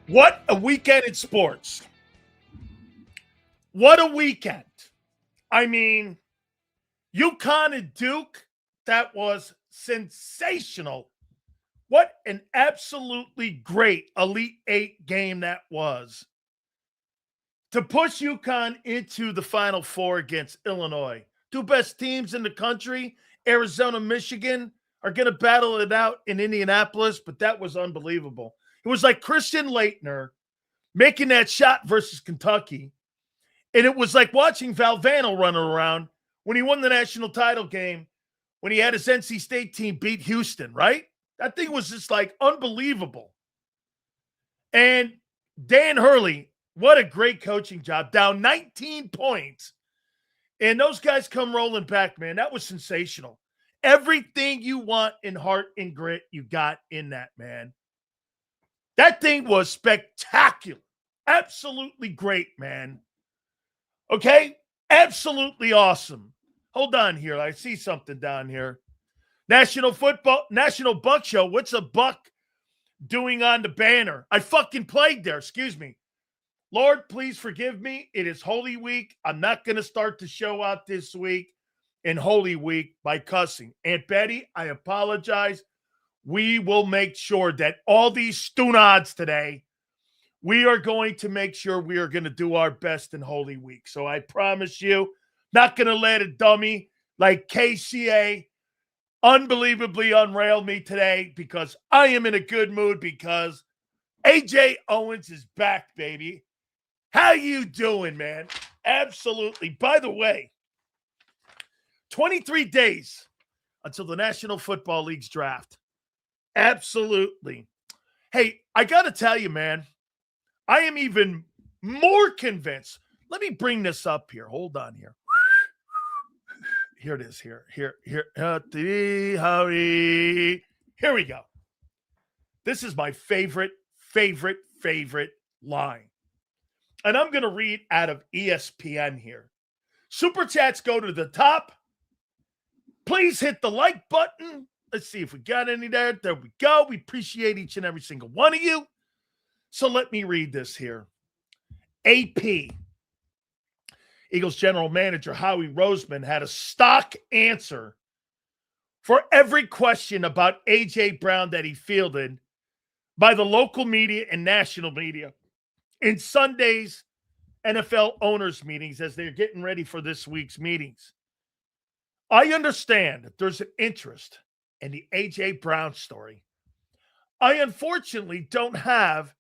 What a weekend in sports. What a weekend. I mean, UConn and Duke, that was sensational. What an absolutely great Elite Eight game that was. To push UConn into the Final Four against Illinois. Two best teams in the country, Arizona, Michigan, are going to battle it out in Indianapolis, but that was unbelievable. It was like Christian Laettner making that shot versus Kentucky. And it was like watching Valvano running around when he won the national title game, when he had his NC State team beat Houston, right? That thing was just like unbelievable. And Dan Hurley, what a great coaching job. Down 19 points. And those guys come rolling back, man. That was sensational. Everything you want in heart and grit, you got in that, man. That thing was spectacular. Absolutely great, man. Okay? Absolutely awesome. Hold on here. I see something down here. National Buck Show. What's a buck doing on the banner? I fucking played there. Excuse me. Lord, please forgive me. It is Holy Week. I'm not going to start the show out this week in Holy Week by cussing. Aunt Betty, I apologize. We will make sure that all these stunads today, we are going to make sure we are going to do our best in Holy Week. So I promise you, not going to let a dummy like KCA unbelievably unrail me today, because I am in a good mood because AJ Owens is back, baby. How you doing, man? Absolutely. By the way, 23 days until the National Football League's draft. Absolutely. Hey, I got to tell you, man, I am even more convinced. Let me bring this up here. Hold on here. Here it is. Here. Here we go. This is my favorite line. And I'm going to read out of ESPN here. Super chats go to the top. Please hit the like button. Let's see if we got any there. There we go. We appreciate each and every single one of you. So let me read this here. AP, Eagles general manager Howie Roseman, had a stock answer for every question about A.J. Brown that he fielded by the local media and national media in Sunday's NFL owners meetings as they're getting ready for this week's meetings. I understand that there's an interest in the A.J. Brown story. I unfortunately don't have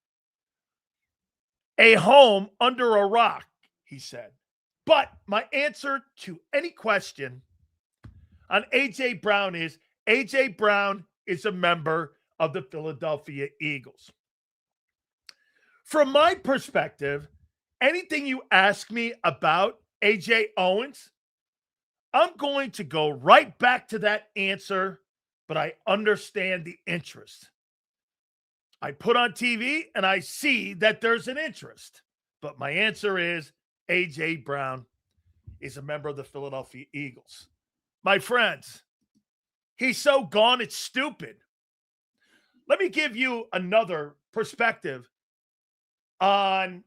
a home under a rock, he said. But my answer to any question on A.J. Brown is A.J. Brown is a member of the Philadelphia Eagles. From my perspective, anything you ask me about A.J. Owens, I'm going to go right back to that answer, but I understand the interest. I put on TV and I see that there's an interest. But my answer is A.J. Brown is a member of the Philadelphia Eagles. My friends, he's so gone, it's stupid. Let me give you another perspective on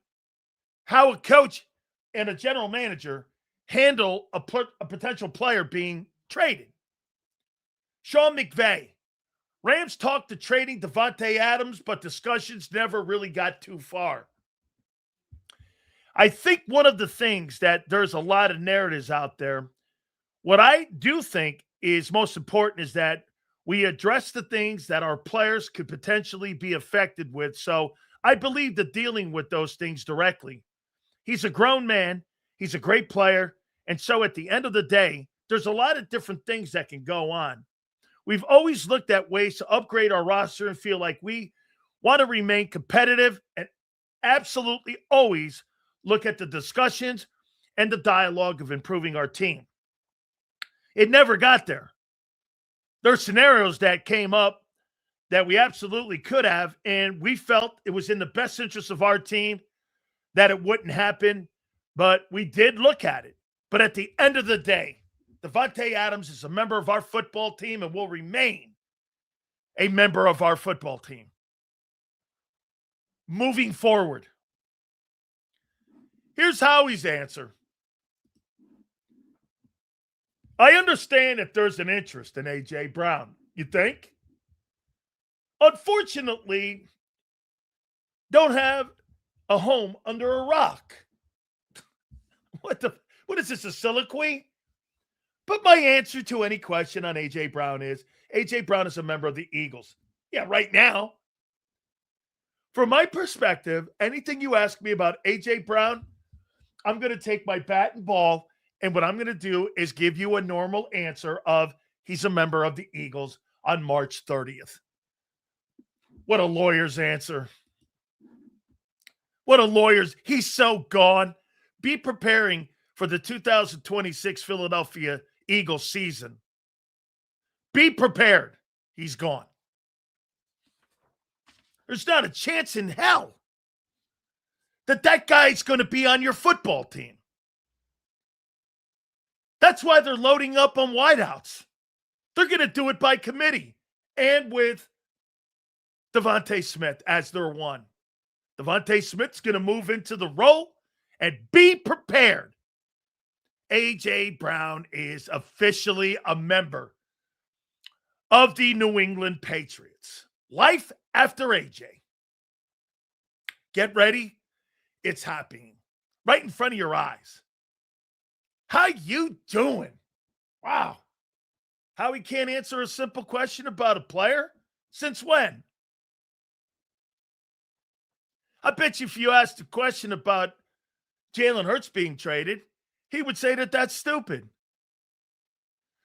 how a coach and a general manager handle a potential player being traded. Sean McVay. Rams talked to trading Devontae Adams, but discussions never really got too far. I think one of the things that there's a lot of narratives out there, what I do think is most important is that we address the things that our players could potentially be affected with. So I believe that dealing with those things directly. He's a grown man. He's a great player. And so at the end of the day, there's a lot of different things that can go on. We've always looked at ways to upgrade our roster and feel like we want to remain competitive, and absolutely always look at the discussions and the dialogue of improving our team. It never got there. There are scenarios that came up that we absolutely could have, and we felt it was in the best interest of our team that it wouldn't happen, but we did look at it. But at the end of the day, Devontae Adams is a member of our football team and will remain a member of our football team. moving forward. Here's Howie's answer. I understand if there's an interest in A.J. Brown. You think? Unfortunately, don't have a home under a rock. What is this, a soliloquy? But my answer to any question on A.J. Brown is, A.J. Brown is a member of the Eagles. Yeah, right now. From my perspective, anything you ask me about A.J. Brown, I'm going to take my bat and ball, and what I'm going to do is give you a normal answer of he's a member of the Eagles on March 30th. What a lawyer's answer. What a lawyer's. He's so gone. Be preparing for the 2026 Philadelphia Eagles season. Be prepared. He's gone. There's not a chance in hell that guy's going to be on your football team. That's why they're loading up on wideouts. They're going to do it by committee and with Devontae Smith as their one. Devontae Smith's going to move into the role, and be prepared. A.J. Brown is officially a member of the New England Patriots. Life after A.J. Get ready. It's happening right in front of your eyes. How you doing? Wow. How he can't answer a simple question about a player? Since when? I bet you if you asked a question about Jalen Hurts being traded, he would say that that's stupid.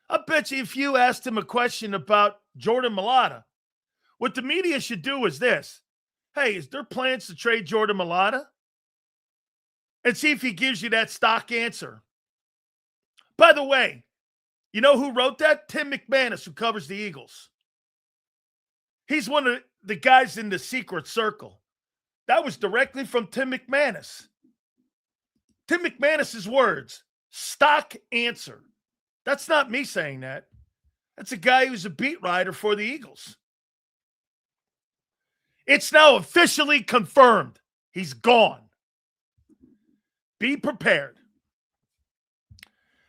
I bet you if you asked him a question about Jordan Mailata, what the media should do is this. Hey, is there plans to trade Jordan Mailata? And see if he gives you that stock answer. By the way, you know who wrote that? Tim McManus, who covers the Eagles. He's one of the guys in the secret circle. That was directly from Tim McManus. Tim McManus's words, stock answer. That's not me saying that. That's a guy who's a beat writer for the Eagles. It's now officially confirmed. He's gone. Be prepared.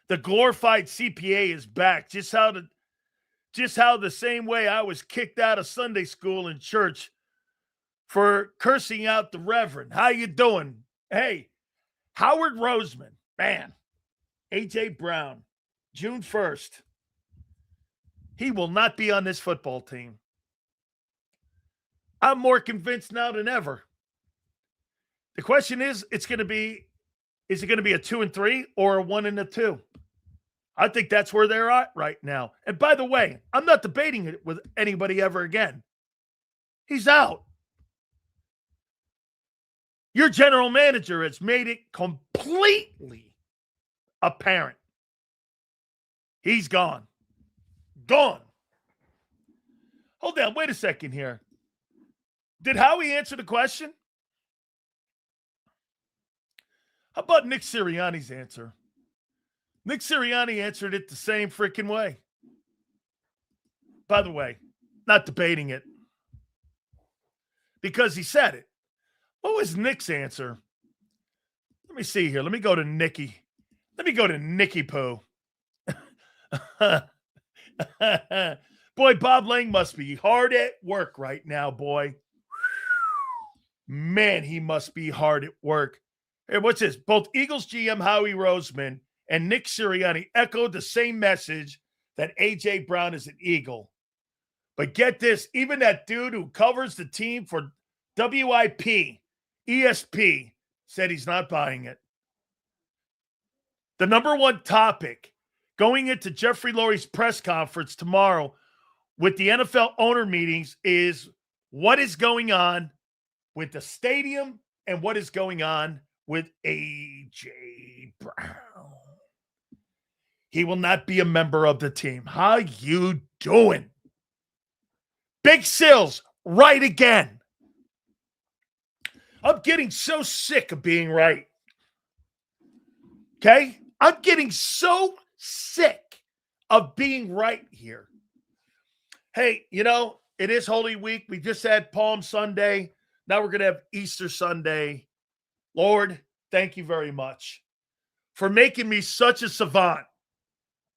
The glorified CPA is back. Just how the same way I was kicked out of Sunday school in church for cursing out the Reverend. How you doing? Hey, Howard Roseman, man. A.J. Brown, June 1st. He will not be on this football team. I'm more convinced now than ever. The question is it going to be a 2-3 or a 1-2? I think that's where they're at right now. And by the way, I'm not debating it with anybody ever again. He's out. Your general manager has made it completely apparent. He's gone. Gone. Hold on. Wait a second here. Did Howie answer the question? How about Nick Sirianni's answer? Nick Sirianni answered it the same freaking way. By the way, not debating it. Because he said it. What was Nick's answer? Let me see here. Let me go to Nicky. Let me go to Nicky Poo. Boy, Bob Lang must be hard at work right now, boy. Man, he must be hard at work. Hey, what's this? Both Eagles GM Howie Roseman and Nick Sirianni echoed the same message that A.J. Brown is an Eagle. But get this, even that dude who covers the team for WIP, ESP, said he's not buying it. The number one topic going into Jeffrey Lurie's press conference tomorrow with the NFL owner meetings is what is going on with the stadium and what is going on with A.J. Brown. He will not be a member of the team. How you doing? Big Sills, right again. I'm getting so sick of being right. Okay? I'm getting so sick of being right here. Hey, you know, it is Holy Week. We just had Palm Sunday. Now we're going to have Easter Sunday. Lord, thank you very much for making me such a savant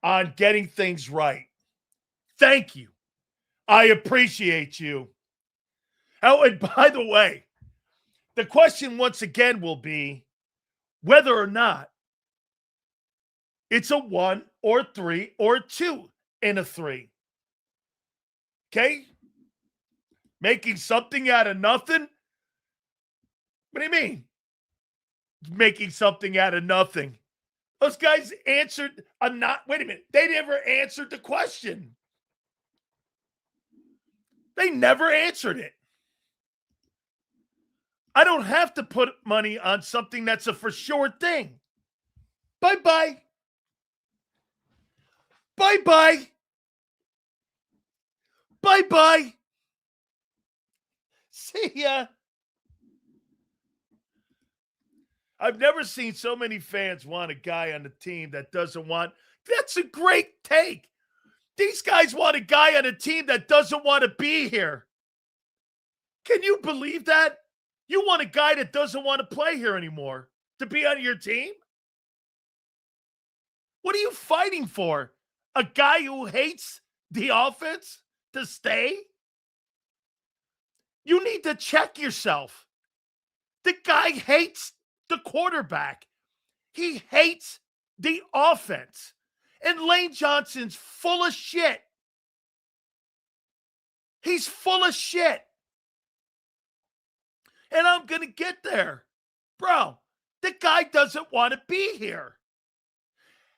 on getting things right. Thank you. I appreciate you. Oh, and by the way, the question once again will be whether or not it's a 1 or 3 or 2 in a 3. Okay? Making something out of nothing? What do you mean? Making something out of nothing. Those guys answered wait a minute. They never answered the question. They never answered it. I don't have to put money on something that's a for sure thing. Bye-bye. Bye-bye. Bye-bye. See ya. I've never seen so many fans want a guy on the team that doesn't want. That's a great take. These guys want a guy on a team that doesn't want to be here. Can you believe that? You want a guy that doesn't want to play here anymore to be on your team? What are you fighting for? A guy who hates the offense to stay? You need to check yourself. The guy hates the quarterback. He hates the offense. And Lane Johnson's full of shit. He's full of shit. And I'm going to get there. Bro, the guy doesn't want to be here.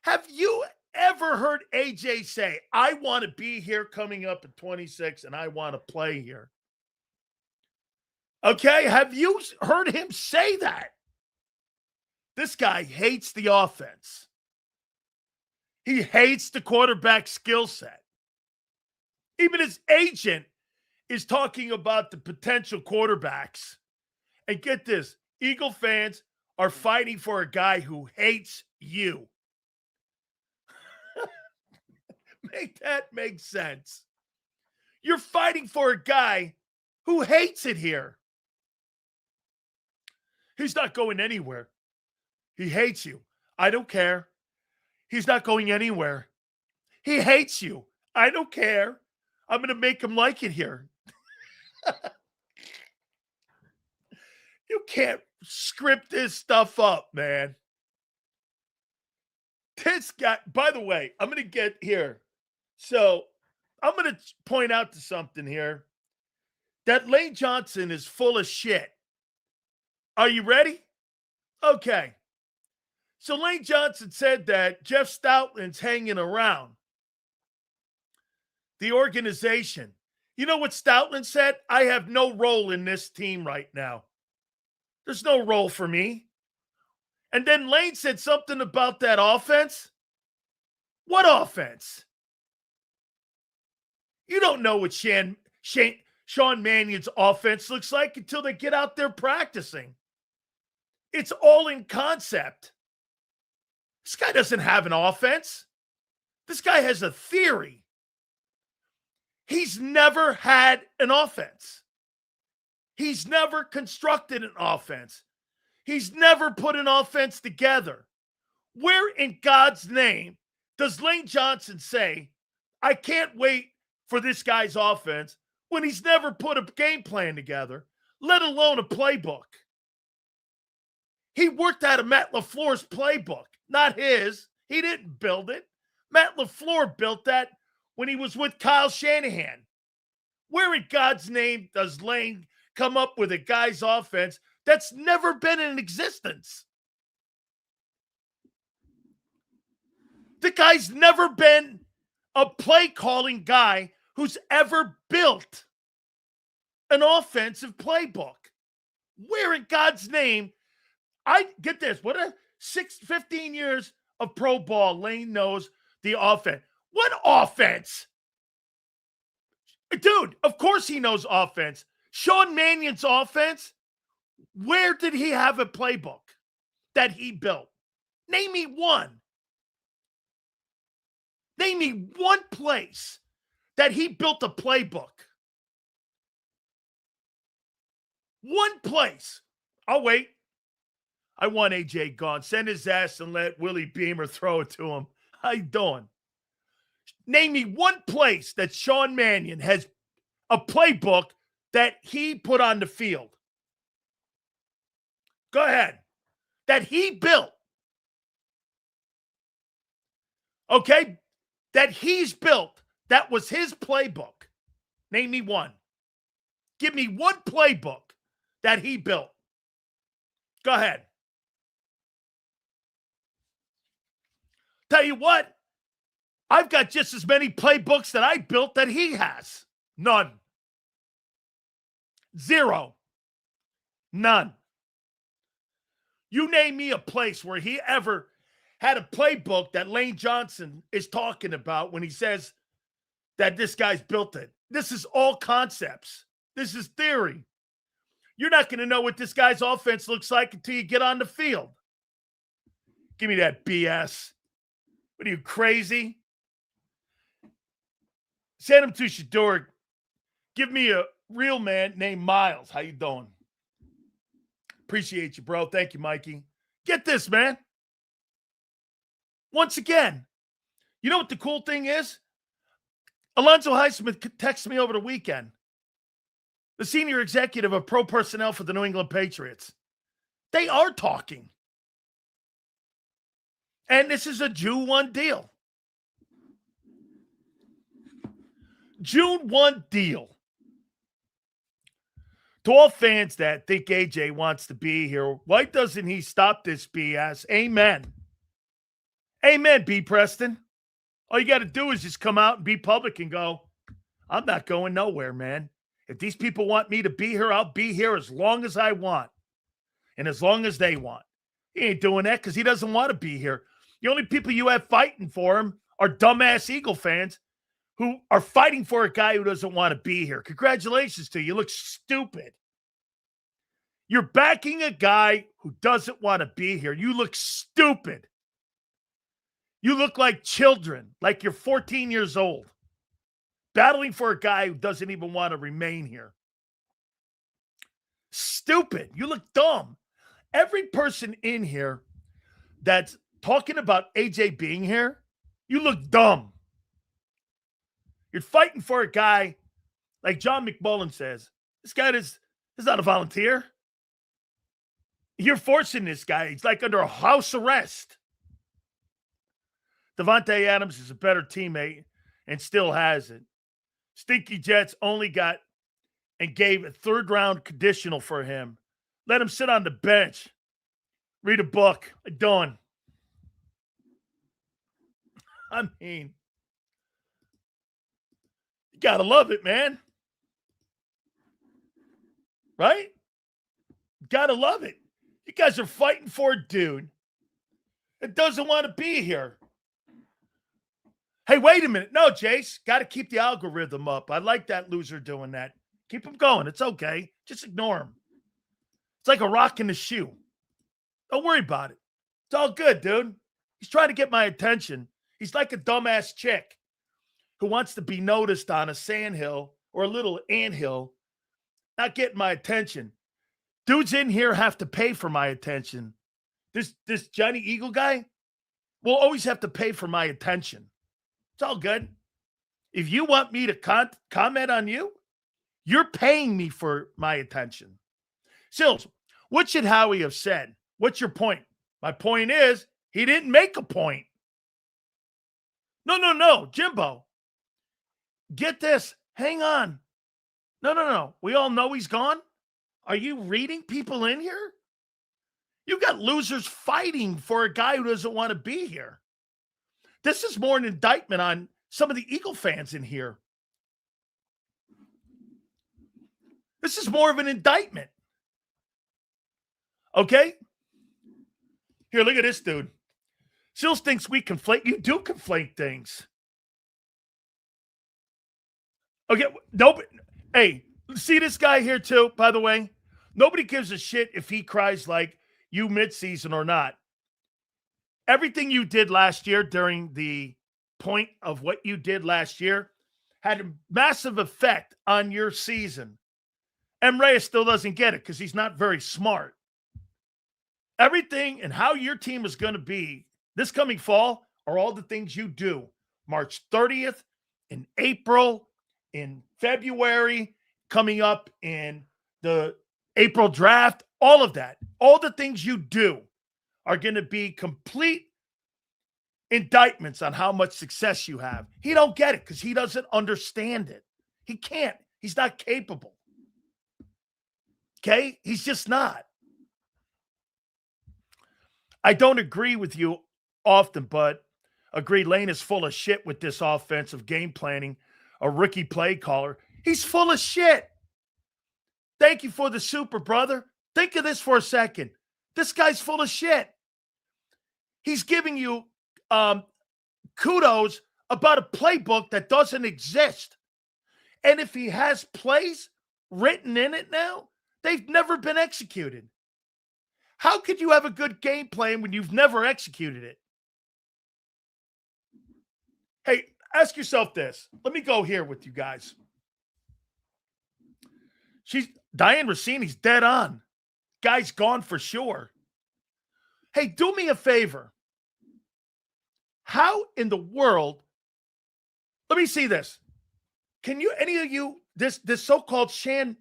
Have you ever heard AJ say, I want to be here coming up at 26 and I want to play here? Okay, have you heard him say that? This guy hates the offense. He hates the quarterback skill set. Even his agent is talking about the potential quarterbacks. And get this, Eagle fans are fighting for a guy who hates you. Make that make sense. You're fighting for a guy who hates it here. He's not going anywhere. He hates you. I don't care. He's not going anywhere. He hates you. I don't care. I'm going to make him like it here. You can't script this stuff up, man. This guy, by the way, I'm going to get here. So I'm going to point out to something here that Lane Johnson is full of shit. Are you ready? Okay. So Lane Johnson said that Jeff Stoutland's hanging around the organization. You know what Stoutland said? I have no role in this team right now. There's no role for me. And then Lane said something about that offense. What offense? You don't know what Sean Mannion's offense looks like until they get out there practicing. It's all in concept. This guy doesn't have an offense. This guy has a theory. He's never had an offense. He's never constructed an offense. He's never put an offense together. Where in God's name does Lane Johnson say, I can't wait for this guy's offense when he's never put a game plan together, let alone a playbook? He worked out of Matt LaFleur's playbook, not his. He didn't build it. Matt LaFleur built that when he was with Kyle Shanahan. Where in God's name does Lane come up with a guy's offense that's never been in existence? The guy's never been a play calling guy who's ever built an offensive playbook. Where in God's name? I get this. What a 15 years of pro ball. Lane knows the offense. What offense? Dude, of course he knows offense. Sean Mannion's offense, where did he have a playbook that he built? Name me one. Name me one place that he built a playbook. One place. I'll wait. I want AJ gone. Send his ass and let Willie Beamer throw it to him. How you doing? Name me one place that Sean Mannion has a playbook that he put on the field. Go ahead. That he built. Okay? That he's built. That was his playbook. Name me one. Give me one playbook that he built. Go ahead. Tell you what, I've got just as many playbooks that I built that he has. None. Zero. None. You name me a place where he ever had a playbook that Lane Johnson is talking about when he says that this guy's built it. This is all concepts. This is theory. You're not going to know what this guy's offense looks like until you get on the field. Give me that BS. What are you, crazy? Send him to Shador. Give me a real man named Miles. How you doing? Appreciate you, bro. Thank you, Mikey. Get this, man. Once again, you know what the cool thing is? Alonzo Highsmith texted me over the weekend. The senior executive of pro personnel for the New England Patriots. They are talking. And this is a June 1 deal. June 1 deal. To all fans that think AJ wants to be here, why doesn't he stop this BS? Amen. Amen, B. Preston. All you got to do is just come out and be public and go, I'm not going nowhere, man. If these people want me to be here, I'll be here as long as I want and as long as they want. He ain't doing that because he doesn't want to be here. The only people you have fighting for him are dumbass Eagle fans who are fighting for a guy who doesn't want to be here. Congratulations to you. You look stupid. You're backing a guy who doesn't want to be here. You look stupid. You look like children, like you're 14 years old, battling for a guy who doesn't even want to remain here. Stupid. You look dumb. Every person in here that's talking about AJ being here, you look dumb. You're fighting for a guy, like John McMullen says, this guy is not a volunteer. You're forcing this guy. He's like under a house arrest. Devontae Adams is a better teammate and still has it. Stinky Jets only got and gave a third-round conditional for him. Let him sit on the bench. Read a book. Done. I mean, you got to love it, man. Right? Got to love it. You guys are fighting for a dude that doesn't want to be here. Hey, wait a minute. No, Jace, got to keep the algorithm up. I like that loser doing that. Keep him going. It's okay. Just ignore him. It's like a rock in the shoe. Don't worry about it. It's all good, dude. He's trying to get my attention. He's like a dumbass chick who wants to be noticed on a sandhill or a little anthill, not getting my attention. Dudes in here have to pay for my attention. This Johnny Eagle guy will always have to pay for my attention. It's all good. If you want me to comment on you, you're paying me for my attention. Sills, what should Howie have said? What's your point? My point is, he didn't make a point. No, Jimbo. Get this. Hang on. No. We all know he's gone. Are you reading people in here? You got losers fighting for a guy who doesn't want to be here. This is more an indictment on some of the Eagle fans in here. This is more of an indictment. Okay? Here, look at this dude. Sills thinks we conflate. You do conflate things. Okay, nobody. Hey, see this guy here too, by the way? Nobody gives a shit if he cries like you midseason or not. Everything you did last year during the point of what you did last year had a massive effect on your season. And Reyes still doesn't get it because he's not very smart. Everything and how your team is going to be this coming fall are all the things you do. March 30th, in April, in February, coming up in the April draft, all of that. All the things you do are going to be complete indictments on how much success you have. He don't get it because he doesn't understand it. He can't. He's not capable. Okay? He's just not. I don't agree with you often, but agree Lane is full of shit with this offensive game planning. A rookie play caller. He's full of shit. Thank you for the super, brother. Think of this for a second. This guy's full of shit. He's giving you kudos about a playbook that doesn't exist. And if he has plays written in it now, they've never been executed. How could you have a good game plan when you've never executed it? Hey, ask yourself this. Let me go here with you guys. Diane Rossini's dead on. Guy's gone for sure. Hey, do me a favor. How in the world, let me see this. Can you, any of you, this so-called Shane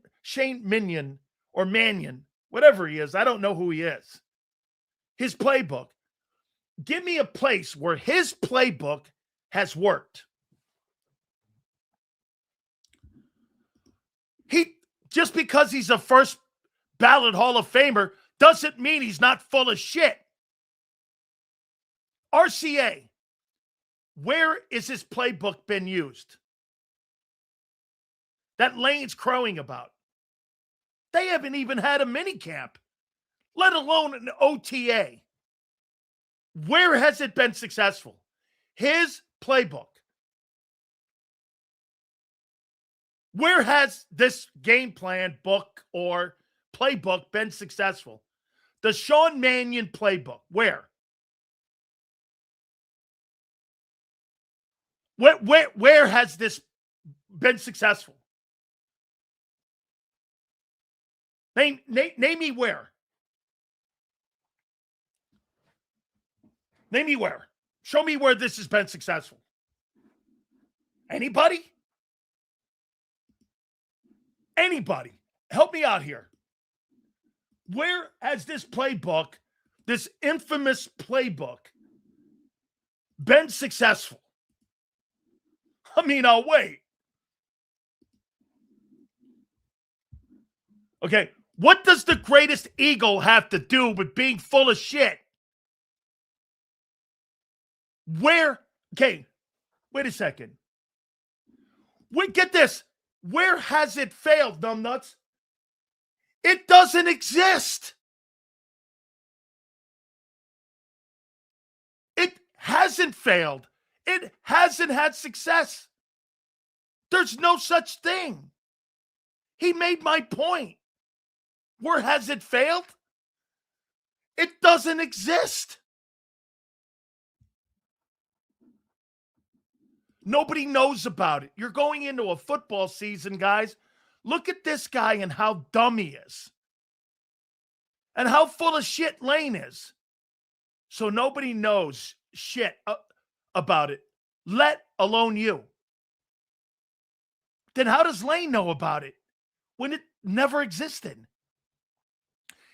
Mannion or Mannion, whatever he is, I don't know who he is, his playbook, give me a place where his playbook has worked. Just because he's a first ballot Hall of Famer doesn't mean he's not full of shit. RCA, where is his playbook been used? That Lane's crowing about. They haven't even had a mini camp, let alone an OTA. Where has it been successful? His playbook. Where has this game plan book or playbook been successful? The Sean Mannion playbook. Where? Where has this been successful? Name me where. Name me where. Show me where this has been successful. Anybody? Anybody? Help me out here. Where has this playbook, this infamous playbook, been successful? I mean, I'll wait. Okay, what does the greatest eagle have to do with being full of shit? Where? Okay, wait a second. Wait, get this. Where has it failed, numbnuts? It doesn't exist. It hasn't failed. It hasn't had success. There's no such thing. He made my point. Where has it failed? It doesn't exist. Nobody knows about it. You're going into a football season, guys. Look at this guy and how dumb he is. And how full of shit Lane is. So nobody knows shit about it, let alone you. Then how does Lane know about it when it never existed?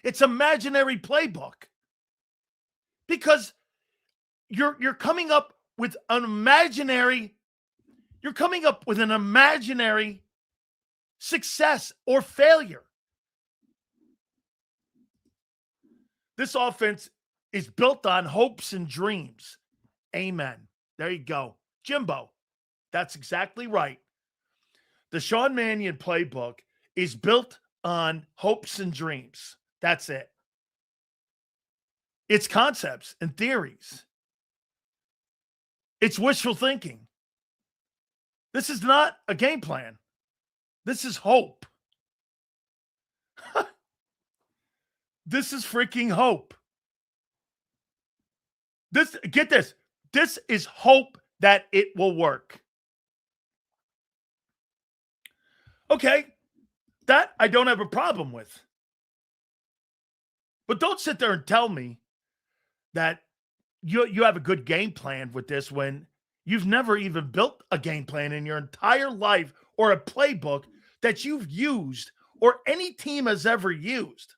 It's imaginary playbook. Because you're coming up with an imaginary success or failure. This offense is built on hopes and dreams. Amen. There you go. Jimbo, that's exactly right. The Sean Mannion playbook is built on hopes and dreams. That's it. It's concepts and theories. It's wishful thinking. This is not a game plan. This is hope. This is freaking hope. Get this. This is hope that it will work. Okay. That I don't have a problem with. But don't sit there and tell me that you have a good game plan with this when you've never even built a game plan in your entire life or a playbook that you've used or any team has ever used.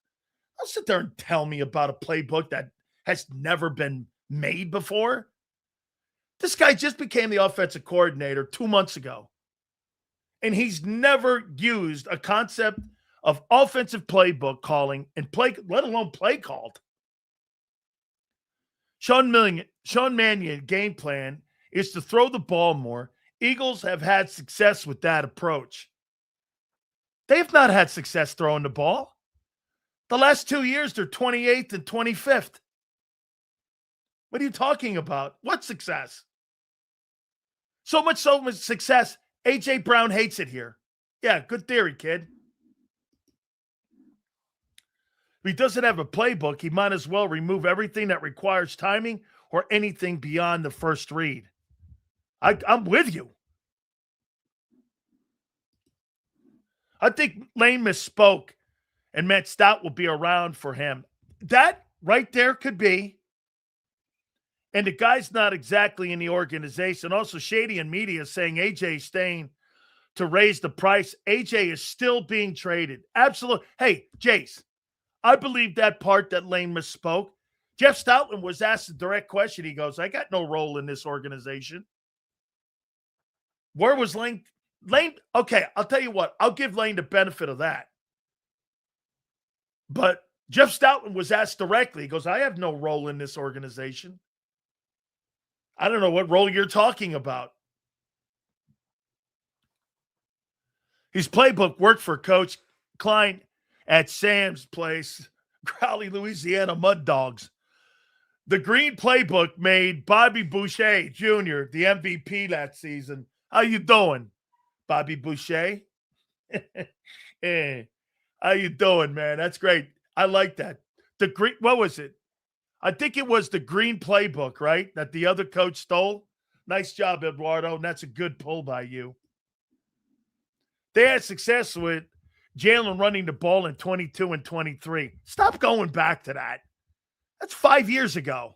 Don't sit there and tell me about a playbook that has never been made before. This guy just became the offensive coordinator 2 months ago, and he's never used a concept of offensive playbook calling and play, let alone play called. Sean Mannion game plan is to throw the ball more. Eagles have had success with that approach. They have not had success throwing the ball. The last 2 years, they're 28th and 25th. What are you talking about? What success? So much success, A.J. Brown hates it here. Yeah, good theory, kid. If he doesn't have a playbook, he might as well remove everything that requires timing or anything beyond the first read. I'm with you. I think Lane misspoke and Matt Stout will be around for him. That right there could be. And the guy's not exactly in the organization. Also, Shady and media saying AJ is staying to raise the price. AJ is still being traded. Absolutely. Hey, Jace, I believe that part that Lane misspoke. Jeff Stoutland was asked a direct question. He goes, I got no role in this organization. Where was Lane? Lane, okay, I'll tell you what. I'll give Lane the benefit of that. But Jeff Stoutland was asked directly. He goes, I have no role in this organization. I don't know what role you're talking about. His playbook worked for Coach Klein at Sam's place, Crowley, Louisiana Mud Dogs. The green playbook made Bobby Boucher Jr. the MVP that season. How you doing, Bobby Boucher? Hey, how you doing, man? That's great. I like that. The green, what was it? I think it was the green playbook, right? That the other coach stole. Nice job, Eduardo. And that's a good pull by you. They had success with Jalen running the ball in 22 and 23. Stop going back to that. That's 5 years ago.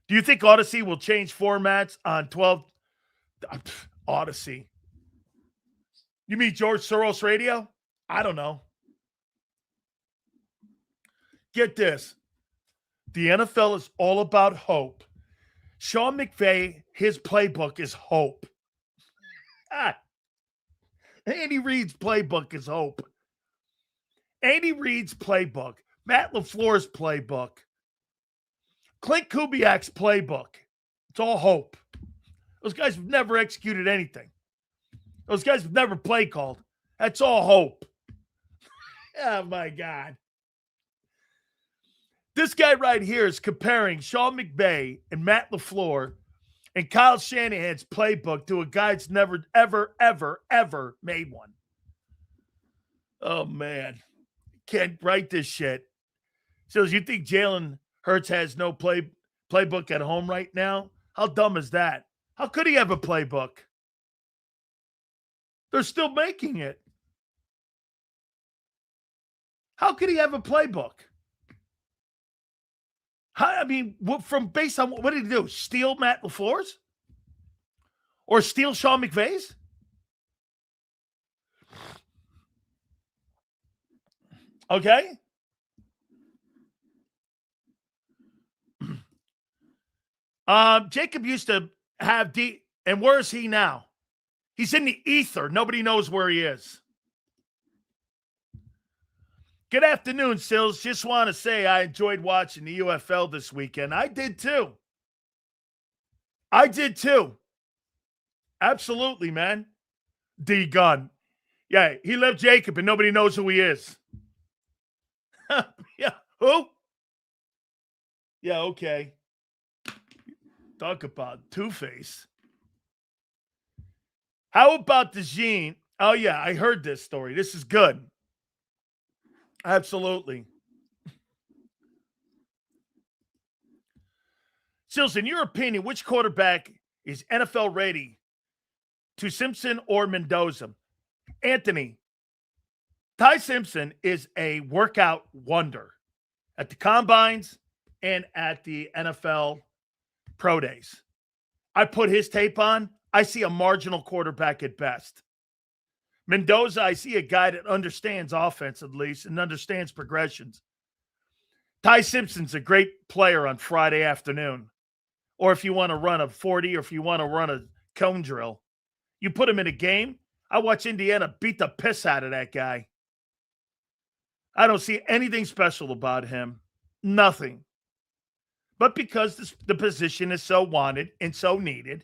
Do you think Odyssey will change formats on 12? Odyssey. You mean George Soros Radio? I don't know. Get this. The NFL is all about hope. Sean McVay, his playbook is hope. Andy Reid's playbook is hope. Andy Reid's playbook. Matt LaFleur's playbook. Clint Kubiak's playbook. It's all hope. Those guys have never executed anything. Those guys have never play called. That's all hope. Oh, my God. This guy right here is comparing Sean McVay and Matt LaFleur and Kyle Shanahan's playbook to a guy that's never, ever, ever, ever made one. Oh, man. Can't write this shit. So you think Jalen Hurts has no playbook at home right now? How dumb is that? How could he have a playbook? They're still making it. How could he have a playbook? Based on what did he do? Steal Matt LaFleur's? Or steal Sean McVay's? Okay. Jacob used to have and where is he now? He's in the ether. Nobody knows where he is. Good afternoon, Sills. Just want to say I enjoyed watching the UFL this weekend. I did too. Absolutely, man. D Gun. Yeah, he left Jacob and nobody knows who he is. Yeah, who? Yeah, okay. Talk about Two-Face. How about the Gene? Oh, yeah, I heard this story. This is good. Absolutely. Sills, in your opinion, which quarterback is NFL ready to Simpson or Mendoza. Anthony, Ty Simpson is a workout wonder at the combines and at the NFL pro days. I put his tape on. I see a marginal quarterback at best. Mendoza, I see a guy that understands offense at least and understands progressions. Ty Simpson's a great player on Friday afternoon. Or if you want to run a 40 or if you want to run a cone drill, you put him in a game. I watch Indiana beat the piss out of that guy. I don't see anything special about him. Nothing. But because the position is so wanted and so needed,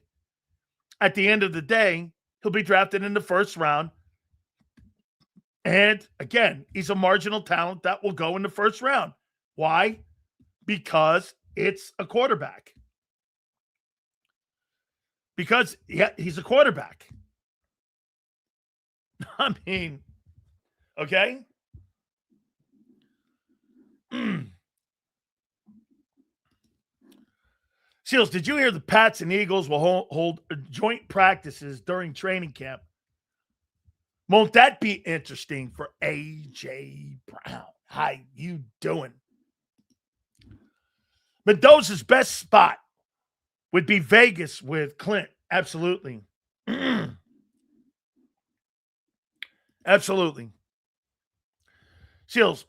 at the end of the day, he'll be drafted in the first round. And again, he's a marginal talent that will go in the first round. Why? Because it's a quarterback. Because he's a quarterback. I mean, okay? Seals, did you hear the Pats and Eagles will hold joint practices during training camp? Won't that be interesting for A.J. Brown? How you doing? Mendoza's best spot would be Vegas with Clint. Absolutely. Absolutely. Seals,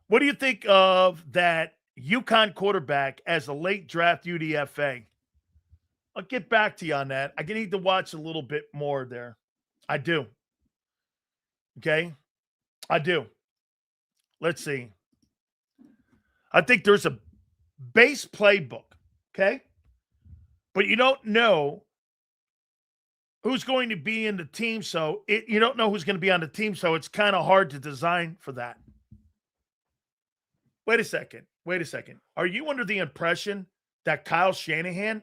what do you think of that UConn quarterback as a late draft UDFA? I'll get back to you on that. I need to watch a little bit more there. I do. Okay? I do. Let's see. I think there's a base playbook. Okay? But you don't know who's going to be in the team, so you don't know who's going to be on the team, so it's kind of hard to design for that. Wait a second. Are you under the impression that Kyle Shanahan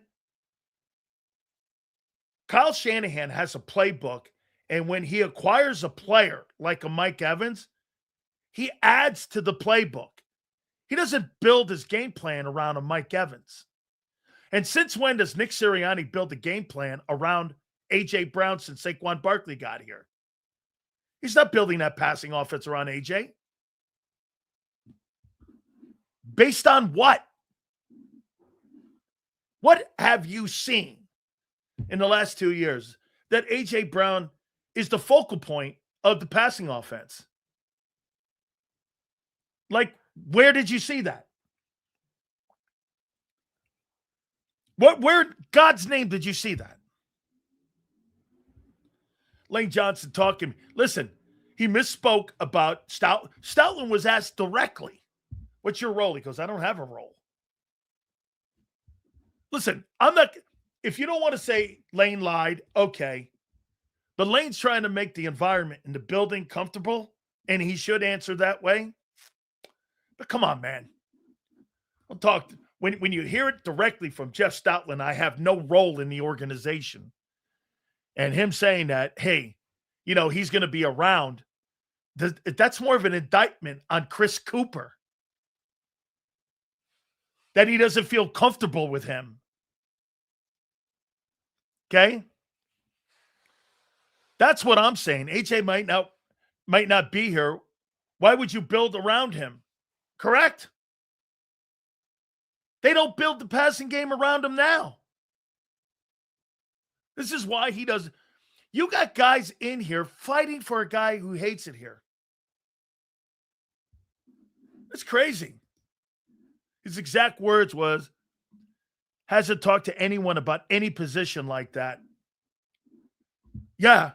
has a playbook, and when he acquires a player like a Mike Evans, he adds to the playbook. He doesn't build his game plan around a Mike Evans. And since when does Nick Sirianni build a game plan around A.J. Brown since Saquon Barkley got here? He's not building that passing offense around A.J. Based on what? What have you seen in the last 2 years that A.J. Brown is the focal point of the passing offense? Like, where did you see that? Where in God's name did you see that? Lane Johnson talking. Listen, he misspoke about Stoutland was asked directly, what's your role? He goes, I don't have a role. Listen, if you don't want to say Lane lied, okay. But Lane's trying to make the environment in the building comfortable, and he should answer that way. But come on, man. I'll talk. When you hear it directly from Jeff Stoutland, I have no role in the organization. And him saying that, hey, he's going to be around, that's more of an indictment on Chris Cooper. That he doesn't feel comfortable with him. Okay? That's what I'm saying. AJ might not be here. Why would you build around him? Correct? They don't build the passing game around him now. This is why he does. You got guys in here fighting for a guy who hates it here. It's crazy. His exact words was, hasn't talked to anyone about any position like that. Yeah.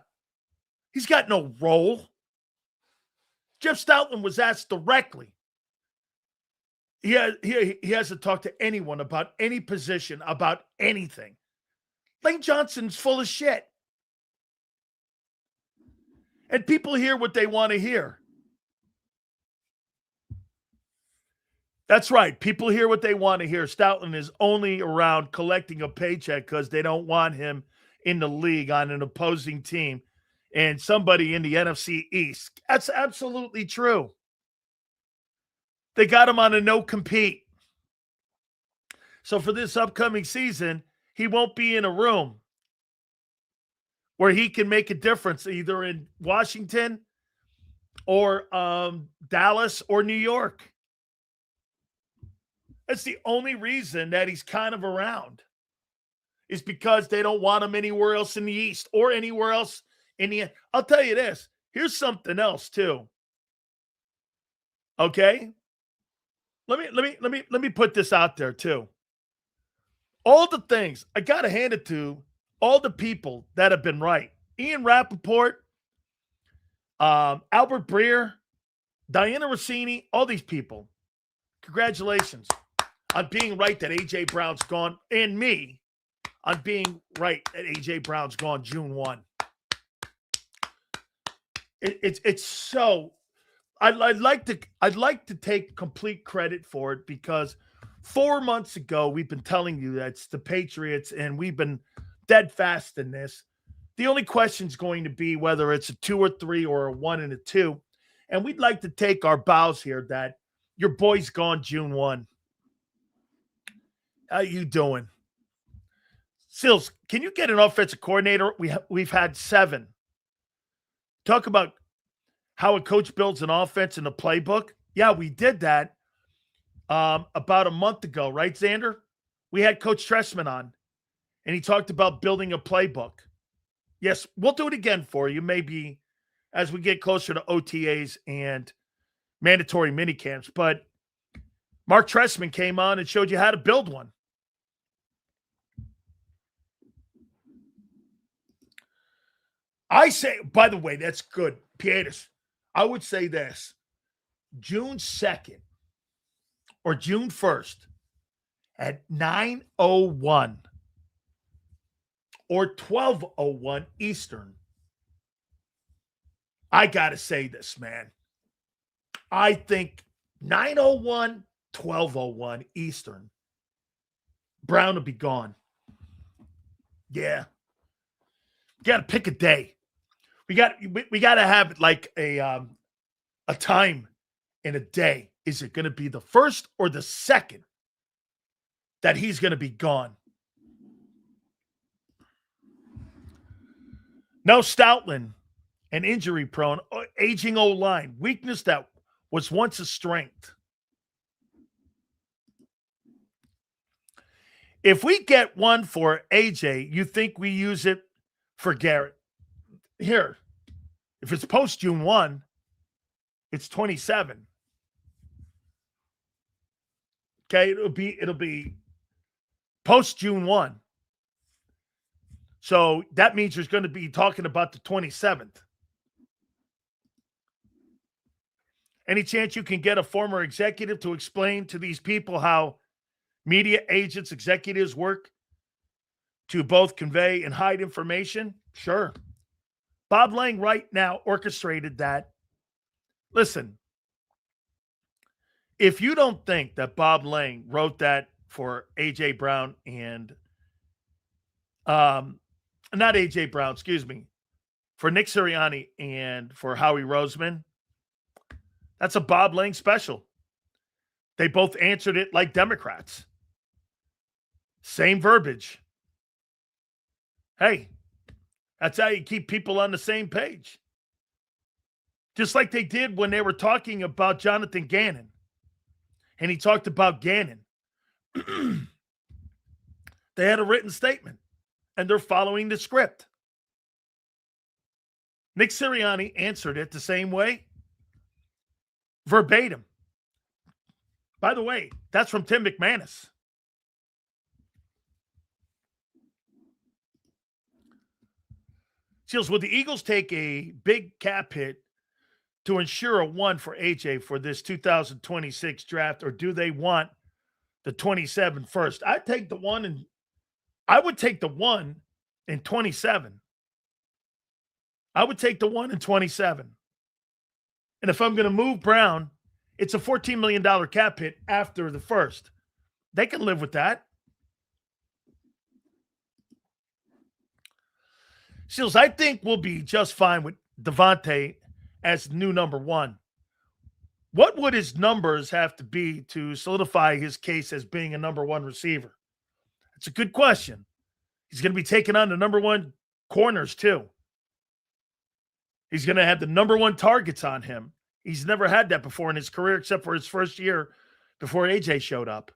He's got no role. Jeff Stoutland was asked directly. He hasn't talked to anyone about any position, about anything. Lane Johnson's full of shit. And people hear what they want to hear. That's right. People hear what they want to hear. Stoutland is only around collecting a paycheck because they don't want him in the league on an opposing team and somebody in the NFC East. That's absolutely true. They got him on a no-compete. So for this upcoming season, he won't be in a room where he can make a difference either in Washington or Dallas or New York. That's the only reason that he's kind of around, is because they don't want him anywhere else in the East or anywhere else in the. I'll tell you this. Here's something else too. Okay, let me put this out there too. All the things I gotta hand it to all the people that have been right. Ian Rappaport, Albert Breer, Diana Rossini, all these people. Congratulations on being right that A.J. Brown's gone, and me on being right that A.J. Brown's gone June 1. It's so I'd like to take complete credit for it, because 4 months ago we've been telling you that it's the Patriots and we've been dead fast in this. The only question is going to be whether it's a 2 or 3 or a 1 and a 2. And we'd like to take our bows here that your boy's gone June 1. How you doing? Sills, can you get an offensive coordinator? We've had 7. Talk about how a coach builds an offense in a playbook. Yeah, we did that about a month ago, right, Zander? We had Coach Tressman on, and he talked about building a playbook. Yes, we'll do it again for you, maybe as we get closer to OTAs and mandatory minicamps. But Mark Tressman came on and showed you how to build one. I say, by the way, that's good. Pietus, I would say this. June 2nd or June 1st at 9:01 or 12:01 Eastern. I got to say this, man. I think 9:01, 12:01 Eastern, Brown will be gone. Yeah. Got to pick a day. We got to have like a time in a day. Is it going to be the 1st or the 2nd that he's going to be gone? No, Stoutland, an injury prone, aging O-line, weakness that was once a strength. If we get one for AJ, you think we use it for Garrett? Here, if it's post June 1, it's 27. Okay, it'll be post June 1. So that means there's going to be talking about the 27th. Any chance you can get a former executive to explain to these people how media agents, executives work to both convey and hide information? Sure. Bob Lang right now orchestrated that. Listen, if you don't think that Bob Lang wrote that for A.J. Brown and not A.J. Brown, excuse me, for Nick Sirianni and for Howie Roseman, that's a Bob Lang special. They both answered it like Democrats. Same verbiage. Hey, that's how you keep people on the same page. Just like they did when they were talking about Jonathan Gannon. And he talked about Gannon. They had a written statement. And they're following the script. Nick Sirianni answered it the same way. Verbatim. By the way, that's from Tim McManus. Seals, will the Eagles take a big cap hit to ensure a 1 for AJ for this 2026 draft, or do they want the 27 first? I'd take the 1 and I would take the 1 in 27. I would take the 1 in 27. And if I'm going to move Brown, it's a $14 million cap hit after the first. They can live with that. Seals, I think we'll be just fine with Devontae as new number 1. What would his numbers have to be to solidify his case as being a number 1 receiver? It's a good question. He's going to be taking on the number 1 Corners, too. He's going to have the number one targets on him. He's never had that before in his career except for his first year before AJ showed up.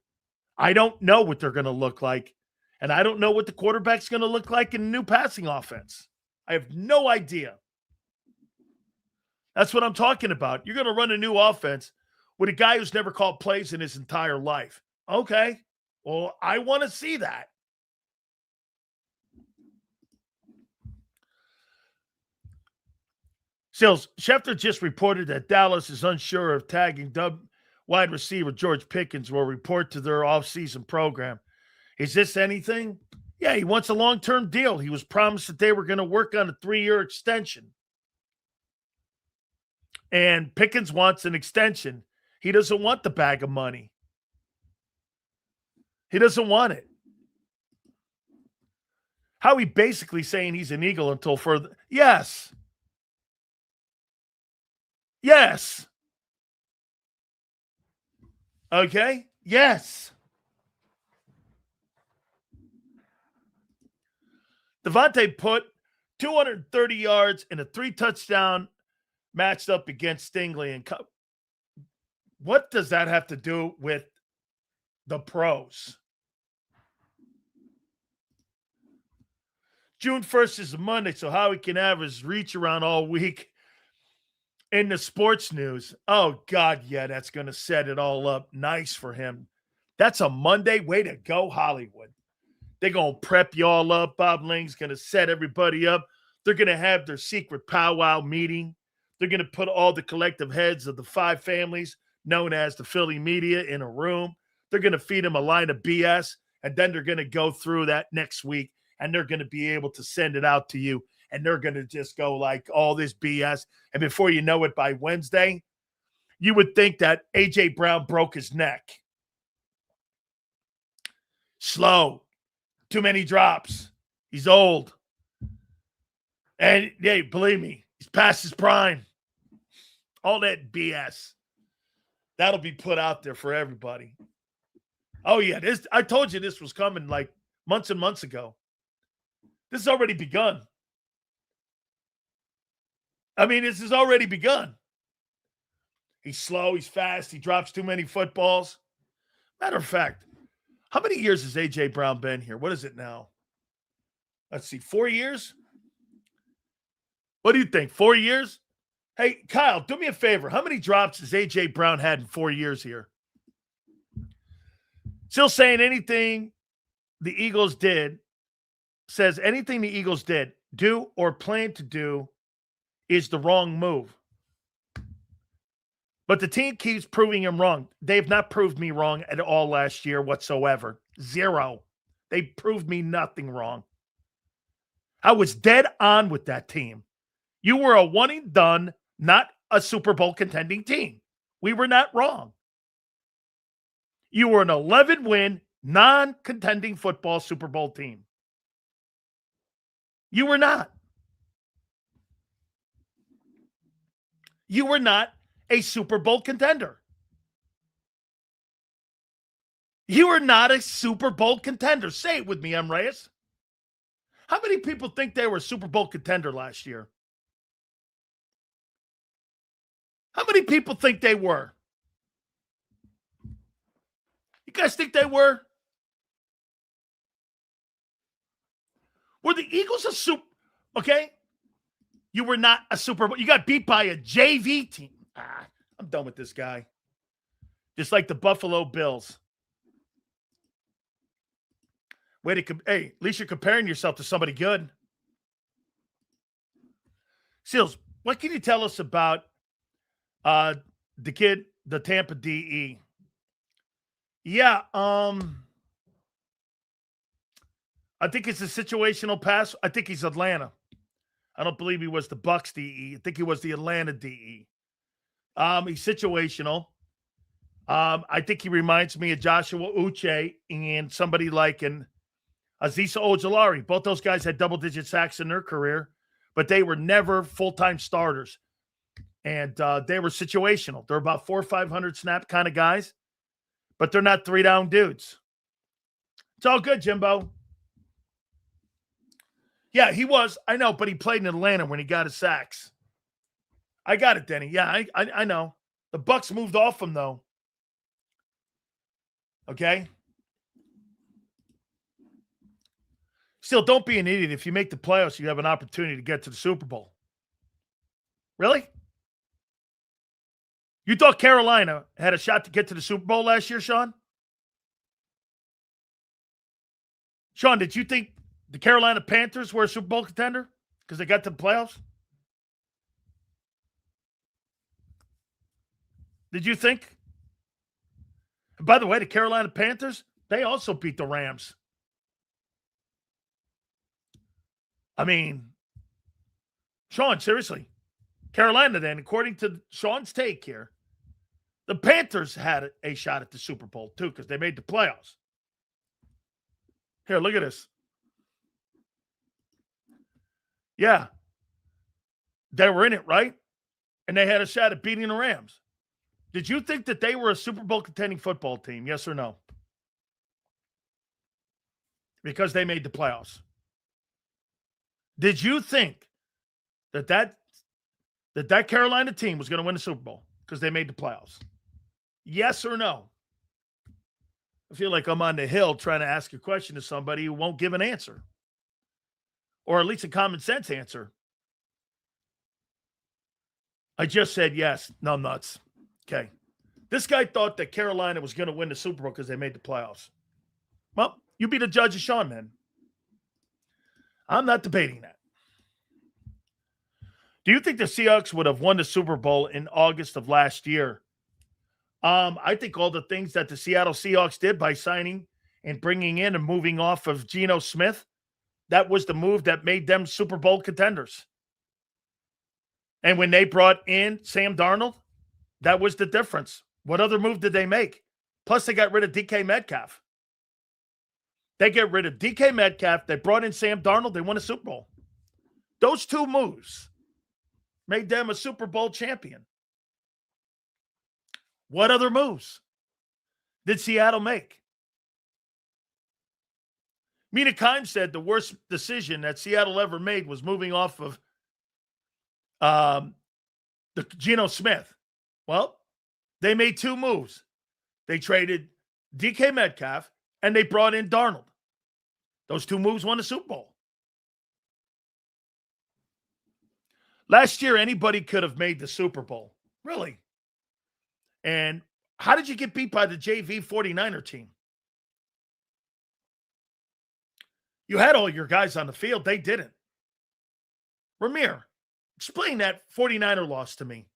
I don't know what they're going to look like, and I don't know what the quarterback's going to look like in a new passing offense. I have no idea. That's what I'm talking about. You're going to run a new offense with a guy who's never called plays in his entire life. Okay, well, I want to see that. Sills, Schefter just reported that Dallas is unsure of tagging wide receiver George Pickens will report to their offseason program. Is this anything? Yeah, he wants a long-term deal. He was promised that they were going to work on a 3-year extension. And Pickens wants an extension. He doesn't want the bag of money. He doesn't want it. Howie basically saying he's an Eagle until further. Yes. Yes. Okay? Yes. Devontae put 230 yards and a 3-touchdown matched up against Stingley. And what does that have to do with the pros? June 1st is a Monday, so Howie can have his reach around all week. In the sports news, oh, God, yeah, that's going to set it all up nice for him. That's a Monday. Way to go, Hollywood. They're going to prep you all up. Bob Lang's going to set everybody up. They're going to have their secret powwow meeting. They're going to put all the collective heads of the 5 families known as the Philly media in a room. They're going to feed them a line of BS, and then they're going to go through that next week, and they're going to be able to send it out to you. And they're going to just go like all this BS. And before you know it, by Wednesday, you would think that A.J. Brown broke his neck. Slow. Too many drops. He's old. And, hey, believe me, he's past his prime. All that BS. That'll be put out there for everybody. Oh, yeah. I told you this was coming like months and months ago. This has already begun. I mean, this has already begun. He's slow. He's fast. He drops too many footballs. Matter of fact, how many years has A.J. Brown been here? What is it now? Let's see, 4 years? What do you think, 4 years? Hey, Kyle, do me a favor. How many drops has A.J. Brown had in 4 years here? Still saying anything the Eagles did, says anything the Eagles did, do or plan to do is the wrong move. But the team keeps proving him wrong. They have not proved me wrong at all last year whatsoever. Zero. They proved me nothing wrong. I was dead on with that team. You were a one and done, not a Super Bowl contending team. We were not wrong. You were an 11-win, non-contending football Super Bowl team. You were not. You were not a Super Bowl contender. You were not a Super Bowl contender. Say it with me, M. Reyes. How many people think they were a Super Bowl contender last year? How many people think they were? You guys think they were? Were the Eagles a Super... Okay? You were not a Super Bowl. You got beat by a JV team. I'm done with this guy. Just like the Buffalo Bills. Hey, at least you're comparing yourself to somebody good. Seals, what can you tell us about the kid, the Tampa DE? Yeah, I think it's a situational pass. I think he's Atlanta. I don't believe he was the Bucks DE. I think he was the Atlanta DE. He's situational. I think he reminds me of Joshua Uche and somebody like an Aziza Ojulari. Both those guys had double-digit sacks in their career, but they were never full-time starters. And they were situational. They're about 400 or 500 snap kind of guys, but they're not three-down dudes. It's all good, Jimbo. Yeah, he was. I know, but he played in Atlanta when he got his sacks. I got it, Denny. Yeah, I know. The Bucks moved off him, though. Okay? Still, don't be an idiot. If you make the playoffs, you have an opportunity to get to the Super Bowl. Really? You thought Carolina had a shot to get to the Super Bowl last year, Sean? Sean, did you think the Carolina Panthers were a Super Bowl contender because they got to the playoffs? Did you think? And by the way, the Carolina Panthers, they also beat the Rams. I mean, Sean, seriously. Carolina, then, according to Sean's take here, the Panthers had a shot at the Super Bowl, too, because they made the playoffs. Here, look at this. Yeah. They were in it, right? And they had a shot at beating the Rams. Did you think that they were a Super Bowl contending football team? Yes or no? Because they made the playoffs. Did you think that Carolina team was going to win the Super Bowl because they made the playoffs? Yes or no? I feel like I'm on the hill trying to ask a question to somebody who won't give an answer. Or at least a common sense answer. I just said yes. No, nuts. Okay. This guy thought that Carolina was going to win the Super Bowl because they made the playoffs. Well, you be the judge of Sean, man. I'm not debating that. Do you think the Seahawks would have won the Super Bowl in August of last year? I think all the things that the Seattle Seahawks did by signing and bringing in and moving off of Geno Smith, that was the move that made them Super Bowl contenders. And when they brought in Sam Darnold, that was the difference. What other move did they make? Plus, they got rid of DK Metcalf. They get rid of DK Metcalf. They brought in Sam Darnold. They won a Super Bowl. Those two moves made them a Super Bowl champion. What other moves did Seattle make? Mina Kimes said the worst decision that Seattle ever made was moving off of the Geno Smith. Well, they made two moves. They traded DK Metcalf and they brought in Darnold. Those two moves won the Super Bowl. Last year, anybody could have made the Super Bowl. Really? And how did you get beat by the JV 49er team? You had all your guys on the field. They didn't. Ramir, explain that 49er loss to me.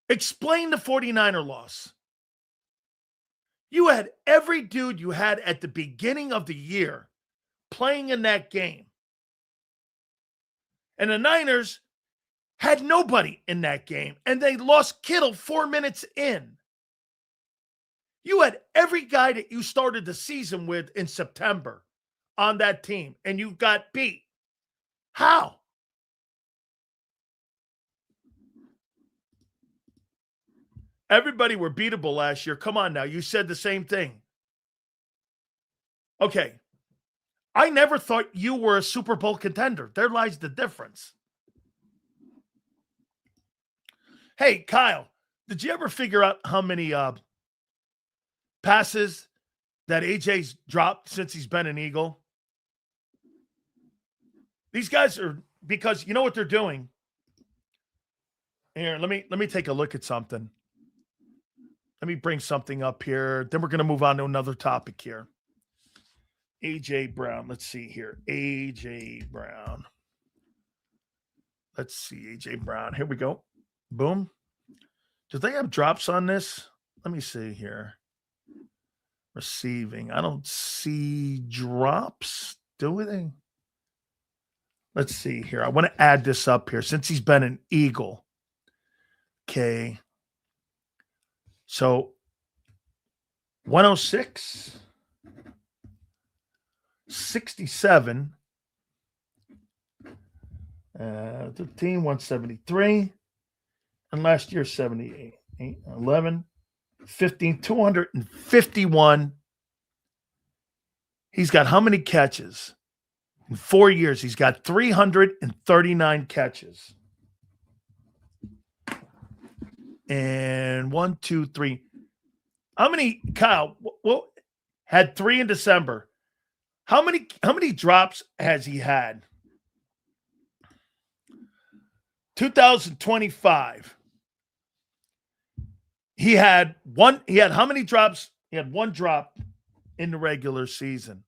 Explain the 49er loss. You had every dude you had at the beginning of the year playing in that game. And the Niners had nobody in that game. And they lost Kittle 4 minutes in. You had every guy that you started the season with in September on that team. And you got beat. How? Everybody were beatable last year. Come on now. You said the same thing. Okay. I never thought you were a Super Bowl contender. There lies the difference. Hey, Kyle, did you ever figure out how many passes that AJ's dropped since he's been an Eagle? These guys are, because you know what they're doing? Here, let me take a look at something. Let me bring something up here. Then we're going to move on to another topic here. AJ Brown. Let's see here. AJ Brown. Let's see. AJ Brown. Here we go. Boom. Do they have drops on this? Let me see here. Receiving. I don't see drops. Do they? Let's see here. I want to add this up here since he's been an Eagle. Okay. So 106, 67, 13, 173, and last year 78, 8, 11, 15, 251 He's got how many catches? In 4 years, he's got 339 catches. And 1, 2, 3. How many, Kyle, had 3 in December. How many drops has he had? 2025. He had how many drops? He had 1 drop in the regular season.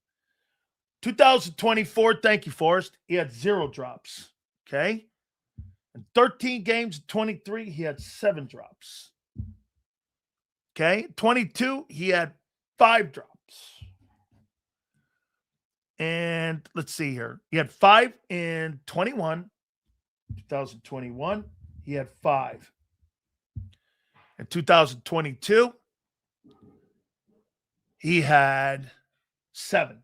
2024, thank you, Forrest. He had 0 drops. Okay. In 13 games, 23, he had 7 drops. Okay. 22, he had 5 drops. And let's see here. He had 5 in 21. 2021, he had 5. In 2022, he had 7.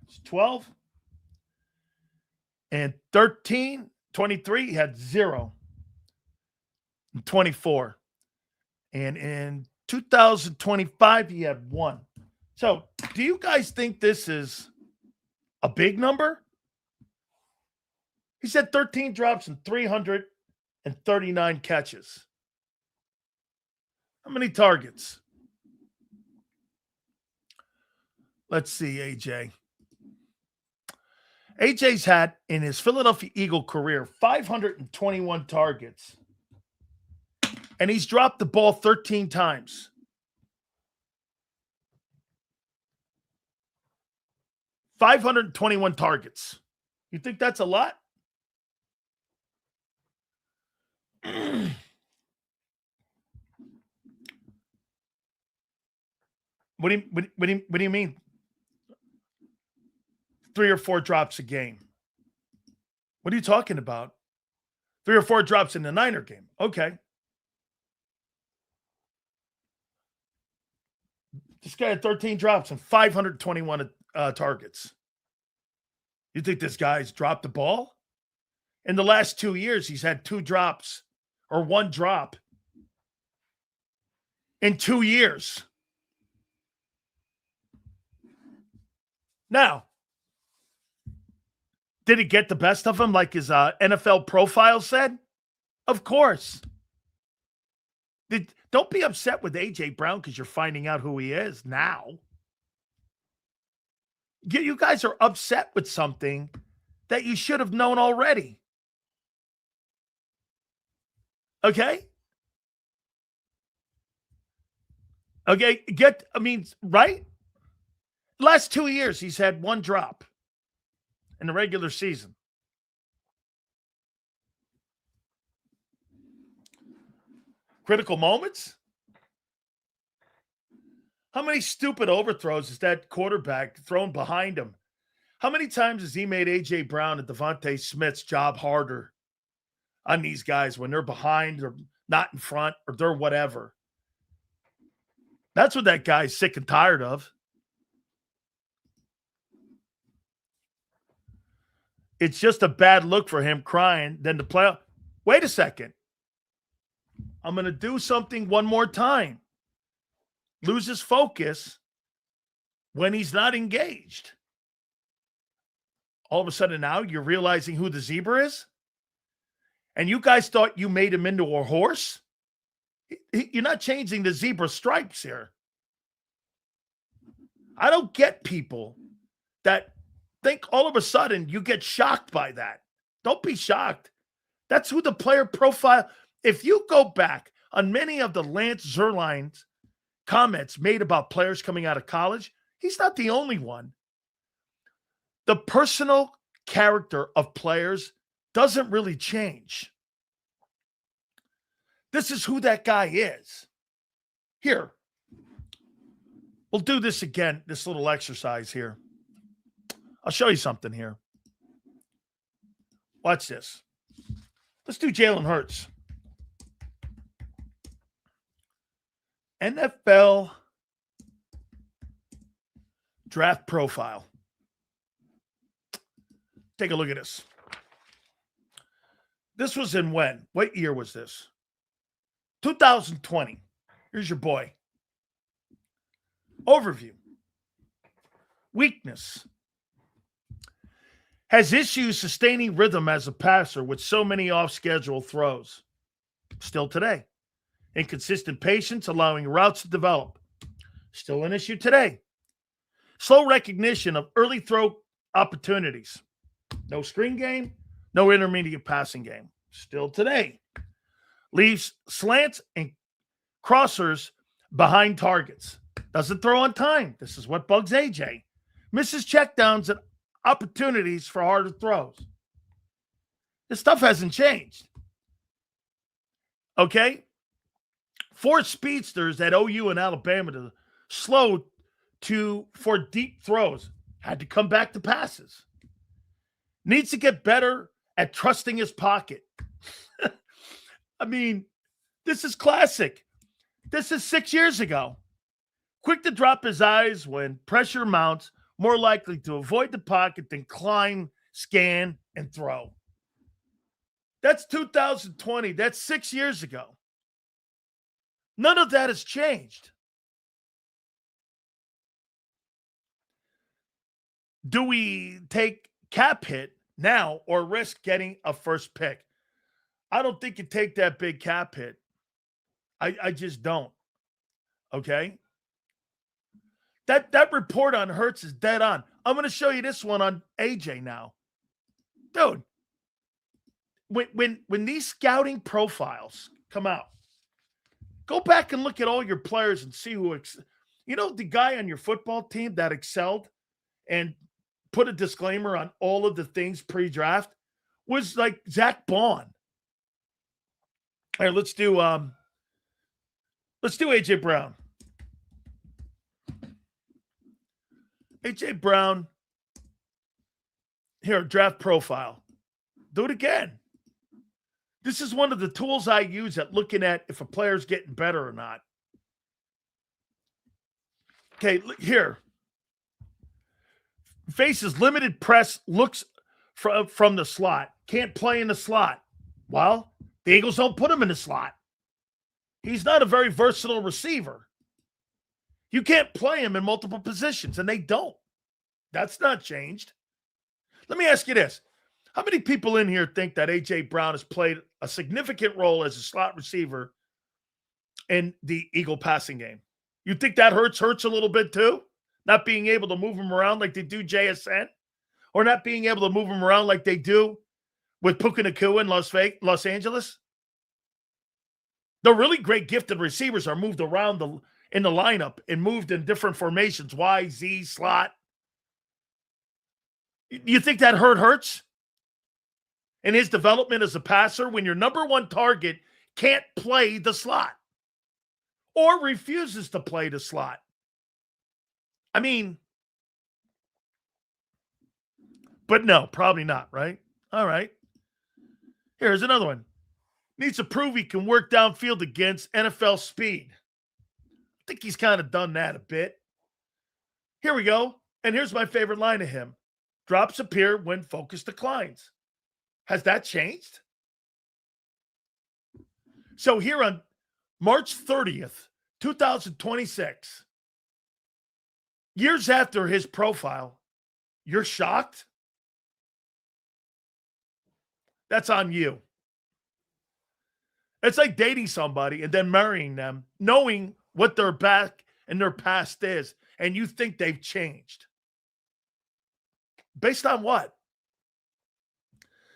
It's 12. And 23, he had 0. And 24. And in 2025, he had 1. So, do you guys think this is a big number? He said 13 drops and 339 catches. How many targets? Let's see, AJ. AJ's had, in his Philadelphia Eagle career, 521 targets. And he's dropped the ball 13 times. $521 targets. You think that's a lot? What do you mean? 3 or 4 drops a game. What are you talking about? 3 or 4 drops in the Niner game. Okay. This guy had 13 drops and 521 targets. You think this guy's dropped the ball? In the last 2 years, he's had 2 drops or 1 drop in 2 years. Now, did he get the best of him like his NFL profile said? Of course. Don't be upset with A.J. Brown because you're finding out who he is now. You guys are upset with something that you should have known already. Okay? Okay, right? Last 2 years, he's had 1 drop in the regular season. Critical moments? How many stupid overthrows is that quarterback thrown behind him? How many times has he made A.J. Brown and Devontae Smith's job harder on these guys when they're behind or not in front or they're whatever? That's what that guy's sick and tired of. It's just a bad look for him crying. Then the playoff. Wait a second. I'm going to do something one more time. Loses focus when he's not engaged. All of a sudden now you're realizing who the zebra is? And you guys thought you made him into a horse? You're not changing the zebra stripes here. I don't get people that think all of a sudden you get shocked by that. Don't be shocked. That's who the player profile. If you go back on many of the Lance Zierlein's comments made about players coming out of college, he's not the only one. The personal character of players doesn't really change. This is who that guy is. Here, we'll do this again, this little exercise here. I'll show you something here. Watch this. Let's do Jalen Hurts. NFL draft profile. Take a look at this. This was in when? What year was this? 2020. Here's your boy. Overview. Weakness. Has issues sustaining rhythm as a passer with so many off-schedule throws. Still today. Inconsistent patience, allowing routes to develop. Still an issue today. Slow recognition of early throw opportunities. No screen game, no intermediate passing game. Still today. Leaves slants and crossers behind targets. Doesn't throw on time. This is what bugs AJ. Misses checkdowns and opportunities for harder throws. This stuff hasn't changed. Okay? Four speedsters at OU and Alabama to slow for deep throws. Had to come back to passes. Needs to get better at trusting his pocket. I mean, this is classic. This is 6 years ago. Quick to drop his eyes when pressure mounts, more likely to avoid the pocket than climb, scan, and throw. That's 2020. That's 6 years ago. None of that has changed. Do we take cap hit now or risk getting a first pick? I don't think you take that big cap hit. I just don't. Okay? That report on Hurts is dead on. I'm going to show you this one on AJ now. Dude, when these scouting profiles come out, go back and look at all your players and see who the guy on your football team that excelled and put a disclaimer on all of the things pre-draft was like Zach Bond. All right, let's do AJ Brown. AJ Brown. Here, draft profile. Do it again. This is one of the tools I use at looking at if a player's getting better or not. Okay, here. Faces limited press, looks from the slot. Can't play in the slot. Well, the Eagles don't put him in the slot. He's not a very versatile receiver. You can't play him in multiple positions, and they don't. That's not changed. Let me ask you this. How many people in here think that A.J. Brown has played a significant role as a slot receiver in the Eagle passing game? You think that hurts a little bit too? Not being able to move him around like they do JSN? Or not being able to move him around like they do with Puka Nacua in Los Angeles? The really great gifted receivers are moved around in the lineup and moved in different formations, Y, Z, slot. You think that hurts in his development as a passer when your number one target can't play the slot or refuses to play the slot? I mean, but no, probably not, right? All right. Here's another one. Needs to prove he can work downfield against NFL speed. I think he's kind of done that a bit. Here we go. And here's my favorite line of him. Drops appear when focus declines. Has that changed? So here on March 30th, 2026, years after his profile, you're shocked? That's on you. It's like dating somebody and then marrying them, knowing what their back and their past is, and you think they've changed. Based on what?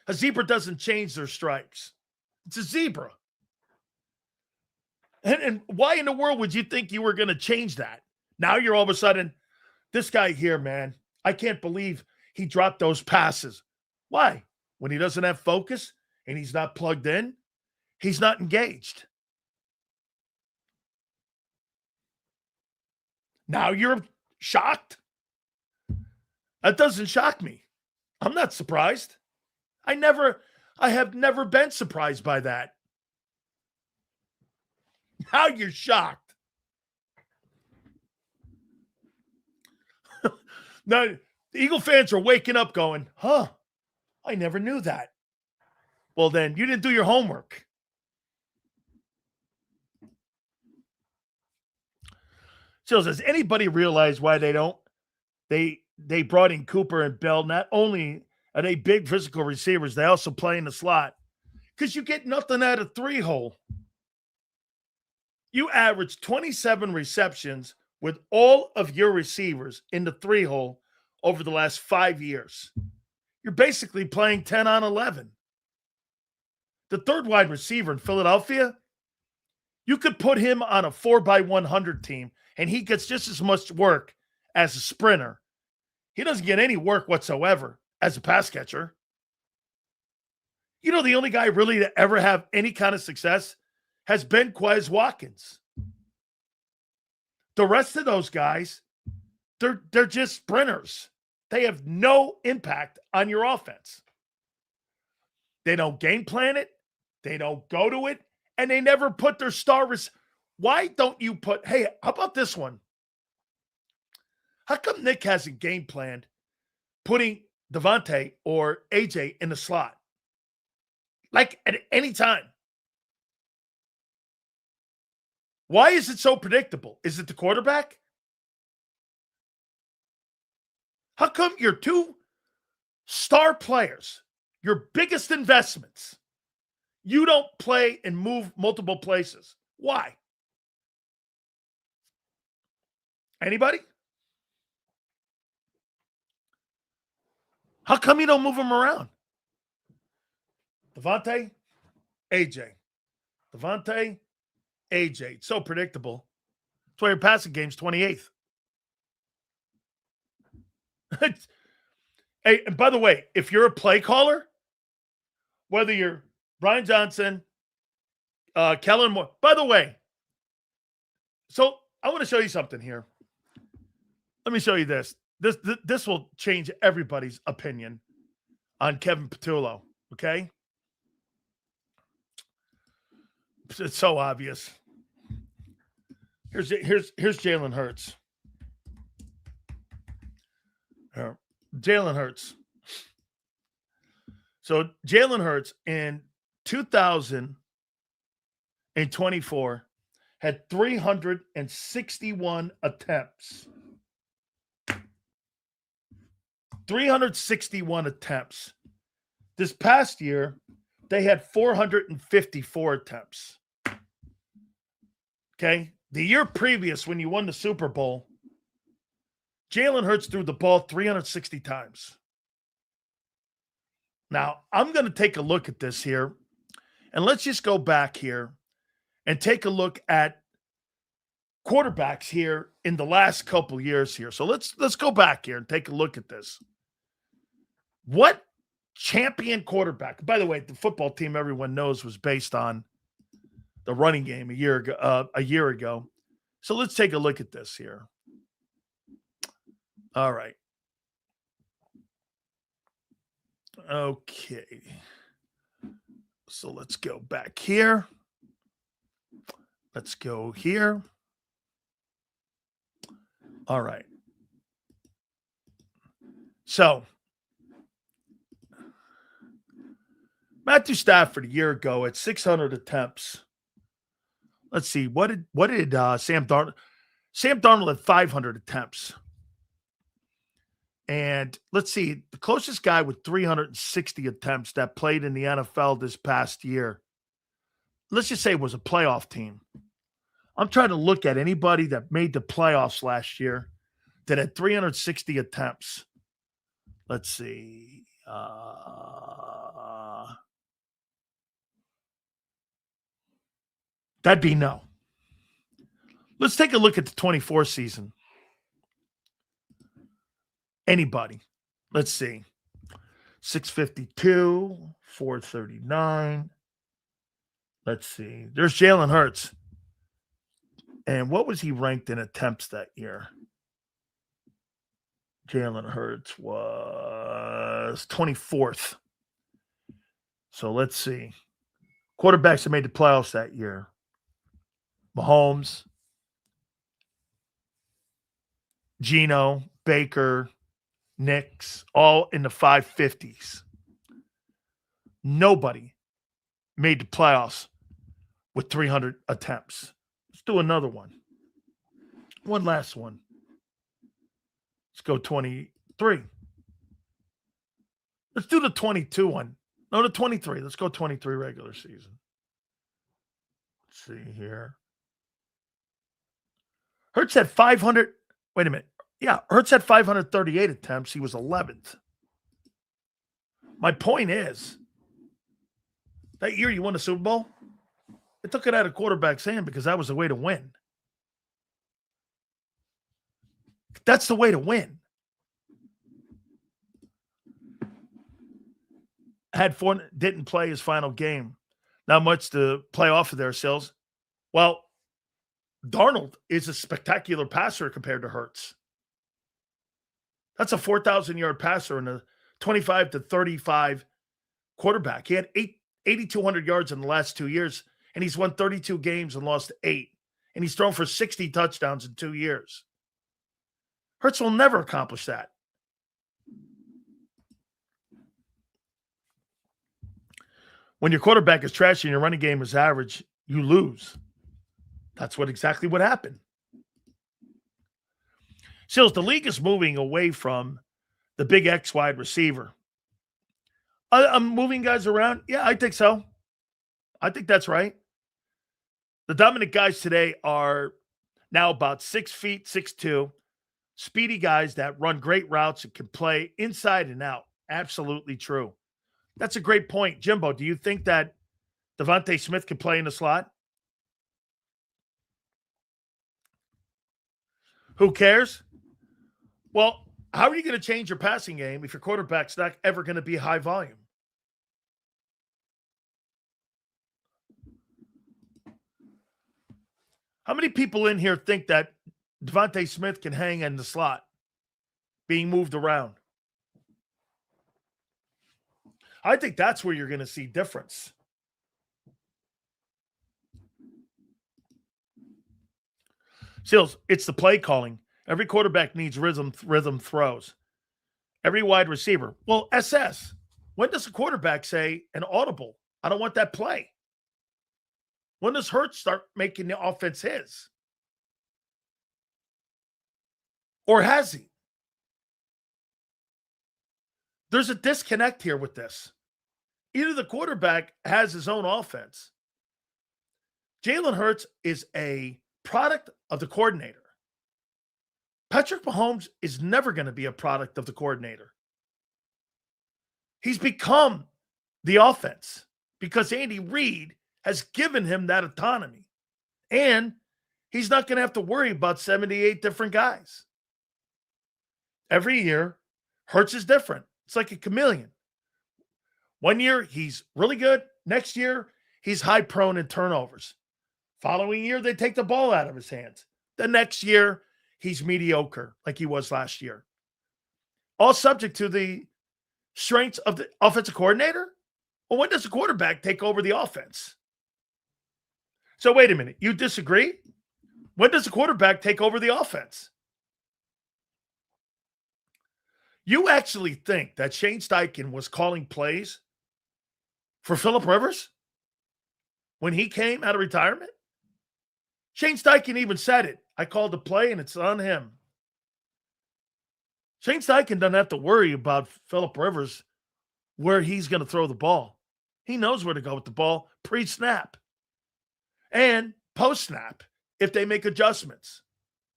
A zebra doesn't change their stripes. It's a zebra. And why in the world would you think you were going to change that? Now you're all of a sudden, this guy here, man, I can't believe he dropped those passes. Why? When he doesn't have focus and he's not plugged in, he's not engaged. Now you're shocked? That doesn't shock me. I'm not surprised. I have never been surprised by that. Now you're shocked. Now, the Eagle fans are waking up going, huh, I never knew that. Well, then you didn't do your homework. So does anybody realize why they they brought in Cooper and Bell. Not only are they big physical receivers, they also play in the slot because you get nothing out of three hole. You average 27 receptions with all of your receivers in the three hole over the last 5 years. You're basically playing 10 on 11. The third wide receiver in Philadelphia, you could put him on a 4x100 team, and he gets just as much work as a sprinter. He doesn't get any work whatsoever as a pass catcher. You know, the only guy really to ever have any kind of success has been Quez Watkins. The rest of those guys, they're just sprinters. They have no impact on your offense. They don't game plan it. They don't go to it. And they never put their Why don't you put, hey, how about this one? How come Nick hasn't game planned putting Devontae or AJ in the slot? Like at any time. Why is it so predictable? Is it the quarterback? How come your two star players, your biggest investments, you don't play and move multiple places? Why? Anybody? How come you don't move them around? Devontae, AJ. Devontae, AJ. It's so predictable. That's why your passing game's 28th. Hey, and by the way, if you're a play caller, whether you're Brian Johnson, Kellen Moore, by the way, so I want to show you something here. Let me show you this. This will change everybody's opinion on Kevin Patullo, okay? It's so obvious. Here's Jalen Hurts. Jalen Hurts. So Jalen Hurts in 2024 had 361 attempts. 361 attempts. This past year, they had 454 attempts. Okay? The year previous, when you won the Super Bowl, Jalen Hurts threw the ball 360 times. Now, I'm going to take a look at this here, and let's just go back here and take a look at quarterbacks here in the last couple years here. So let's go back here and take a look at this. What champion quarterback? By the way, the football team everyone knows was based on the running game a year ago. So let's take a look at this here. All right. Okay. So let's go back here. Let's go here. All right. So Matthew Stafford a year ago at 600 attempts. Let's see. What did Sam Darnold? Sam Darnold had 500 attempts. And let's see, the closest guy with 360 attempts that played in the NFL this past year, let's just say it was a playoff team. I'm trying to look at anybody that made the playoffs last year that had 360 attempts. Let's see. That'd be no. Let's take a look at the 24 season. Anybody. Let's see. 652, 439. Let's see. There's Jalen Hurts. And what was he ranked in attempts that year? Jalen Hurts was 24th. So let's see. Quarterbacks that made the playoffs that year. Mahomes, Geno, Baker, Knicks, all in the 550s. Nobody made the playoffs with 300 attempts. Let's do another one. One last one. Let's go 20. 3. Let's do the 22 one. No, the 23. Let's go 23 regular season. Let's see here. Hurts had 500. Wait a minute. Yeah, Hurts had 538 attempts. He was 11th. My point is, that year you won the Super Bowl, they took it out of quarterback's hand because that was the way to win. That's the way to win. Had four, didn't play his final game. Not much to play off of there, Sills. Well, Darnold is a spectacular passer compared to Hurts. That's a 4,000-yard passer and a 25 to 35 quarterback. He had 8,200 yards in the last 2 years, and he's won 32 games and lost 8. And he's thrown for 60 touchdowns in 2 years. Hurts will never accomplish that. When your quarterback is trash and your running game is average, you lose. That's exactly what happened. Sills, the league is moving away from the big X wide receiver. I'm moving guys around. Yeah, I think so. I think that's right. The dominant guys today are now about 6 feet, 6'2", speedy guys that run great routes and can play inside and out. Absolutely true. That's a great point. Jimbo, do you think that Devontae Smith can play in the slot? Who cares? Well, how are you going to change your passing game if your quarterback's not ever going to be high volume? How many people in here think that Devontae Smith can hang in the slot, being moved around? I think that's where you're going to see difference. Sills, it's the play calling. Every quarterback needs rhythm throws. Every wide receiver. Well, SS. When does a quarterback say an audible? I don't want that play. When does Hurts start making the offense his? Or has he? There's a disconnect here with this. Either the quarterback has his own offense. Jalen Hurts is a product of the coordinator. Patrick Mahomes is never going to be a product of the coordinator. He's become the offense because Andy Reid has given him that autonomy. And he's not going to have to worry about 78 different guys. Every year, Hurts is different. It's like a chameleon. One year, he's really good. Next year, he's high prone in turnovers. Following year, they take the ball out of his hands. The next year, he's mediocre like he was last year. All subject to the strengths of the offensive coordinator? Well, when does the quarterback take over the offense? So wait a minute. You disagree? When does the quarterback take over the offense? You actually think that Shane Steichen was calling plays for Phillip Rivers when he came out of retirement? Shane Steichen even said it. I called the play, and it's on him. Shane Steichen doesn't have to worry about Phillip Rivers where he's going to throw the ball. He knows where to go with the ball pre-snap and post-snap if they make adjustments.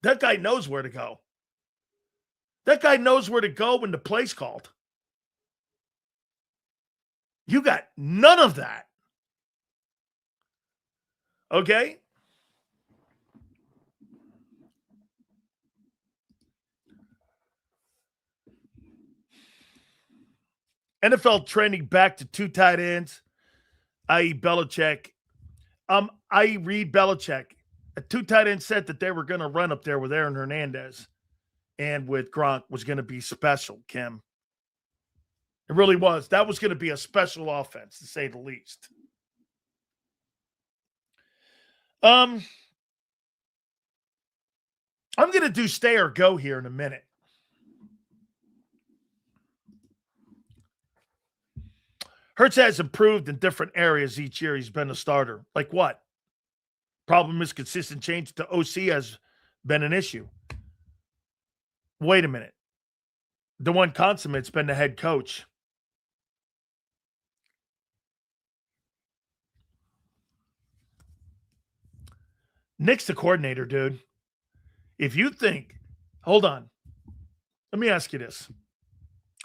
That guy knows where to go. That guy knows where to go when the play's called. You got none of that. Okay? NFL trending back to 2 tight ends, i.e. Belichick. I read Belichick. A 2 tight end set that they were going to run up there with Aaron Hernandez and with Gronk was going to be special, Kim. It really was. That was going to be a special offense, to say the least. I'm going to do stay or go here in a minute. Hurts has improved in different areas each year he's been a starter. Like what? Problem is consistent change to OC has been an issue. Wait a minute. The one consummate's been the head coach. Nick's the coordinator, dude. If you think, hold on. Let me ask you this.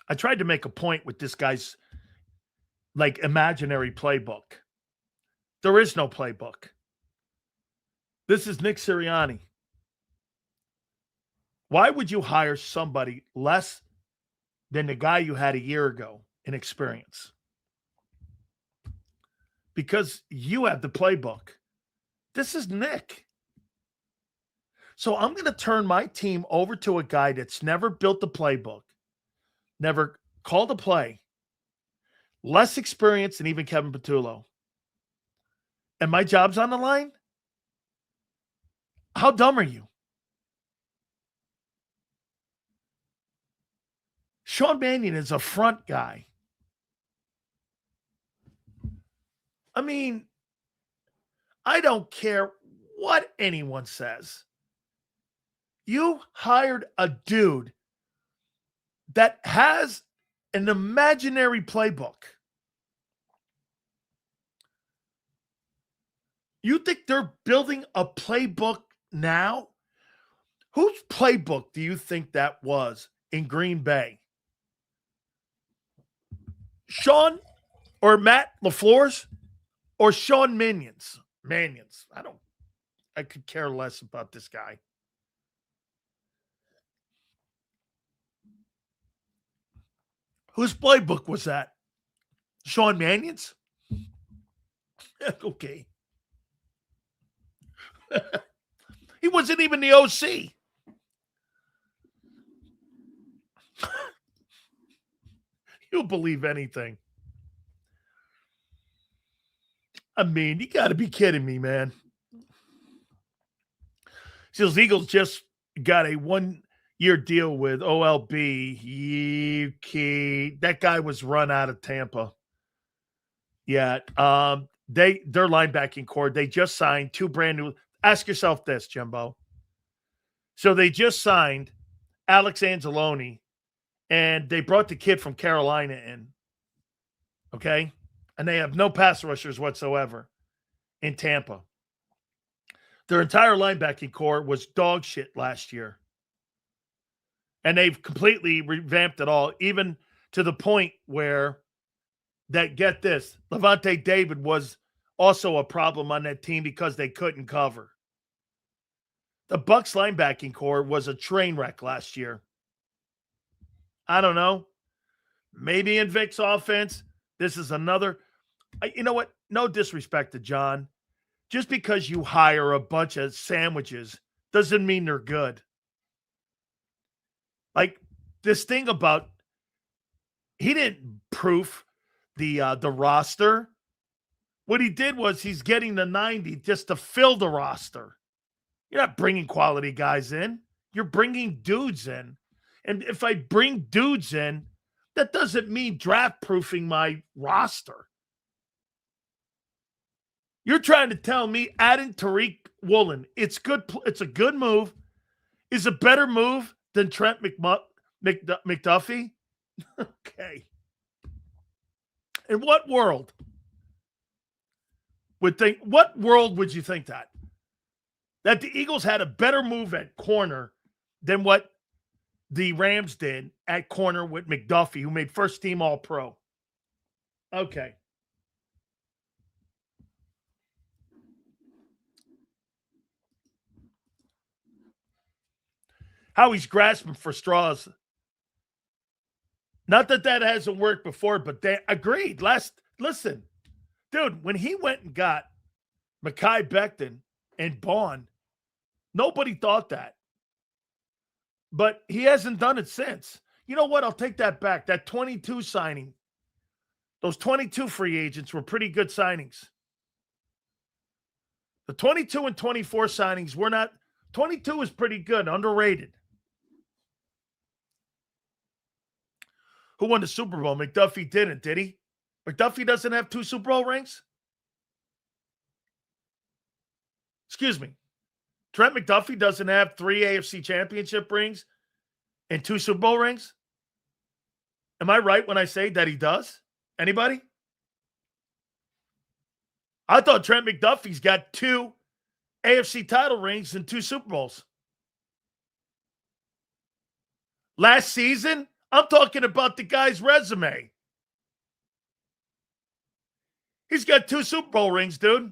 I tried to make a point with this guy's like imaginary playbook. There is no playbook. This is Nick Sirianni. Why would you hire somebody less than the guy you had a year ago in experience? Because you have the playbook. This is Nick. So I'm going to turn my team over to a guy that's never built the playbook, never called a play, less experience than even Kevin Patullo. And my job's on the line? How dumb are you? Sean Mannion is a front guy. I mean, I don't care what anyone says. You hired a dude that has an imaginary playbook. You think they're building a playbook now? Whose playbook do you think that was in Green Bay? Sean or Matt LaFleur's or Sean Mannion's? I could care less about this guy. Whose playbook was that? Sean Mannion's? Okay. He wasn't even the OC. You'll believe anything. I mean, you got to be kidding me, man. Seals Eagles just got a 1-year deal with OLB. That guy was run out of Tampa. Yeah. Their linebacking core, they just signed 2 brand new. Ask yourself this, Jimbo. So they just signed Alex Anzalone, and they brought the kid from Carolina in. Okay? And they have no pass rushers whatsoever in Tampa. Their entire linebacking core was dog shit last year. And they've completely revamped it all, even to the point where get this, Levante David was also a problem on that team because they couldn't cover. The Bucs linebacking core was a train wreck last year. I don't know. Maybe in Vic's offense, this is another. You know what? No disrespect to John. Just because you hire a bunch of sandwiches doesn't mean they're good. Like this thing about he didn't proof the roster. What he did was he's getting the 90 just to fill the roster. You're not bringing quality guys in. You're bringing dudes in. And if I bring dudes in, that doesn't mean draft proofing my roster. You're trying to tell me adding Tariq Woolen, it's good. It's a good move. Is a better move than Trent McDuffie? Okay. In what world would you think that? That the Eagles had a better move at corner than what the Rams did at corner with McDuffie, who made first team All-Pro. Okay. How he's grasping for straws. Not that hasn't worked before, but they agreed. Listen, dude, when he went and got Mekhi Becton and Bond, nobody thought that. But he hasn't done it since. You know what? I'll take that back. That 22 signing, those 22 free agents were pretty good signings. The 22 and 24 signings were not. 22 is pretty good, underrated. Who won the Super Bowl? McDuffie didn't, did he? McDuffie doesn't have 2 Super Bowl rings? Excuse me. Trent McDuffie doesn't have 3 AFC championship rings and 2 Super Bowl rings? Am I right when I say that he does? Anybody? I thought Trent McDuffie's got 2 AFC title rings and 2 Super Bowls. Last season, I'm talking about the guy's resume. He's got 2 Super Bowl rings, dude,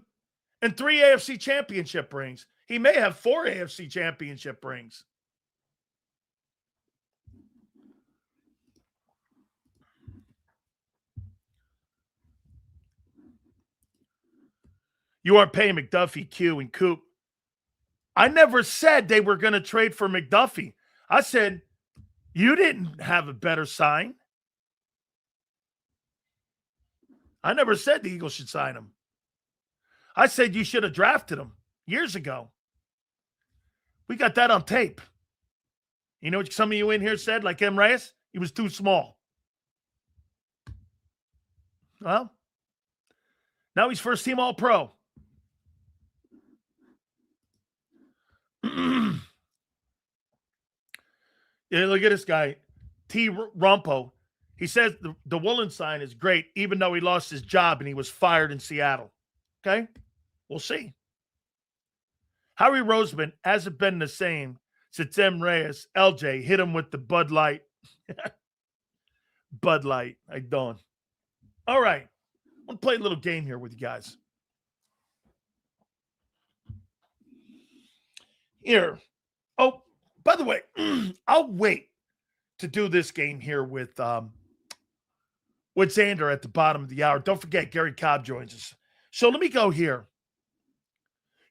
and 3 AFC championship rings. He may have 4 AFC championship rings. You aren't paying McDuffie, Q, and Coop. I never said they were going to trade for McDuffie. I said, you didn't have a better sign. I never said the Eagles should sign him. I said you should have drafted him years ago. We got that on tape. You know what some of you in here said, like M. Reyes? He was too small. Well, now he's first team All-Pro. Yeah, look at this guy, T. Rumpo. He says the Woolen sign is great, even though he lost his job and he was fired in Seattle. Okay? We'll see. Howie Roseman hasn't been the same since M. Reyes, LJ, hit him with the Bud Light. Bud Light. I don't. All right. I want to play a little game here with you guys. Here. Oh, by the way, I'll wait to do this game here with Zander at the bottom of the hour. Don't forget, Gary Cobb joins us. So let me go here.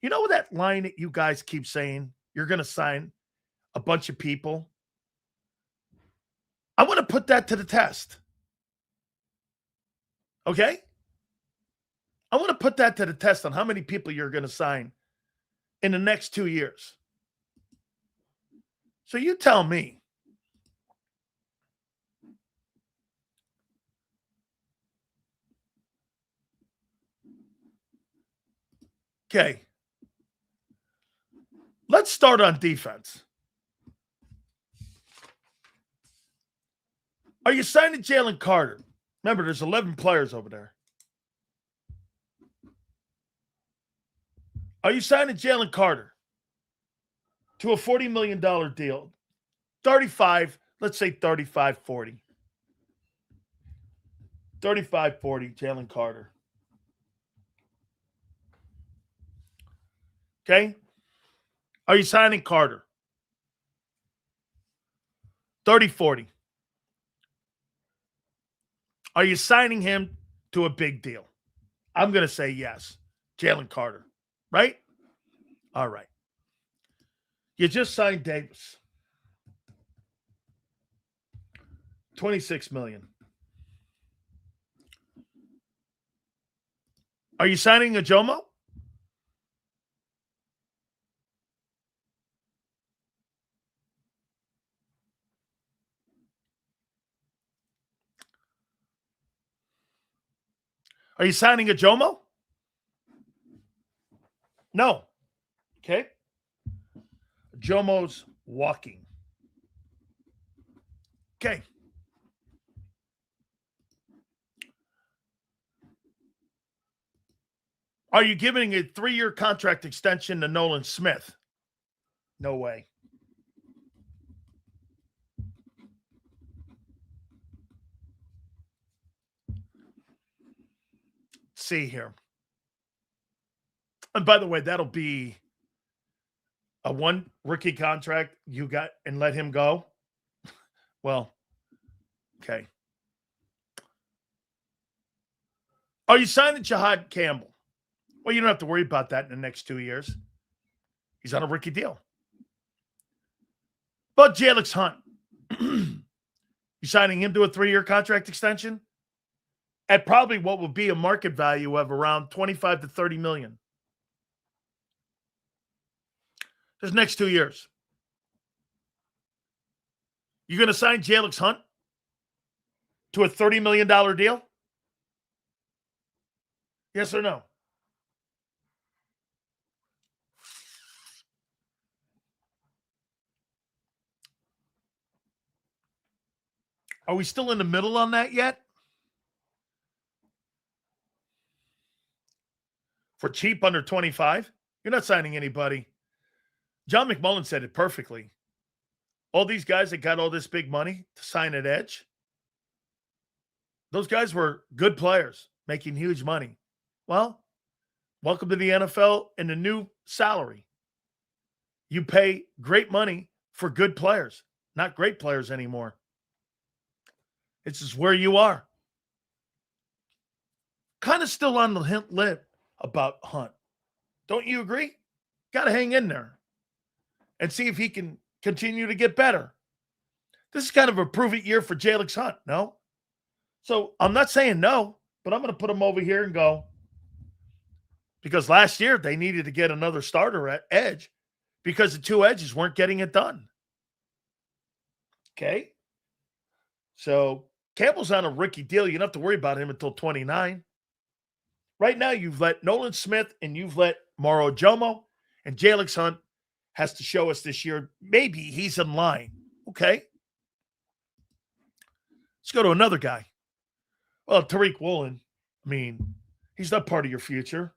You know that line that you guys keep saying? You're going to sign a bunch of people. I want to put that to the test. Okay? I want to put that to the test on how many people you're going to sign in the next 2 years. So you tell me. Okay. Let's start on defense. Are you signing Jalen Carter? Remember, there's 11 players over there. Are you signing Jalen Carter to a $40 million deal? 35, let's say 35, 40. 35, 40, Jalen Carter. Okay? Are you signing Carter? 30, 40. Are you signing him to a big deal? I'm going to say yes. Jalen Carter. Right? All right. You just signed Davis. $26 million. Are you signing a Jomo? Are you signing a Jomo? No. Okay. Jomo's walking. Okay. Are you giving a 3-year contract extension to Nolan Smith? No way. Let's see here. And by the way, that'll be a 1 rookie contract you got and let him go. Well, okay. Are you signing Jahad Campbell? Well, you don't have to worry about that in the next 2 years. He's on a rookie deal. But Jalix Hunt, you signing him to a 3-year contract extension at probably what will be a market value of around 25 to 30 million. This next 2 years. You're going to sign Jalix Hunt to a $30 million deal? Yes or no? Are we still in the middle on that yet? For cheap under 25, you're not signing anybody. John McMullen said it perfectly. All these guys that got all this big money to sign at Edge, those guys were good players making huge money. Well, welcome to the NFL and the new salary. You pay great money for good players, not great players anymore. This is where you are. Kind of still on the hint lip about Hunt. Don't you agree? Got to hang in there and see if he can continue to get better. This is kind of a prove-it year for Jalix Hunt, no? So I'm not saying no, but I'm going to put him over here and go, because last year they needed to get another starter at edge because the two edges weren't getting it done. Okay? So Campbell's on a rookie deal. You don't have to worry about him until 29. Right now, you've let Nolan Smith and you've let Mauro Jomo, and Jalix Hunt has to show us this year maybe he's in line. Okay. Let's go to another guy. Well, Tariq Woolen, I mean, he's not part of your future.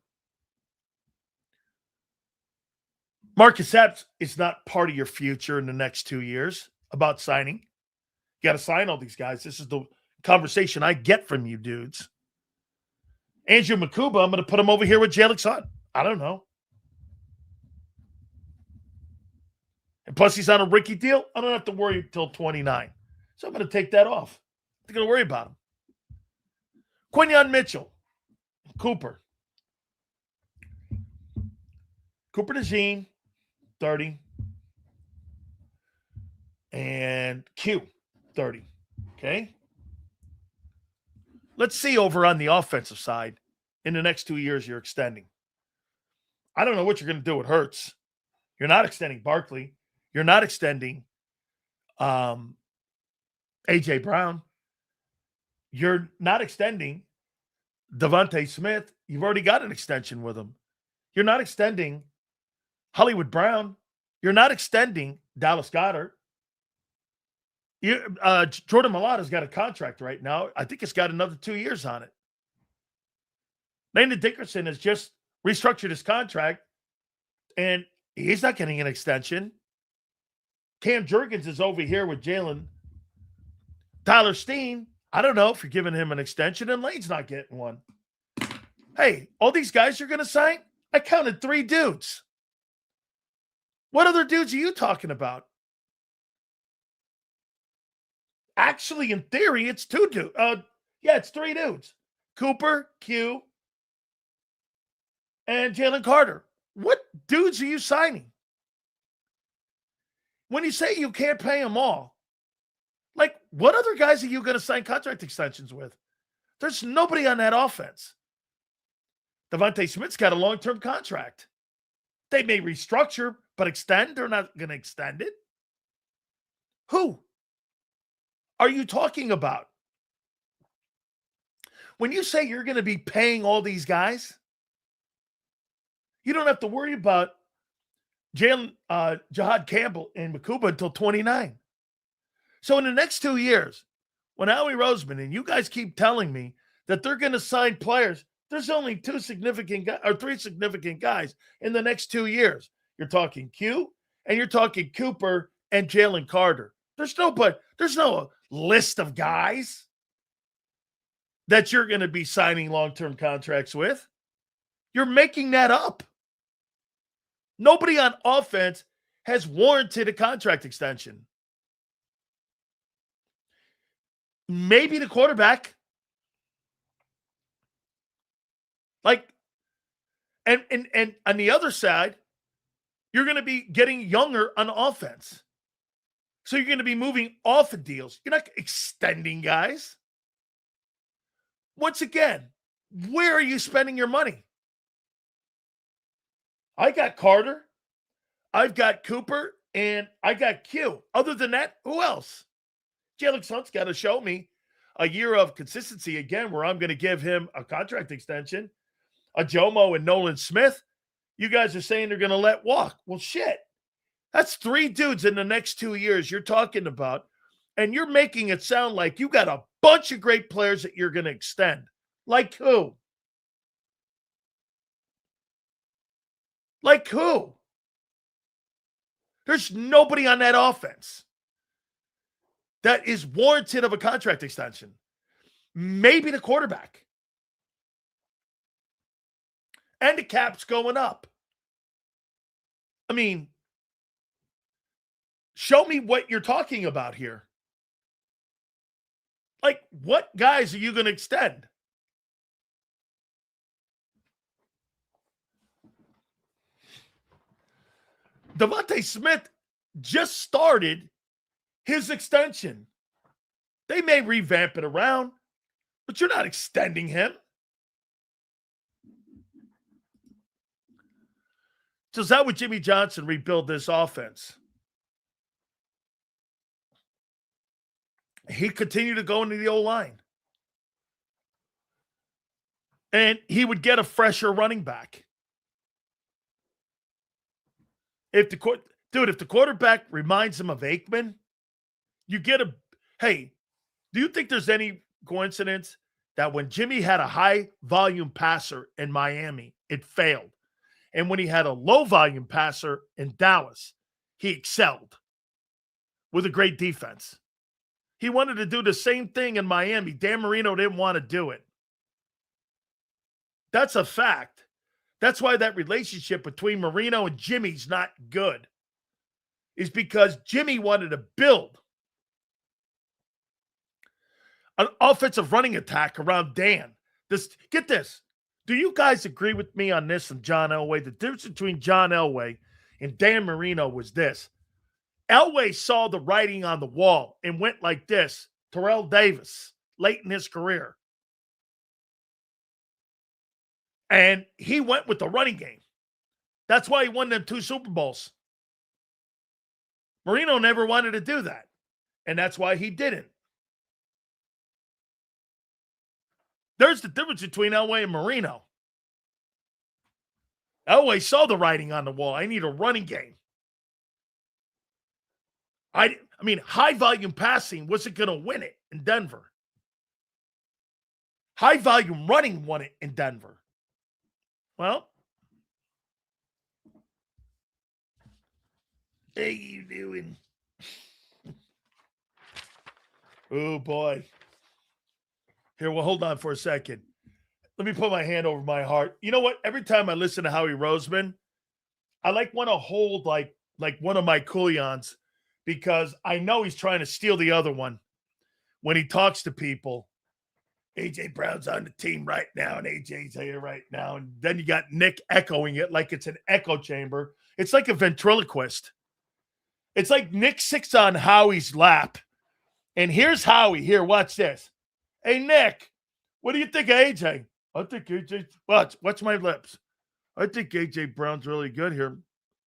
Marcus Epps is not part of your future in the next 2 years about signing. You got to sign all these guys. This is the conversation I get from you dudes. Andrew Makuba, I'm going to put him over here with Jalix Hunt. I don't know. And plus, he's on a rookie deal. I don't have to worry until 29. So I'm going to take that off. I'm going to worry about him. Quinyon Mitchell. Cooper. Cooper DeJean, 30. And Q, 30. Okay? Let's see over on the offensive side in the next 2 years you're extending. I don't know what you're going to do with Hurts. You're not extending Barkley. You're not extending A.J. Brown. You're not extending Devontae Smith. You've already got an extension with him. You're not extending Hollywood Brown. You're not extending Dallas Goedert. Jordan Mailata's got a contract right now. I think it's got another 2 years on it. Landon Dickerson has just restructured his contract, and he's not getting an extension. Cam Jurgens is over here with Jalen. Tyler Steen, I don't know if you're giving him an extension, and Lane's not getting one. Hey, all these guys you're going to sign? I counted 3 dudes. What other dudes are you talking about? Actually, in theory, it's 2 dudes. It's 3 dudes. Cooper, Q, and Jalen Carter. What dudes are you signing? When you say you can't pay them all, like, what other guys are you going to sign contract extensions with? There's nobody on that offense. Devontae Smith's got a long-term contract. They may restructure, but extend. They're not going to extend it. Who are you talking about? When you say you're going to be paying all these guys, you don't have to worry about Jahad Campbell and Makuba until 29. So in the next 2 years, when Howie Roseman and you guys keep telling me that they're going to sign players, there's only 3 significant guys in the next 2 years. You're talking Q and you're talking Cooper and Jalen Carter. There's no list of guys that you're going to be signing long-term contracts with. You're making that up. Nobody on offense has warranted a contract extension. Maybe the quarterback. And on the other side, you're going to be getting younger on offense. So you're going to be moving off of deals. You're not extending guys. Once again, where are you spending your money? I got Carter, I've got Cooper, and I got Q. Other than that, who else? Jalix Hunt's got to show me a year of consistency again where I'm going to give him a contract extension. A Jomo and Nolan Smith, you guys are saying they're going to let walk. Well, shit. That's 3 dudes in the next 2 years you're talking about And you're making it sound like you got a bunch of great players that you're going to extend. Like who? Like who? There's nobody on that offense that is warranted of a contract extension. Maybe the quarterback. And the cap's going up. I mean, show me what you're talking about here. Like, what guys are you going to extend? Devontae Smith just started his extension. They may revamp it around, but you're not extending him. So is that what Jimmy Johnson rebuild this offense? He continued to go into the O-line. And he would get a fresher running back. If the quarterback reminds him of Aikman, you get a – hey, do you think there's any coincidence that when Jimmy had a high-volume passer in Miami, it failed? And when he had a low-volume passer in Dallas, he excelled with a great defense. He wanted to do the same thing in Miami. Dan Marino didn't want to do it. That's a fact. That's why that relationship between Marino and Jimmy's not good. Is because Jimmy wanted to build an offensive running attack around Dan. Get this. Do you guys agree with me on this and John Elway? The difference between John Elway and Dan Marino was this. Elway saw the writing on the wall and went like this. Terrell Davis, late in his career. And he went with the running game. That's why he won them 2 Super Bowls. Marino never wanted to do that. And that's why he didn't. There's the difference between Elway and Marino. Elway saw the writing on the wall. I need a running game. I mean, high-volume passing wasn't going to win it in Denver. High-volume running won it in Denver. Well, how you doing? Oh, boy. Here, well, hold on for a second. Let me put my hand over my heart. You know what? Every time I listen to Howie Roseman, I want to hold like one of my coolions because I know he's trying to steal the other one when he talks to people. A.J. Brown's on the team right now, and A.J.'s here right now. And then you got Nick echoing it like it's an echo chamber. It's like a ventriloquist. It's like Nick sits on Howie's lap. And here's Howie. Here, watch this. Hey, Nick, what do you think of A.J.? I think A.J. Watch my lips. I think A.J. Brown's really good here.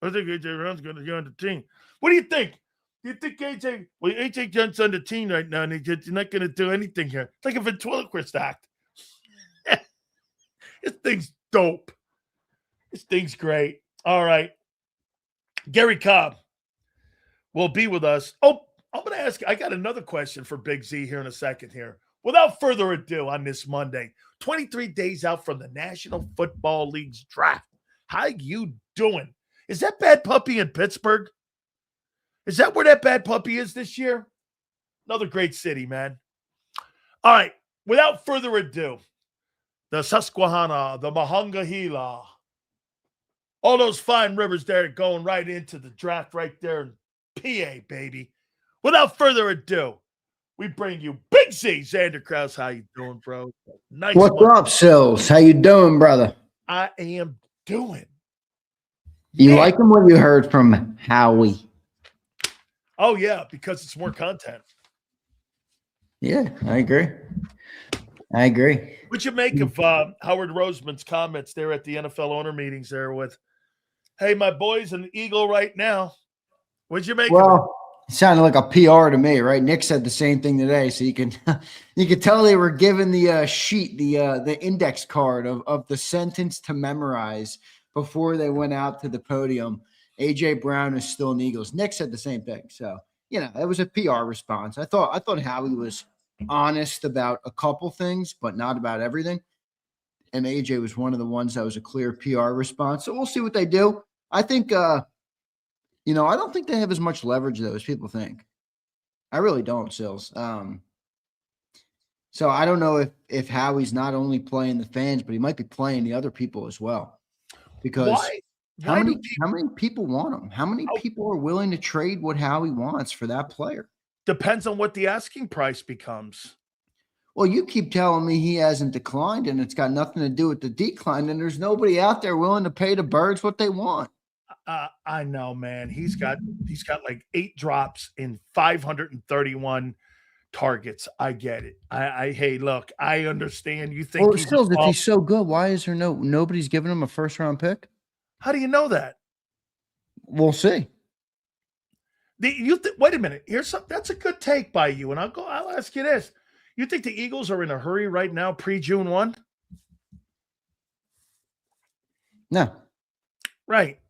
I think A.J. Brown's going to get on the team. What do you think? Do you think A.J. Well, A.J. John's on the team right now, and he's not going to do anything here. It's like a ventriloquist act. This thing's dope. This thing's great. All right. Gary Cobb will be with us. Oh, I'm going to ask. I got another question for Big Z here in a second here. Without further ado, on this Monday, 23 days out from the National Football League's draft. How you doing? Is that bad puppy in Pittsburgh? Is that where that bad puppy is this year? Another great city, man. All right. Without further ado, the Susquehanna, the Monongahela, all those fine rivers there going right into the draft right there in PA, baby. Without further ado, we bring you Big Z, Zander Krause. How you doing, bro? Nice. What's up, Sills? How you doing, brother? I am doing. You liking what you heard from Howie? Oh, yeah, because it's more content. Yeah, I agree. What'd you make of Howard Roseman's comments there at the NFL owner meetings there with, hey, my boy's an Eagle right now. What'd you make of it? Well, it sounded like a PR to me, right? Nick said the same thing today, so you can tell they were given the sheet, the index card of the sentence to memorize before they went out to the podium. A.J. Brown is still an Eagles. Nick said the same thing, so it was a PR response. I thought Howie was honest about a couple things, but not about everything. And AJ was one of the ones that was a clear PR response. So we'll see what they do. I think, I don't think they have as much leverage though as people think. I really don't, Sills. So I don't know if Howie's not only playing the fans, but he might be playing the other people as well. Because how many people want him? How many people are willing to trade what Howie wants for that player? Depends on what the asking price becomes. Well, you keep telling me he hasn't declined, and it's got nothing to do with the decline, and there's nobody out there willing to pay the Birds what they want. I know, man. He's got like 8 drops in 531 targets. I get it. Hey, look, I understand. You think if he's so good, why is there nobody's giving him a first-round pick? How do you know that? We'll see. Wait a minute. That's a good take by you, and I'll ask you this. You think the Eagles are in a hurry right now, pre-June 1? No. Right.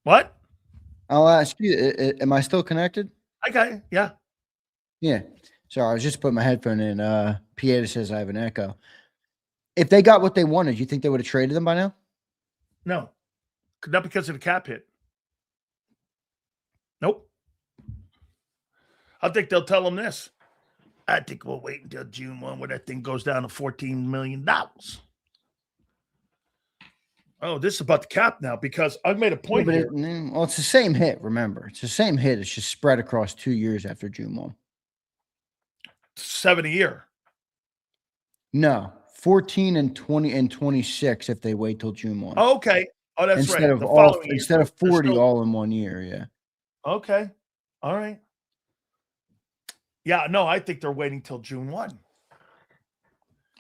What? I'll ask you, am I still connected? I got you. Yeah. Yeah. Sorry, I was just putting my headphone in. Pieta says I have an echo. If they got what they wanted, you think they would have traded them by now? No. Not because of the cap hit. Nope. I think they'll tell them this. I think we'll wait until June 1 where that thing goes down to $14 million. Oh, this is about the cap now because I've made a point here. It's the same hit, remember. It's the same hit. It's just spread across 2 years after June 1. 7 a year. No, 14 and 20 and 26 if they wait till June 1. Oh, okay. Oh, that's instead right. Instead of 40 all in 1 year, yeah. Okay. All right. Yeah, no, I think they're waiting till June 1.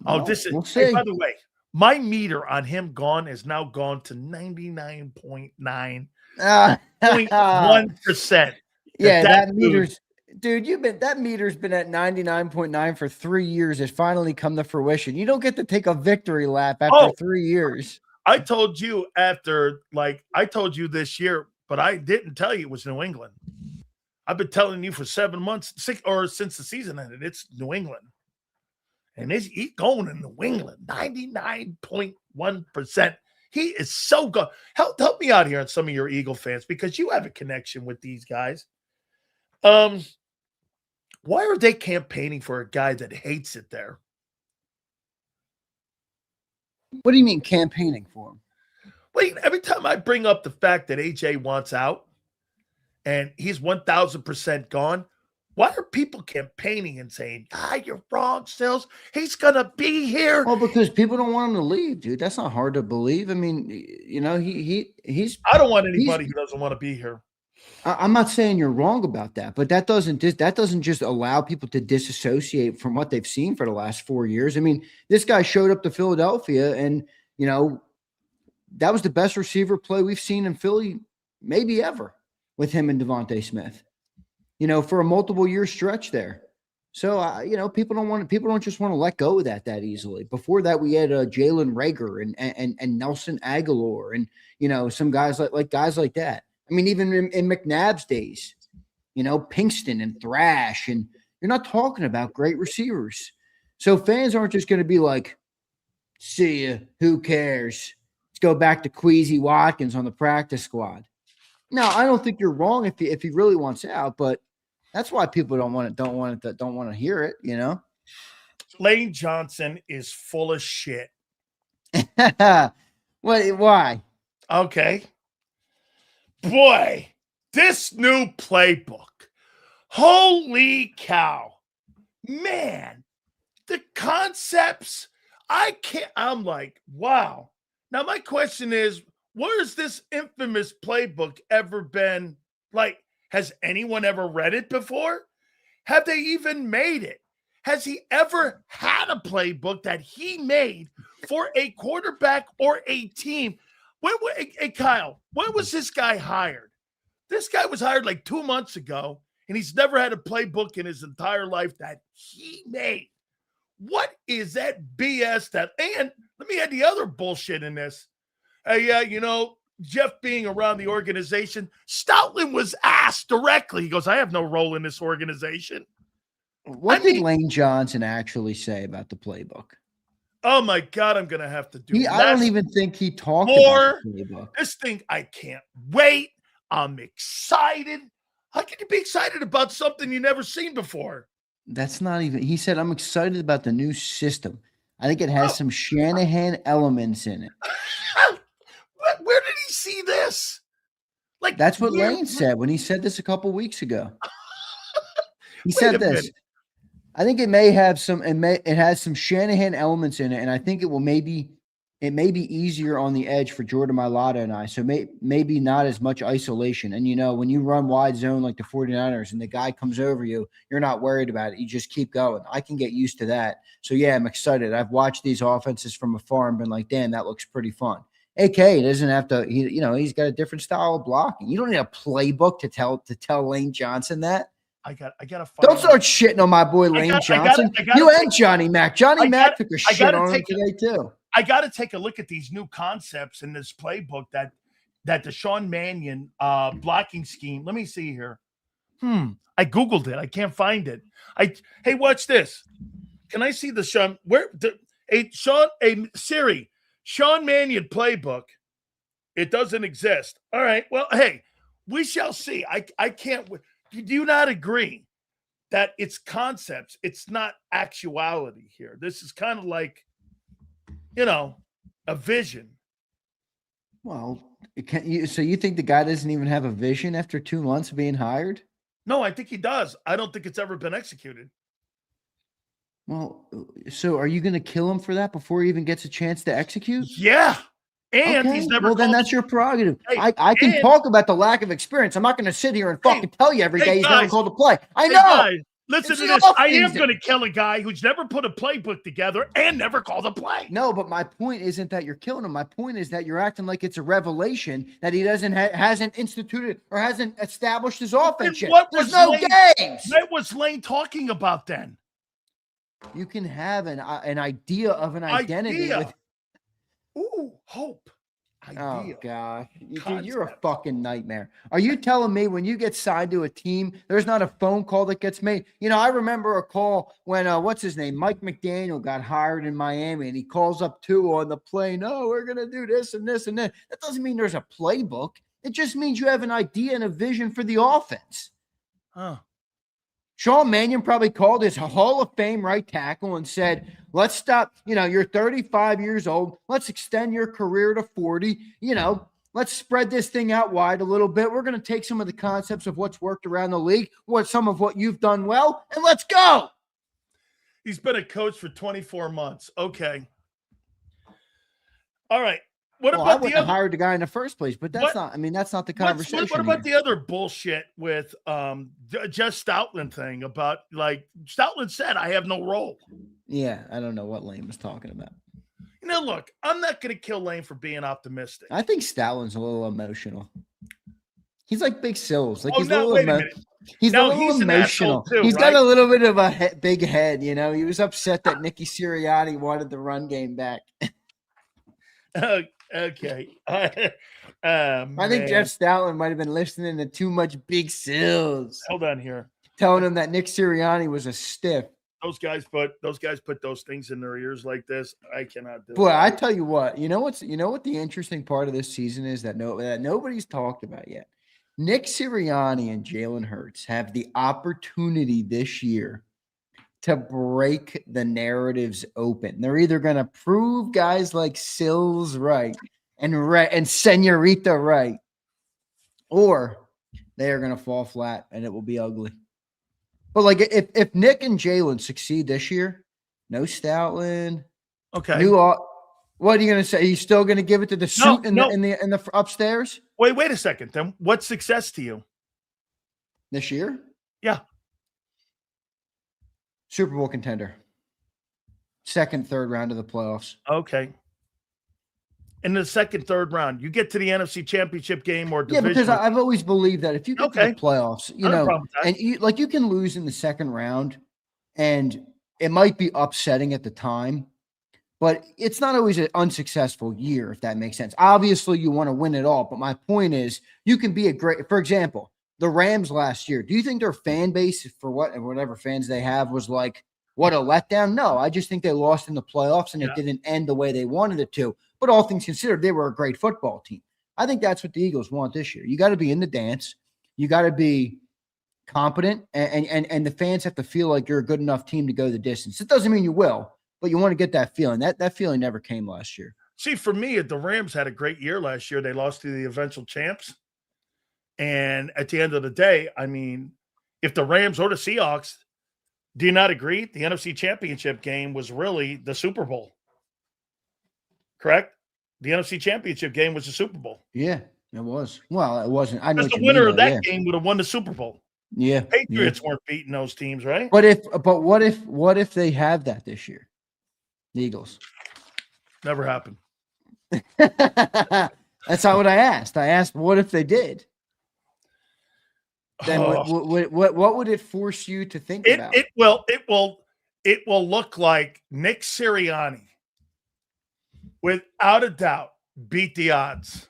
Well, we'll see. Hey, by the way, my meter on him has now gone to 99.9.1%. Yeah, that meter's that meter's been at 99.9 for 3 years. It's finally come to fruition. You don't get to take a victory lap after 3 years. I told you I told you this year, but I didn't tell you it was New England. I've been telling you for 7 months, since the season ended, it's New England. And he's going in New England, 99.1%. He is so good. Help me out here on some of your Eagle fans because you have a connection with these guys. Why are they campaigning for a guy that hates it there? What do you mean campaigning for him? Wait, every time I bring up the fact that AJ wants out and he's 1,000% gone, why are people campaigning and saying, you're wrong, Sills. He's going to be here? Well, because people don't want him to leave, dude. That's not hard to believe. I mean, he's I don't want anybody who doesn't want to be here. I'm not saying you're wrong about that, but that doesn't just allow people to disassociate from what they've seen for the last 4 years. I mean, this guy showed up to Philadelphia and, that was the best receiver play we've seen in Philly maybe ever with him and Devontae Smith. For a multiple year stretch there. So, people don't just want to let go of that easily. Before that, we had Jalen Reagor and Nelson Aguilar and, some guys like guys like that. I mean, even in McNabb's days, Pinkston and Thrash, and you're not talking about great receivers. So fans aren't just going to be like, see ya, who cares? Let's go back to Queasy Watkins on the practice squad. Now, I don't think you're wrong if he really wants out, but that's why people don't want to hear it, Lane Johnson is full of shit. Why? Okay. Boy, this new playbook. Holy cow. Man, the concepts, I'm like, wow. Now, my question is, where has this infamous playbook ever been? Like, has anyone ever read it before? Have they even made it? Has he ever had a playbook that he made for a quarterback or a team? Hey, Kyle, when was this guy hired? This guy was hired like 2 months ago, and he's never had a playbook in his entire life that he made. What is that BS and let me add the other bullshit in this. Hey, Jeff being around the organization, Stoutland was asked directly. He goes, I have no role in this organization. What did Lane Johnson actually say about the playbook? Oh my God, I'm going to have to do I don't even think he talked about the playbook. This thing, I can't wait. I'm excited. How can you be excited about something you never seen before? That's not even, he said, I'm excited about the new system. I think it has some Shanahan elements in it. Where did he see this? Like, that's what Lane said when he said this a couple weeks ago. He said this. I think it may have some, it has some Shanahan elements in it, and I think it may be easier on the edge for Jordan Mailata and I. So maybe not as much isolation. And, when you run wide zone like the 49ers and the guy comes over you, you're not worried about it. You just keep going. I can get used to that. So, yeah, I'm excited. I've watched these offenses from afar and been like, damn, that looks pretty fun. AK doesn't have to, he's got a different style of blocking. You don't need a playbook to tell Lane Johnson that. I gotta find Don't start shitting on my boy Lane Johnson. You and Johnny Mack. Johnny Mack took a shit on him today too. I got to take a look at these new concepts in this playbook that the Sean Mannion blocking scheme. Let me see here. I Googled it. I can't find it. Hey, watch this. Can I see the Sean? Siri, Sean Mannion playbook. It doesn't exist. All right. Well, hey, we shall see. I can't. Do you not agree that it's concepts? It's not actuality here. This is kind of like, a vision. Well, so you think the guy doesn't even have a vision after 2 months of being hired? No, I think he does. I don't think it's ever been executed. Well, so are you going to kill him for that before he even gets a chance to execute? Yeah. And he's never. Well, then that's your prerogative. Hey, I can talk about the lack of experience. I'm not going to sit here and fucking tell you every day he's never called a play. I know. Guys, listen to this. I am going to kill a guy who's never put a playbook together and never called a play. No, but my point isn't that you're killing him. My point is that you're acting like it's a revelation that he hasn't instituted or hasn't established his offense yet. There's no games. What was Lane talking about then? You can have an idea of an identity. Hope. Idea. Oh, gosh. Dude, you're a fucking nightmare. Are you telling me when you get signed to a team, there's not a phone call that gets made? I remember a call when, what's his name? Mike McDaniel got hired in Miami, and he calls up Tua on the plane. Oh, we're going to do this and this and that. That doesn't mean there's a playbook. It just means you have an idea and a vision for the offense. Huh. Sean Mannion probably called his Hall of Fame right tackle and said, let's stop. You're 35 years old. Let's extend your career to 40. Let's spread this thing out wide a little bit. We're going to take some of the concepts of what's worked around the league, some of what you've done well, and let's go. He's been a coach for 24 months. Okay. All right. What about I wouldn't have hired the guy in the first place, but that's not the conversation. What about the other bullshit with just Stoutland thing about Stoutland said, I have no role. Yeah, I don't know what Lane was talking about. Look, I'm not going to kill Lane for being optimistic. I think Stoutland's a little emotional. He's like Big Sills. He's a little emotional. He's a little emotional. He's got a little bit of a big head, He was upset that Nicky Sirianni wanted the run game back. Okay. I think Jeff Stoutland might have been listening to too much Big Sills. Hold on here. Telling him that Nick Sirianni was a stiff. Those guys put those things in their ears like this. I cannot do it. Boy, I tell you what, what the interesting part of this season is that nobody's talked about yet. Nick Sirianni and Jalen Hurts have the opportunity this year to break the narratives open. They're either going to prove guys like Sills right and Senorita right, or they are going to fall flat and it will be ugly. But if Nick and Jalen succeed this year, no Stoutland. Okay. What are you going to say? Are you still going to give it to the suit in the upstairs? Wait a second. Then what's success to you this year? Yeah. Super Bowl contender. Second, third round of the playoffs. Okay. In the second, third round, you get to the NFC Championship game or division. Yeah, because I've always believed that if you get to the playoffs, and you can lose in the second round, and it might be upsetting at the time, but it's not always an unsuccessful year, if that makes sense. Obviously, you want to win it all, but my point is, you can be a great. For example, the Rams last year. Do you think their fan base, for whatever fans they have, was like, what a letdown? No, I just think they lost in the playoffs and it didn't end the way they wanted it to. But all things considered, they were a great football team. I think that's what the Eagles want this year. You got to be in the dance. You got to be competent, and the fans have to feel like you're a good enough team to go the distance. It doesn't mean you will, but you want to get that feeling. That feeling never came last year. See, for me, the Rams had a great year last year. They lost to the eventual champs. And at the end of the day, I mean, if the Rams or the Seahawks, do you not agree? The NFC Championship game was really the Super Bowl. Correct? The NFC Championship game was the Super Bowl. Yeah, it was. Well, it wasn't. I know because the winner of that game would have won the Super Bowl. Yeah. Patriots weren't beating those teams, right? But what if they have that this year? The Eagles. Never happened. That's not what I asked. I asked, what if they did? Then what would it force you to think about? It will look like Nick Sirianni, without a doubt, beat the odds.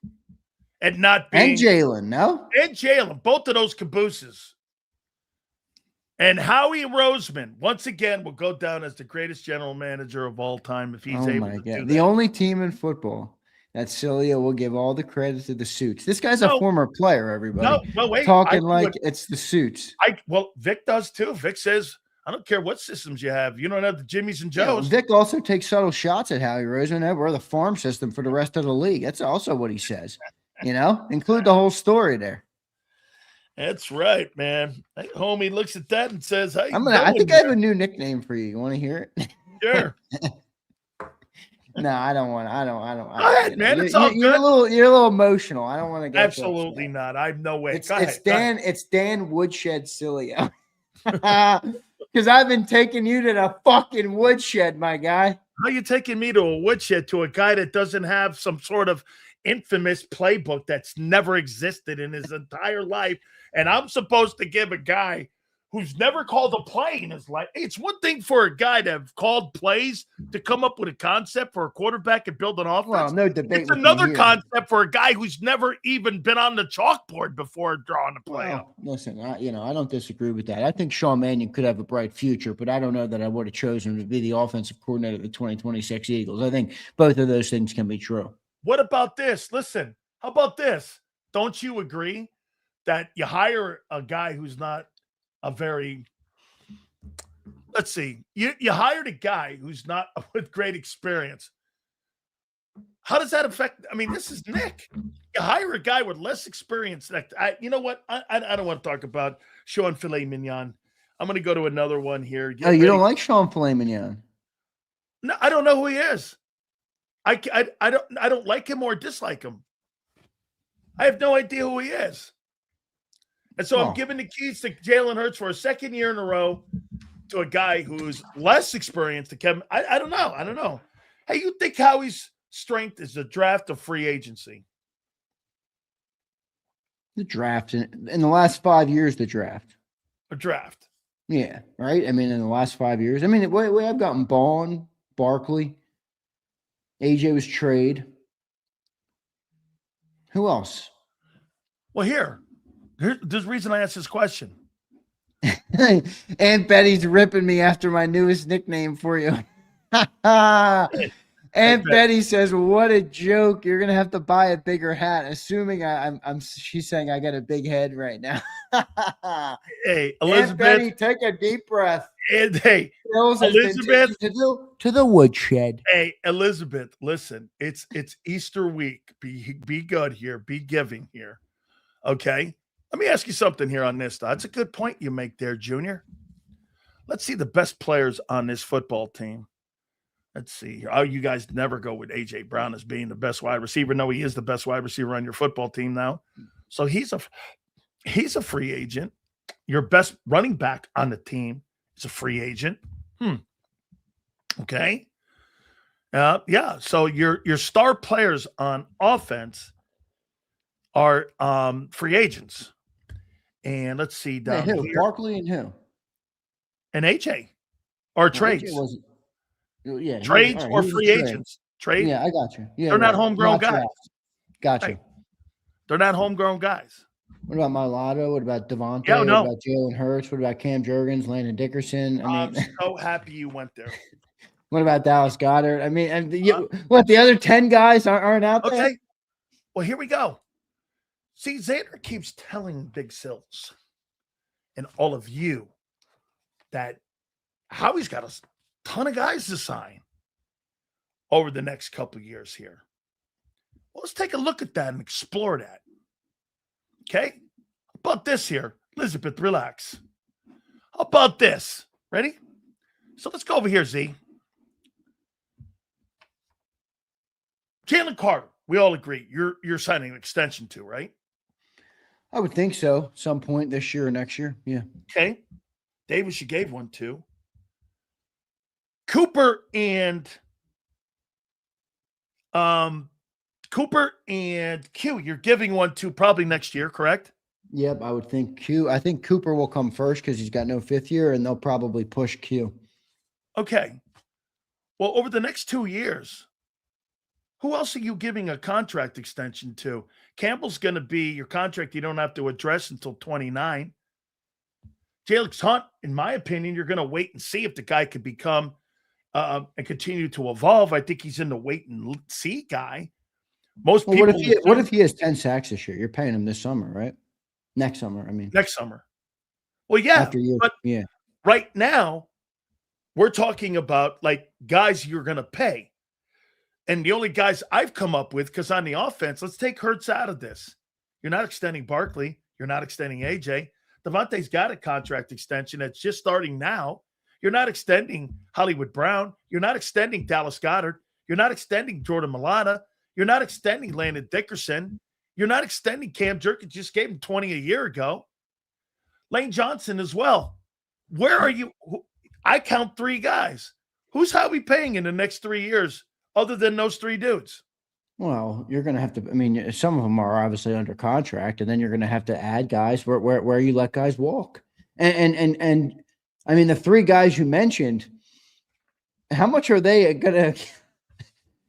And not being and Jalen, both of those cabooses. And Howie Roseman, once again, will go down as the greatest general manager of all time if he's able to do that. The only team in football that Sileo will give all the credit to the suits. This guy's a former player, everybody. No, wait. It's the suits. Vic does too. Vic says, I don't care what systems you have. You don't have the Jimmys and Joes. Vic also takes subtle shots at Howie Roseman. We're the farm system for the rest of the league. That's also what he says. Include the whole story there. That's right, man. Hey, homie looks at that and says, "Hey, I think I have a new nickname for you. You want to hear it?" Sure. No, I don't want. I don't. Go ahead, man. It's all good. You're a little emotional. I don't want to get absolutely not. I have no way. It's Dan Woodshed Sileo. Because I've been taking you to the fucking woodshed, my guy. How you taking me to a woodshed to a guy that doesn't have some sort of infamous playbook that's never existed in his entire life? And I'm supposed to give a guy who's never called a play in his life. It's one thing for a guy to have called plays to come up with a concept for a quarterback and build an offense. Well, no debate. It's another concept for a guy who's never even been on the chalkboard before drawing a play. Well, listen, I don't disagree with that. I think Sean Mannion could have a bright future, but I don't know that I would have chosen him to be the offensive coordinator of the 2026 Eagles. I think both of those things can be true. What about this? Listen, how about this? Don't you agree that you hire a guy who's not a very, let's see, you hired a guy who's not with great experience. How does that affect? I mean, this is Nick. You hire a guy with less experience. You know what? I don't want to talk about Sean Filet Mignon. I'm going to go to another one here. You don't like Sean Filet Mignon? No, I don't know who he is. I don't like him or dislike him. I have no idea who he is. And so I'm giving the keys to Jalen Hurts for a second year in a row to a guy who's less experienced than Kevin. I don't know. I don't know. Hey, you think Howie's strength is the draft of free agency? The draft in the last 5 years, the draft. A draft. Yeah, right? I mean, in the last 5 years. I mean, the way I've gotten Bond, Barkley, AJ was trade. Who else? Well, there's a reason I asked this question. Aunt Betty's ripping me after my newest nickname for you. Aunt Betty says, "What a joke! You're gonna have to buy a bigger hat." Assuming she's saying I got a big head right now. Hey, Elizabeth, Aunt Betty, take a deep breath. And hey, Elizabeth, to the woodshed. Hey, Elizabeth, listen, it's Easter week. Be good here. Be giving here. Okay. Let me ask you something here on this. That's a good point you make there, Junior. Let's see the best players on this football team. Let's see. Oh, you guys never go with A.J. Brown as being the best wide receiver. No, he is the best wide receiver on your football team now. So he's a free agent. Your best running back on the team is a free agent. Okay. Yeah. So your star players on offense are free agents. And let's see down here. Barkley and who? And AJ or trades. Yeah, Trades all right, or he was a free trade. agents? Trade. Yeah, I got you. Yeah, They're not right. homegrown guys. Draft. Gotcha. Right. They're not homegrown guys. What about Mulatto? What about Devontae? Yeah, What no. about Jalen Hurts? What about Cam Jurgens, Landon Dickerson? I mean, I'm so happy you went there. what about Dallas Goedert? I mean, and what, the other 10 guys aren't out there? Okay. Well, here we go. See, Zander keeps telling Big Sills and all of you that Howie's got a ton of guys to sign over the next couple of years here. Well, let's take a look at that and explore that. Okay? How about this here? Elizabeth, relax. How about this? Ready? So let's go over here, Z. Jalen Carter, we all agree. You're signing an extension to, right? I would think so. Some point this year or next year. Yeah. Okay. Davis, you gave one to. Cooper and Q, you're giving one to probably next year, correct? Yep, I would think Q. I think Cooper will come first because he's got no 5th year, and they'll probably push Q. Okay. Well, over the next 2 years, who else are you giving a contract extension to? Campbell's going to be your contract you don't have to address until 29. Jalen Hunt, in my opinion, you're going to wait and see if the guy could become and continue to evolve. I think he's in the wait and see guy. Most people. What if he has 10 sacks this year? You're paying him this summer, right? Next summer, I mean. Next summer. Well, yeah. But yeah. Right now, we're talking about like guys you're going to pay. And the only guys I've come up with, because on the offense, let's take Hurts out of this. You're not extending Barkley. You're not extending AJ. Devontae's got a contract extension that's just starting now. You're not extending Hollywood Brown. You're not extending Dallas Goedert. You're not extending Jordan Mailata. You're not extending Landon Dickerson. You're not extending Cam Jurgens. Just gave him 20 a year ago. Lane Johnson as well. Where are you? I count 3 guys. Who's Howie paying in the next 3 years other than those 3 dudes? Well, you're going to have to, I mean, some of them are obviously under contract, and then you're going to have to add guys where you let guys walk. And I mean, the 3 guys you mentioned, how much are they going to,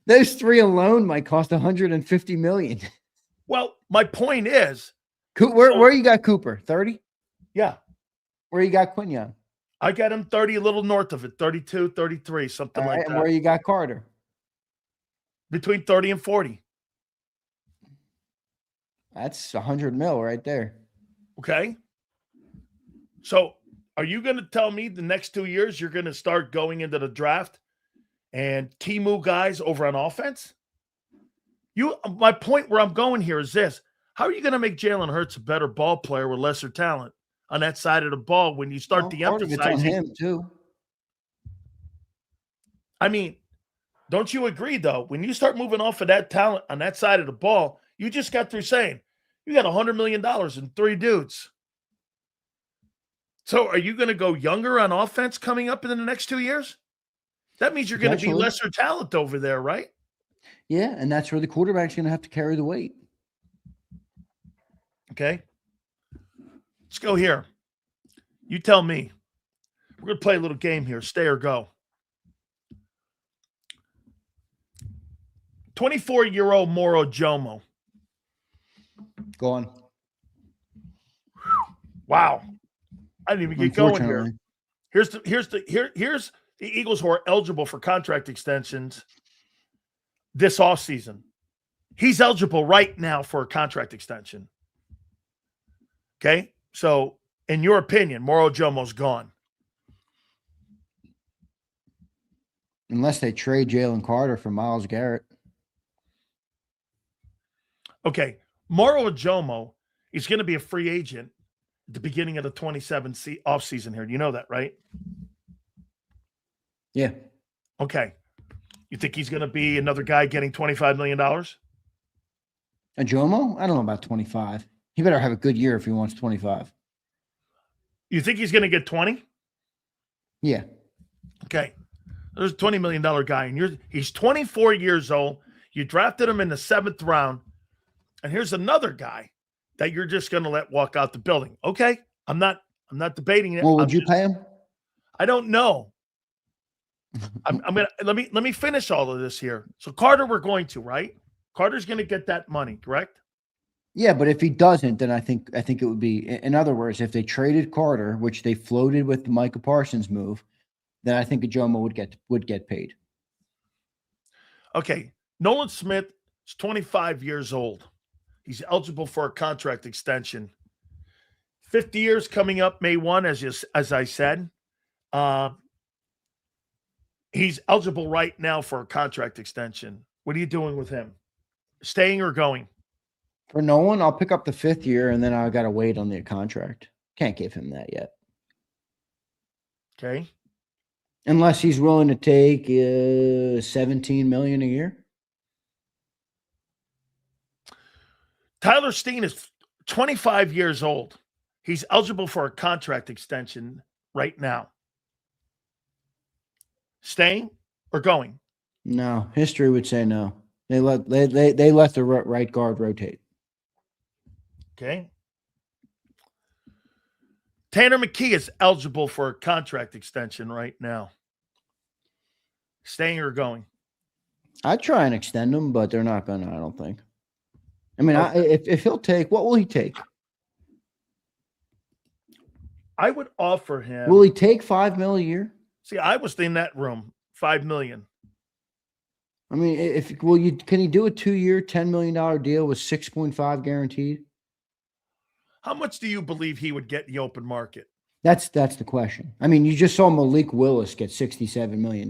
those 3 alone might cost $150 million. Well, my point is, where you got Cooper? 30? Yeah. Where you got Quinyon? I got him 30, a little north of it, 32, 33, something like that. And where you got Carter? Between 30 and 40. That's $100 million right there. Okay. So are you going to tell me the next 2 years you're going to start going into the draft and Timu guys over on offense? My point where I'm going here is this. How are you going to make Jalen Hurts a better ball player with lesser talent on that side of the ball when you start de-emphasizing? Part of it's on him too. I mean, don't you agree, though? When you start moving off of that talent on that side of the ball, you just got through saying you got $100 million in 3 dudes. So are you going to go younger on offense coming up in the next 2 years? That means you're going to be lesser talent over there, right? Yeah, and that's where the quarterback's going to have to carry the weight. Okay. Let's go here. You tell me. We're going to play a little game here. Stay or go. 24-year-old Moro Jomo. Go on. Wow. I didn't even get going here. Here's the Eagles who are eligible for contract extensions this offseason. He's eligible right now for a contract extension. Okay? So, in your opinion, Moro Jomo's gone. Unless they trade Jalen Carter for Myles Garrett. Okay. Moro Jomo is going to be a free agent at the beginning of the 27 offseason here. You know that, right? Yeah. Okay. You think he's going to be another guy getting $25 million? A Jomo? I don't know about 25. He better have a good year if he wants 25. You think he's going to get 20? Yeah. Okay. There's a $20 million guy, and he's 24 years old. You drafted him in the 7th round, and here's another guy that you're just going to let walk out the building. Okay, I'm not debating it. Well, would you pay him? I don't know. I'm gonna let me finish all of this here. So Carter, we're going to, right? Carter's gonna get that money, correct? Yeah, but if he doesn't, then I think it would be. In other words, if they traded Carter, which they floated with the Micah Parsons move, then I think Ajoma would get paid. Okay. Nolan Smith is 25 years old. He's eligible for a contract extension. 50 years coming up May 1, as I said. He's eligible right now for a contract extension. What are you doing with him? Staying or going? For Nolan, I'll pick up the 5th year, and then I got to wait on the contract. Can't give him that yet. Okay. Unless he's willing to take $17 million a year. Tyler Steen is 25 years old. He's eligible for a contract extension right now. Staying or going? No, history would say no. They let the right guard rotate. Okay. Tanner McKee is eligible for a contract extension right now. Staying or going? I'd try and extend him, but they're not gonna, I don't think. I mean, if he'll take, what will he take? I would offer him. Will he take $5 million a year? See, I was in that room. $5 million. I mean, can he do a 2-year, $10 million deal with 6.5 guaranteed? How much do you believe he would get in the open market? That's the question. I mean, you just saw Malik Willis get $67 million.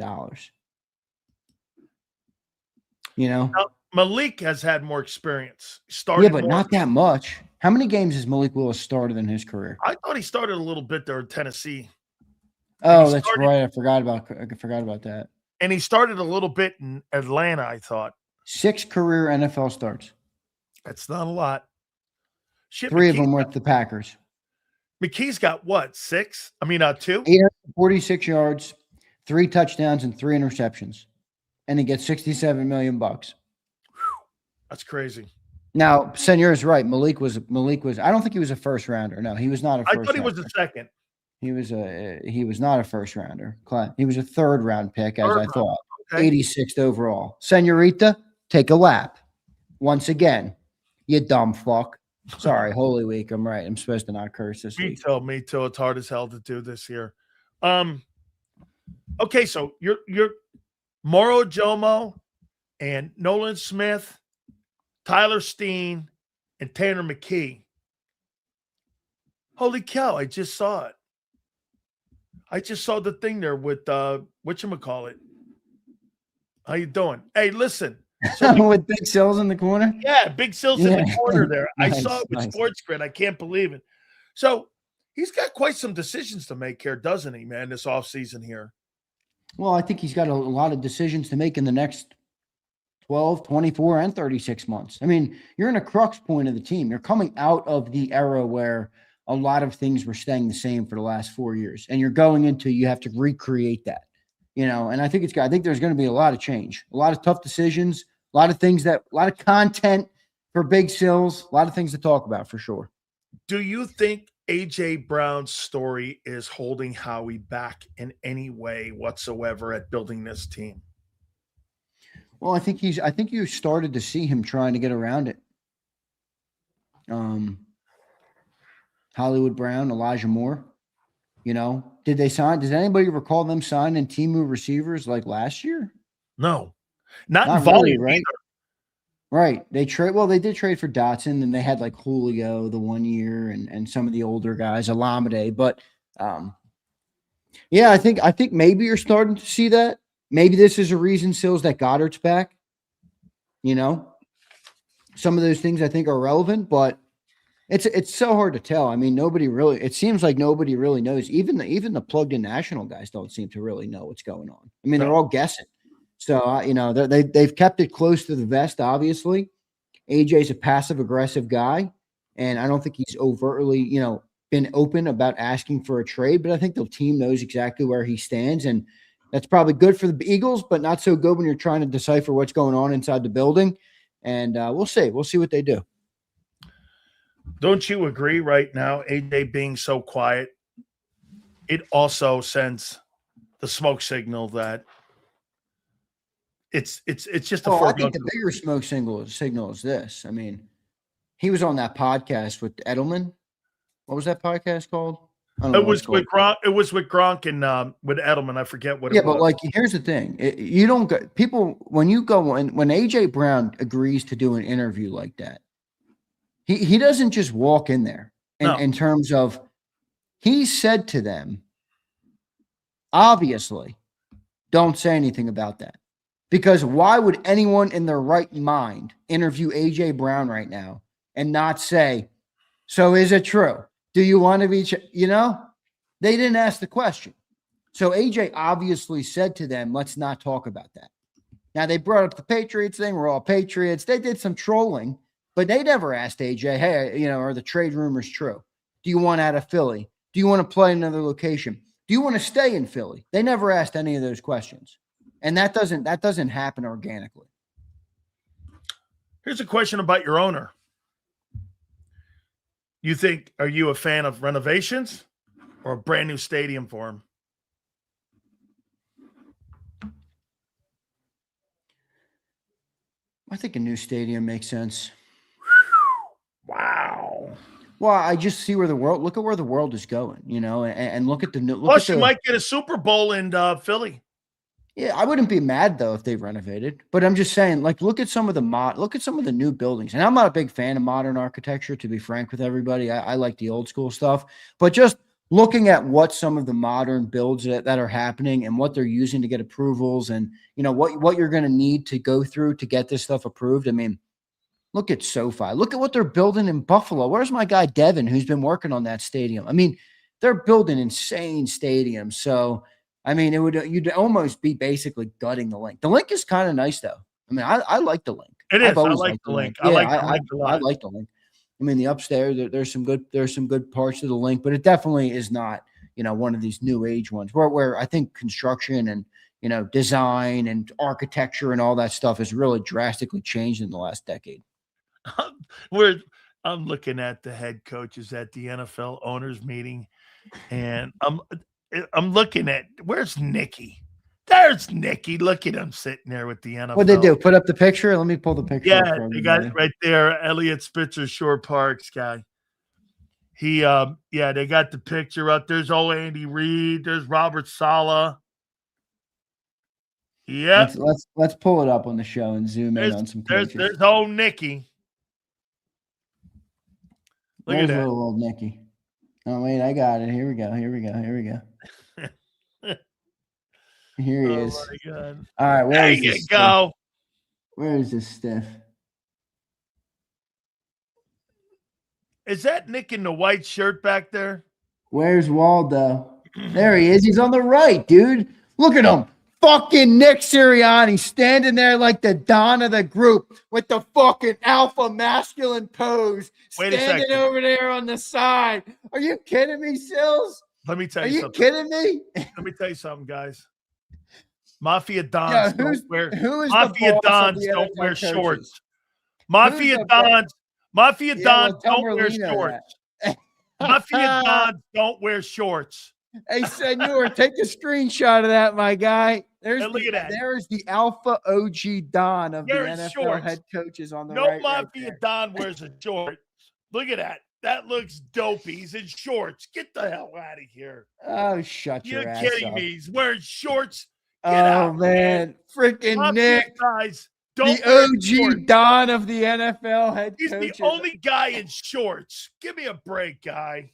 You know? Now, Malik has had more experience. Yeah, but not that much. How many games has Malik Willis started in his career? I thought he started a little bit there in Tennessee. Oh, that's right. I forgot about that. And he started a little bit in Atlanta, I thought. 6 career NFL starts. That's not a lot. Shit, 3 of them were with the Packers. McKee's got what? 6? I mean, 2? 846 yards, 3 touchdowns, and 3 interceptions. And he gets $67 million. That's crazy. Now, Senor is right. Malik was. I don't think he was a first rounder. No, he was not a first rounder. I thought he was a second. He was not a first rounder. He was a 3rd round pick, as I thought. Okay. 86th overall. Senorita, take a lap. Once again, you dumb fuck. Sorry, Holy Week. I'm right. I'm supposed to not curse this week. Me too. It's hard as hell to do this here. Okay, so you're Moro Jomo and Nolan Smith, Tyler Steen, and Tanner McKee. Holy cow, I just saw it. I just saw the thing there with whatchamacallit. How you doing? Hey, listen. So with Big Sills in the corner? Yeah, Big Sills in the corner there. Nice, I saw it with Sports Grid. I can't believe it. So he's got quite some decisions to make here, doesn't he, man, this offseason here? Well, I think he's got a lot of decisions to make in the next 12, 24, and 36 months. I mean, you're in a crux point of the team. You're coming out of the era where a lot of things were staying the same for the last 4 years. And you're going into, you have to recreate that. And I think there's going to be a lot of change, a lot of tough decisions, a lot of content for Big Sills, a lot of things to talk about for sure. Do you think AJ Brown's story is holding Howie back in any way whatsoever at building this team? Well, I think you started to see him trying to get around it. Hollywood Brown, Elijah Moore. Did they sign? Does anybody recall them signing Temu receivers like last year? No, not in volume, really, right? Right. They did trade for Dotson, and they had like Julio the 1 year and some of the older guys, Alameda. But yeah, I think maybe you're starting to see that. Maybe this is a reason, Sills, that Goddard's back. Some of those things I think are relevant, but it's so hard to tell. I mean, it seems like nobody really knows. Even the plugged-in national guys don't seem to really know what's going on. I mean, they're all guessing. So, they've kept it close to the vest, obviously. AJ's a passive-aggressive guy, and I don't think he's overtly, been open about asking for a trade, but I think the team knows exactly where he stands, and that's probably good for the Eagles, but not so good when you're trying to decipher what's going on inside the building. And we'll see. We'll see what they do. Don't you agree right now, AJ being so quiet, it also sends the smoke signal that it's just a Well, I foregone. think the bigger smoke signal is this. I mean, he was on that podcast with Edelman. What was that podcast called? I don't know It what it's was with called. Gronk. It was with Gronk and with Edelman. I forget what Yeah, it was. but like, here's the thing: you don't go, people when you go when AJ Brown agrees to do an interview like that, he doesn't just walk in there. No. In terms of, he said to them, obviously, don't say anything about that, because why would anyone in their right mind interview AJ Brown right now and not say, "So is it true? Do you want to be?" They didn't ask the question. So AJ obviously said to them, let's not talk about that. Now, they brought up the Patriots thing. We're all Patriots. They did some trolling, but they never asked AJ, hey, are the trade rumors true? Do you want out of Philly? Do you want to play in another location? Do you want to stay in Philly? They never asked any of those questions. And that doesn't happen organically. Here's a question about your owner. Are you a fan of renovations or a brand new stadium for him? I think a new stadium makes sense. Wow. Well, I just see look at where the world is going, and look at the new. Plus, you might get a Super Bowl in Philly. Yeah, I wouldn't be mad though if they renovated, but I'm just saying, like, look at some of the new buildings. And I'm not a big fan of modern architecture, to be frank with everybody. I like the old school stuff, but just looking at what some of the modern builds that are happening and what they're using to get approvals, and what you're going to need to go through to get this stuff approved. I mean, look at SoFi. Look at what they're building in Buffalo. Where's my guy Devin, who's been working on that stadium? I mean, they're building insane stadiums. So, I mean, you'd almost be basically gutting the link. The link is kind of nice, though. I mean, I like the link. It is. I like the link. Yeah, I like the link a lot. I like the link. I mean, the upstairs, there's some good parts of the link, but it definitely is not, one of these new age ones where I think construction and, design and architecture and all that stuff has really drastically changed in the last decade. I'm looking at the head coaches at the NFL owners meeting, and I'm looking at, where's Nicky? There's Nicky. Look at him sitting there with the NFL. What'd they do? Put up the picture? Let me pull the picture up. Yeah, they got it right there. Elliott Spitzer, Shore Parks guy. They got the picture up. There's old Andy Reid. There's Robert Saleh. Yeah. Let's pull it up on the show and zoom in on some coaches. There's old Nicky. There's little old Nicky. Oh wait, I got it. Here we go. Here he is. Oh my God. All right, there you go. Where is this stiff? Is that Nick in the white shirt back there? Where's Waldo? There he is. He's on the right, dude. Look at him. Fucking Nick Sirianni standing there like the Don of the group with the fucking alpha masculine pose. Wait a second. Standing over there on the side. Are you kidding me, Sills? Let me tell you something. Are you kidding me? Let me tell you something, guys. Mafia Dons don't wear shorts. Mafia Dons don't wear shorts. Mafia Dons don't wear shorts. Hey, Senor, take a screenshot of that, my guy. Look at that. There's the alpha OG Don of the NFL shorts. Head coaches on the right. right. No Mafia Don wears a short. Look at that. That looks dopey. He's in shorts. Get the hell out of here. Oh, shut your ass up. You're kidding me. He's wearing shorts. Get out, man. Freaking Nick. Guys, the OG Don of the NFL head coach. He's the only guy in shorts. Give me a break, guy.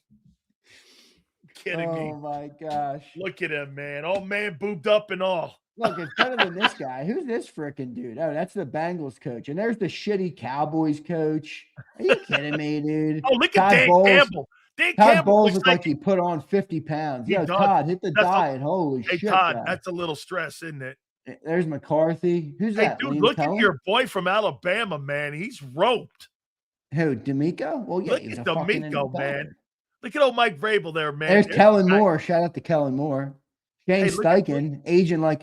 Kidding me. Oh my gosh. Look at him, man. Oh man, boobed up and all. Look, it's better than this guy. Who's this freaking dude? Oh, that's the Bengals coach. And there's the shitty Cowboys coach. Are you kidding me, dude? Oh, look at Dan Campbell. Todd Bowles looks like he put on 50 pounds. Yo, Todd, hit the diet. Holy shit. Hey, Todd, that's a little stress, isn't it? There's McCarthy. Who's that? Dude, look at your boy from Alabama, man. He's roped. Who, D'Amico? Well, yeah, look at D'Amico, man. Look at old Mike Vrabel there, man. There's Kellen Moore. Shout out to Kellen Moore. Shane Steichen, aging like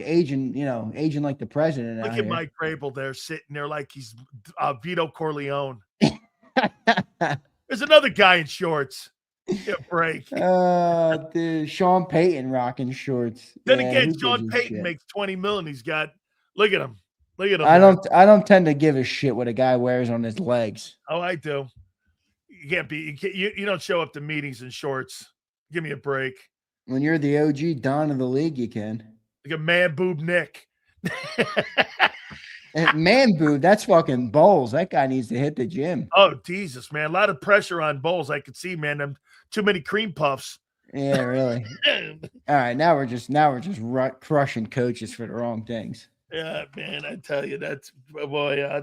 the president. Look at Mike Vrabel there, sitting there like he's Vito Corleone. There's another guy in shorts. Give a break. Dude, Sean Payton rocking shorts. Then Yeah, again, who gives Sean a Payton shit? makes $20 million. He's got. Look at him. Look at him. I There. don't tend to give a shit what a guy wears on his legs. Oh, I do. You can't be. You don't show up to meetings in shorts. Give me a break. When you're the OG Don of the league, you can. Like a man boob Nick. Man boob, that's fucking Bowles. That guy needs to hit the gym. Oh, Jesus, man. A lot of pressure on Bowles. I could see, man. Them too many cream puffs. Yeah, really. All right, now we're just crushing coaches for the wrong things. Yeah, man. I tell you, that's boy.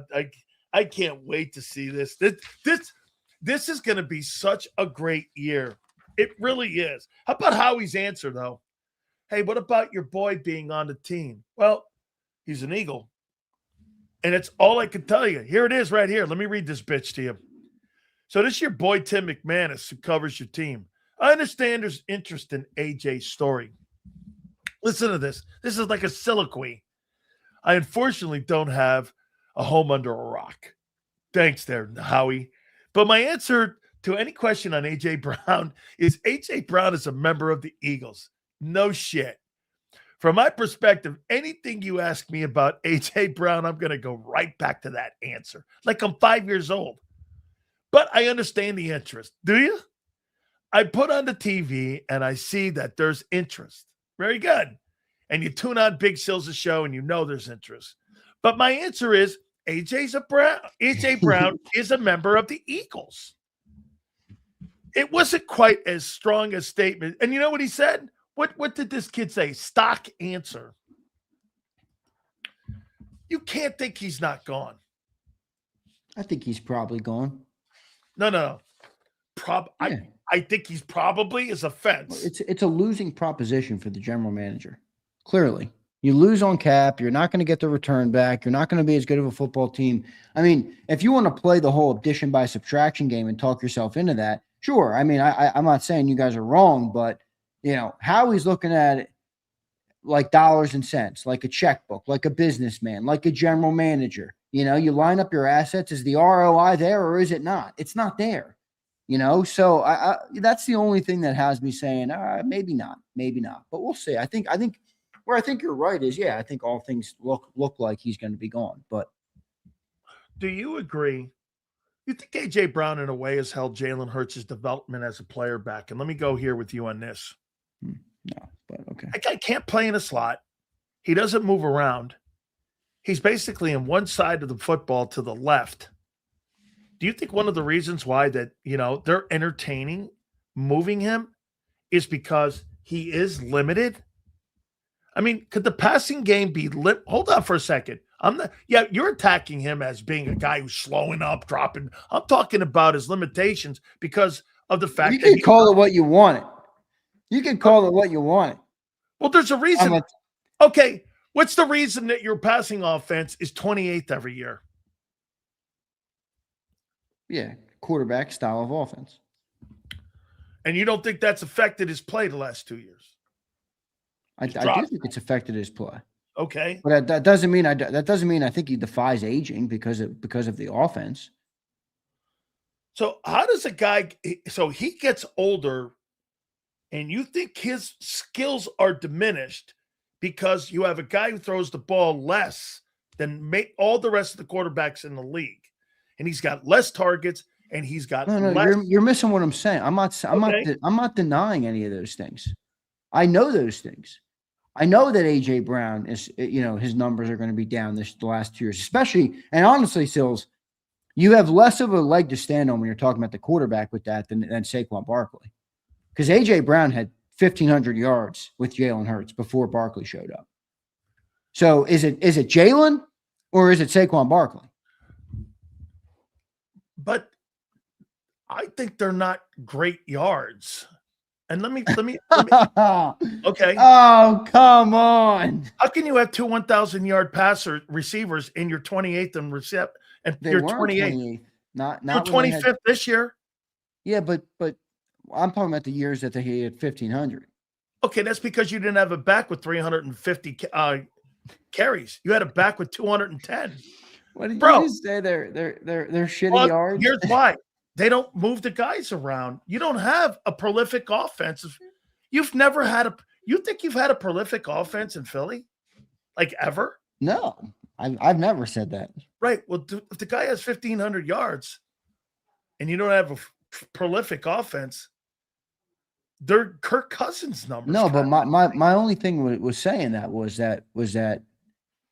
I can't wait to see this. This is going to be such a great year. It really is. How about Howie's answer though? Hey, what about your boy being on the team? Well, he's an Eagle. And it's all I can tell you. Here it is right here. Let me read this bitch to you. So this is your boy, Tim McManus, who covers your team. I understand there's interest in AJ's story. Listen to this. This is like a soliloquy. I unfortunately don't have a home under a rock. Thanks there, Howie. But my answer to any question on AJ Brown is AJ Brown is a member of the Eagles. No shit. From my perspective, anything you ask me about AJ Brown, I'm going to go right back to that answer. Like I'm 5 years old. But I understand the interest. Do you? I put on the TV and I see that there's interest. Very good. And you tune on Big Sills' show and you know there's interest. But my answer is AJ Brown is a member of the Eagles. It wasn't quite as strong a statement. And you know what he said? What did this kid say? Stock answer. You can't think he's not gone. I think he's probably gone. No. I think he's probably is a fence. It's a losing proposition for the general manager. Clearly. You lose on cap. You're not going to get the return back. You're not going to be as good of a football team. I mean, if you want to play the whole addition by subtraction game and talk yourself into that, sure. I mean, I'm not saying you guys are wrong, but you know, Howie's looking at it like dollars and cents, like a checkbook, like a businessman, like a general manager. You know, you line up your assets. Is the ROI there or is it not? It's not there. You know, so I that's the only thing that has me saying, maybe not. But we'll see. I think where I think you're right is, I think all things look like he's going to be gone. But do you agree? You think AJ Brown, in a way, has held Jalen Hurts' development as a player back? And let me go here with you on this. No, but okay. That guy can't play in a slot. He doesn't move around. He's basically on one side of the football to the left. Do you think one of the reasons why that, they're entertaining moving him is because he is limited? I mean, could the passing game be hold on for a second. You're attacking him as being a guy who's slowing up, dropping. I'm talking about his limitations because of the fact you can call it what you want it. You can call it what you want it. Well, there's a reason. Okay, what's the reason that your passing offense is 28th every year? Yeah, quarterback style of offense. And you don't think that's affected his play the last 2 years? I do think it's affected his play. Okay, but that doesn't mean I think he defies aging because of the offense. So how does a guy? So he gets older, and you think his skills are diminished because you have a guy who throws the ball less than all the rest of the quarterbacks in the league, and he's got less targets, and he's got less. You're missing what I'm saying. I'm not denying any of those things. I know those things. I know that AJ Brown is, his numbers are going to be down the last 2 years, especially, and honestly, Sills, you have less of a leg to stand on when you're talking about the quarterback with that than Saquon Barkley. Because AJ Brown had 1,500 yards with Jalen Hurts before Barkley showed up. So is it Jalen or is it Saquon Barkley? But I think they're not great yards. And let me okay. Oh, come on. How can you have two 1,000-yard passer receivers in your 28th and you're 28th? Not you're 25th this year. Yeah, but I'm talking about the years that he had 1,500. Okay, that's because you didn't have a back with 350 carries. You had a back with 210. What did you say? They're shitty yards. Here's why. they don't move the guys around. You don't have a prolific offensive. You've never had a. You think you've had a prolific offense in Philly, like ever? No, I've never said that. Right. Well, if the guy has 1,500 yards, and you don't have a prolific offense, they're Kirk Cousins numbers. No, but my only thing was saying that was that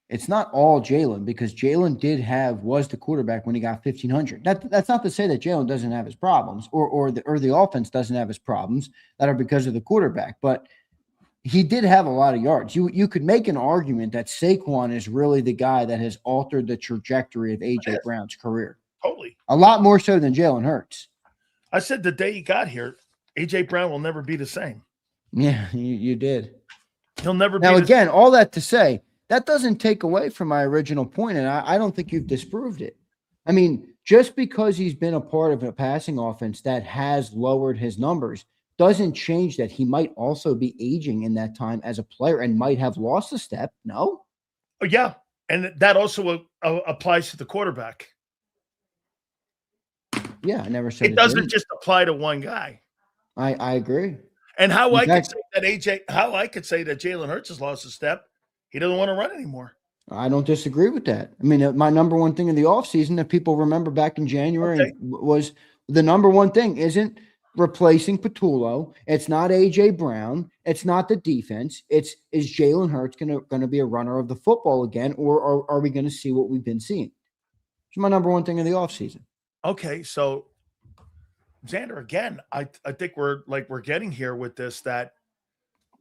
it's not all Jalen, because Jalen was the quarterback when he got 1,500. That's not to say that Jalen doesn't have his problems, or the offense doesn't have his problems that are because of the quarterback, but he did have a lot of yards. You could make an argument that Saquon is really the guy that has altered the trajectory of AJ Brown's career. Totally. A lot more so than Jalen Hurts. I said the day he got here, AJ Brown will never be the same. Yeah, you did. He'll never be. Now, again, all that to say, that doesn't take away from my original point, and I don't think you've disproved it. I mean, just because he's been a part of a passing offense that has lowered his numbers doesn't change that he might also be aging in that time as a player and might have lost a step. No? Oh, yeah. And that also applies to the quarterback. Yeah, I never said it doesn't just apply to one guy. I agree. And how I could say that Jalen Hurts has lost a step, he doesn't want to run anymore. I don't disagree with that. I mean, my number one thing in the offseason that people remember back in January was the number one thing isn't replacing Patullo. It's not AJ Brown. It's not the defense. Is Jalen Hurts going to be a runner of the football again, or are we going to see what we've been seeing? It's my number one thing in the offseason. Okay, so Zander, again, I think we're getting here with this that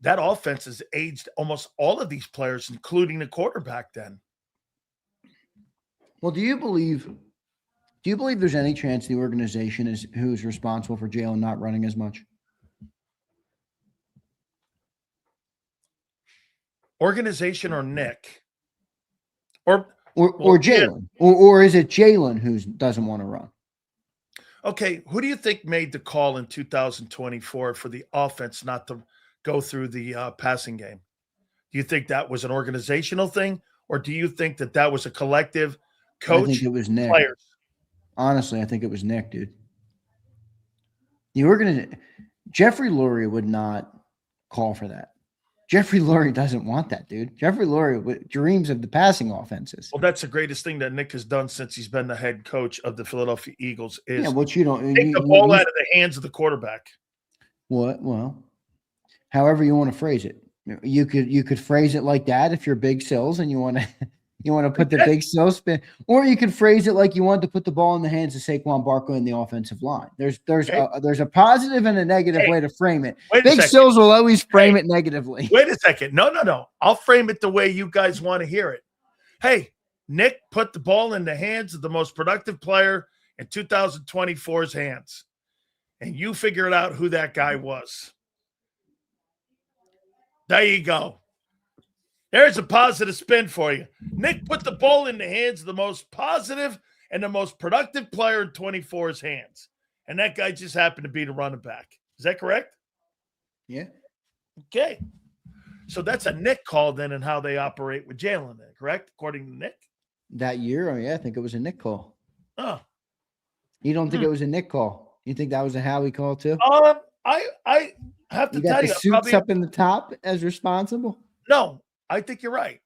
offense has aged almost all of these players, including the quarterback. Then, well, do you believe there's any chance the organization who's responsible for Jalen not running as much? Organization or Nick? Or Jalen? Or is it Jalen who doesn't want to run? Okay, who do you think made the call in 2024 for the offense not to go through the passing game? Do you think that was an organizational thing, or do you think that was a collective coach? I think it was Nick. Players? Honestly, I think it was Nick, dude. Jeffrey Lurie would not call for that. Jeffrey Lurie doesn't want that, dude. Jeffrey Lurie dreams of the passing offenses. Well, that's the greatest thing that Nick has done since he's been the head coach of the Philadelphia Eagles is what you don't take the ball out of the hands of the quarterback. What? Well, however you want to phrase it. You could phrase it like that if you're Big Sills and you want to put the Big Sills spin, or you could phrase it like you want to put the ball in the hands of Saquon Barkley in the offensive line. There's a positive and a negative way to frame it. Big Sills will always frame it negatively. Wait a second. No. I'll frame it the way you guys want to hear it. Hey, Nick put the ball in the hands of the most productive player in 2024's hands, and you figured out who that guy was. There you go. There's a positive spin for you. Nick put the ball in the hands of the most positive and the most productive player in 24's hands. And that guy just happened to be the running back. Is that correct? Yeah. Okay. So that's a Nick call then and how they operate with Jalen, correct? According to Nick? That year? Oh, yeah, I think it was a Nick call. Oh. You don't think it was a Nick call? You think that was a Howie call too? I have to tell you. You got the suits up in the top as responsible? No. I think you're right.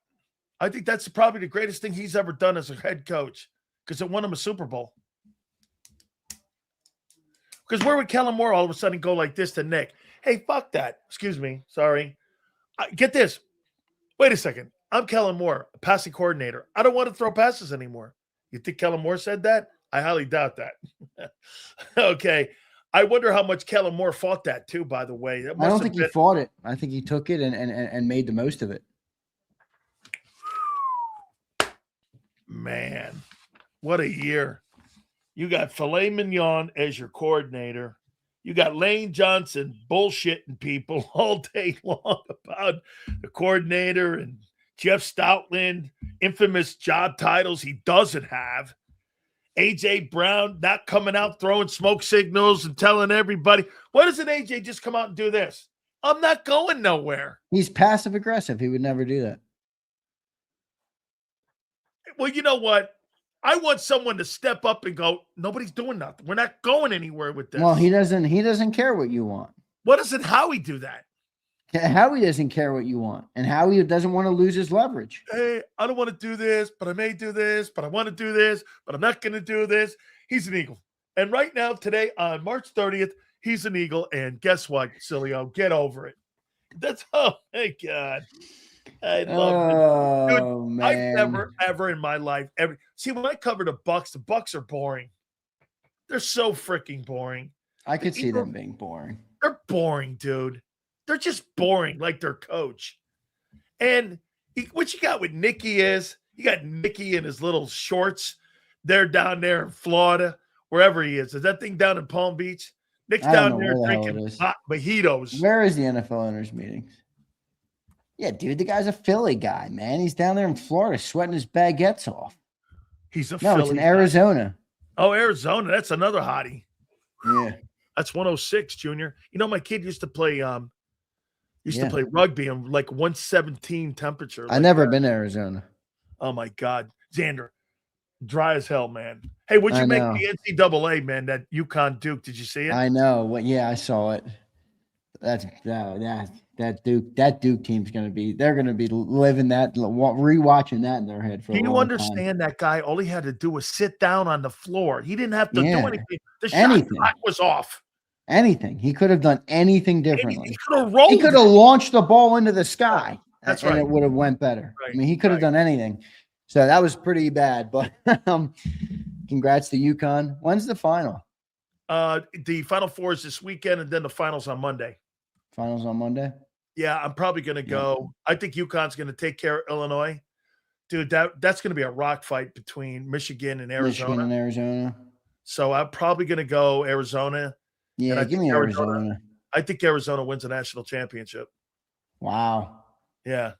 I think that's probably the greatest thing he's ever done as a head coach because it won him a Super Bowl. Because where would Kellen Moore all of a sudden go like this to Nick? Hey, fuck that. Excuse me. Sorry. Get this. Wait a second. I'm Kellen Moore, a passing coordinator. I don't want to throw passes anymore. You think Kellen Moore said that? I highly doubt that. Okay. I wonder how much Kellen Moore fought that too, by the way. I don't think he fought it. I think he took it and made the most of it. Man, what a year. You got Filet Mignon as your coordinator. You got Lane Johnson bullshitting people all day long about the coordinator and Jeff Stoutland, infamous job titles he doesn't have. AJ Brown not coming out throwing smoke signals and telling everybody. Why doesn't AJ just come out and do this? I'm not going nowhere. He's passive aggressive. He would never do that. Well, you know what? I want someone to step up and go, nobody's doing nothing. We're not going anywhere with this. Well, he doesn't care what you want. What doesn't Howie do that? Howie doesn't care what you want. And Howie doesn't want to lose his leverage. Hey, I don't want to do this, but I may do this, but I want to do this, but I'm not going to do this. He's an Eagle. And right now, today, on March 30th, he's an Eagle. And guess what, Sileo? Get over it. That's, oh, my God. I love it. Dude, Man. I've never, ever in my life, see, when I cover the Bucks are boring. They're so freaking boring. I could see them being boring. They're boring, dude. They're just boring, like their coach. And what you got with Nicky is, you got Nicky in his little shorts. They're down there in Florida, wherever he is. Is that thing down in Palm Beach? Nick's down there drinking hot mojitos. Where is the NFL owners meetings? Yeah, dude, the guy's a Philly guy, man. He's down there in Florida sweating his baguettes off. He's a No, Philly it's in guy. Arizona. Oh, Arizona. That's another hottie. Yeah. That's 106, Junior. You know, my kid used to play Yeah. play rugby in like 117 temperature. I never been to Arizona. Oh my God. Zander. Dry as hell, man. Hey, what'd you make the NCAA, man? That UConn Duke. Did you see it? I know. Well, yeah, I saw it. That Duke team's gonna be. They're gonna be living that, rewatching that in their head for. Do a you long understand that guy? All he had to do was sit down on the floor. He didn't have to do anything. The shot clock was off. Anything. He could have done anything differently. He could have rolled. He could have launched the ball into the sky. That's and right. It would have went better. Right, I mean, he could have done anything. So that was pretty bad. But congrats to UConn. When's the final? The Final Four is this weekend, and then the finals on Monday. Finals on Monday? Yeah, I'm probably going to go. I think UConn's going to take care of Illinois. Dude, that's going to be a rock fight between Michigan and Arizona. So I'm probably going to go Arizona. Yeah, give me Arizona. I think Arizona wins a national championship. Wow. Yeah.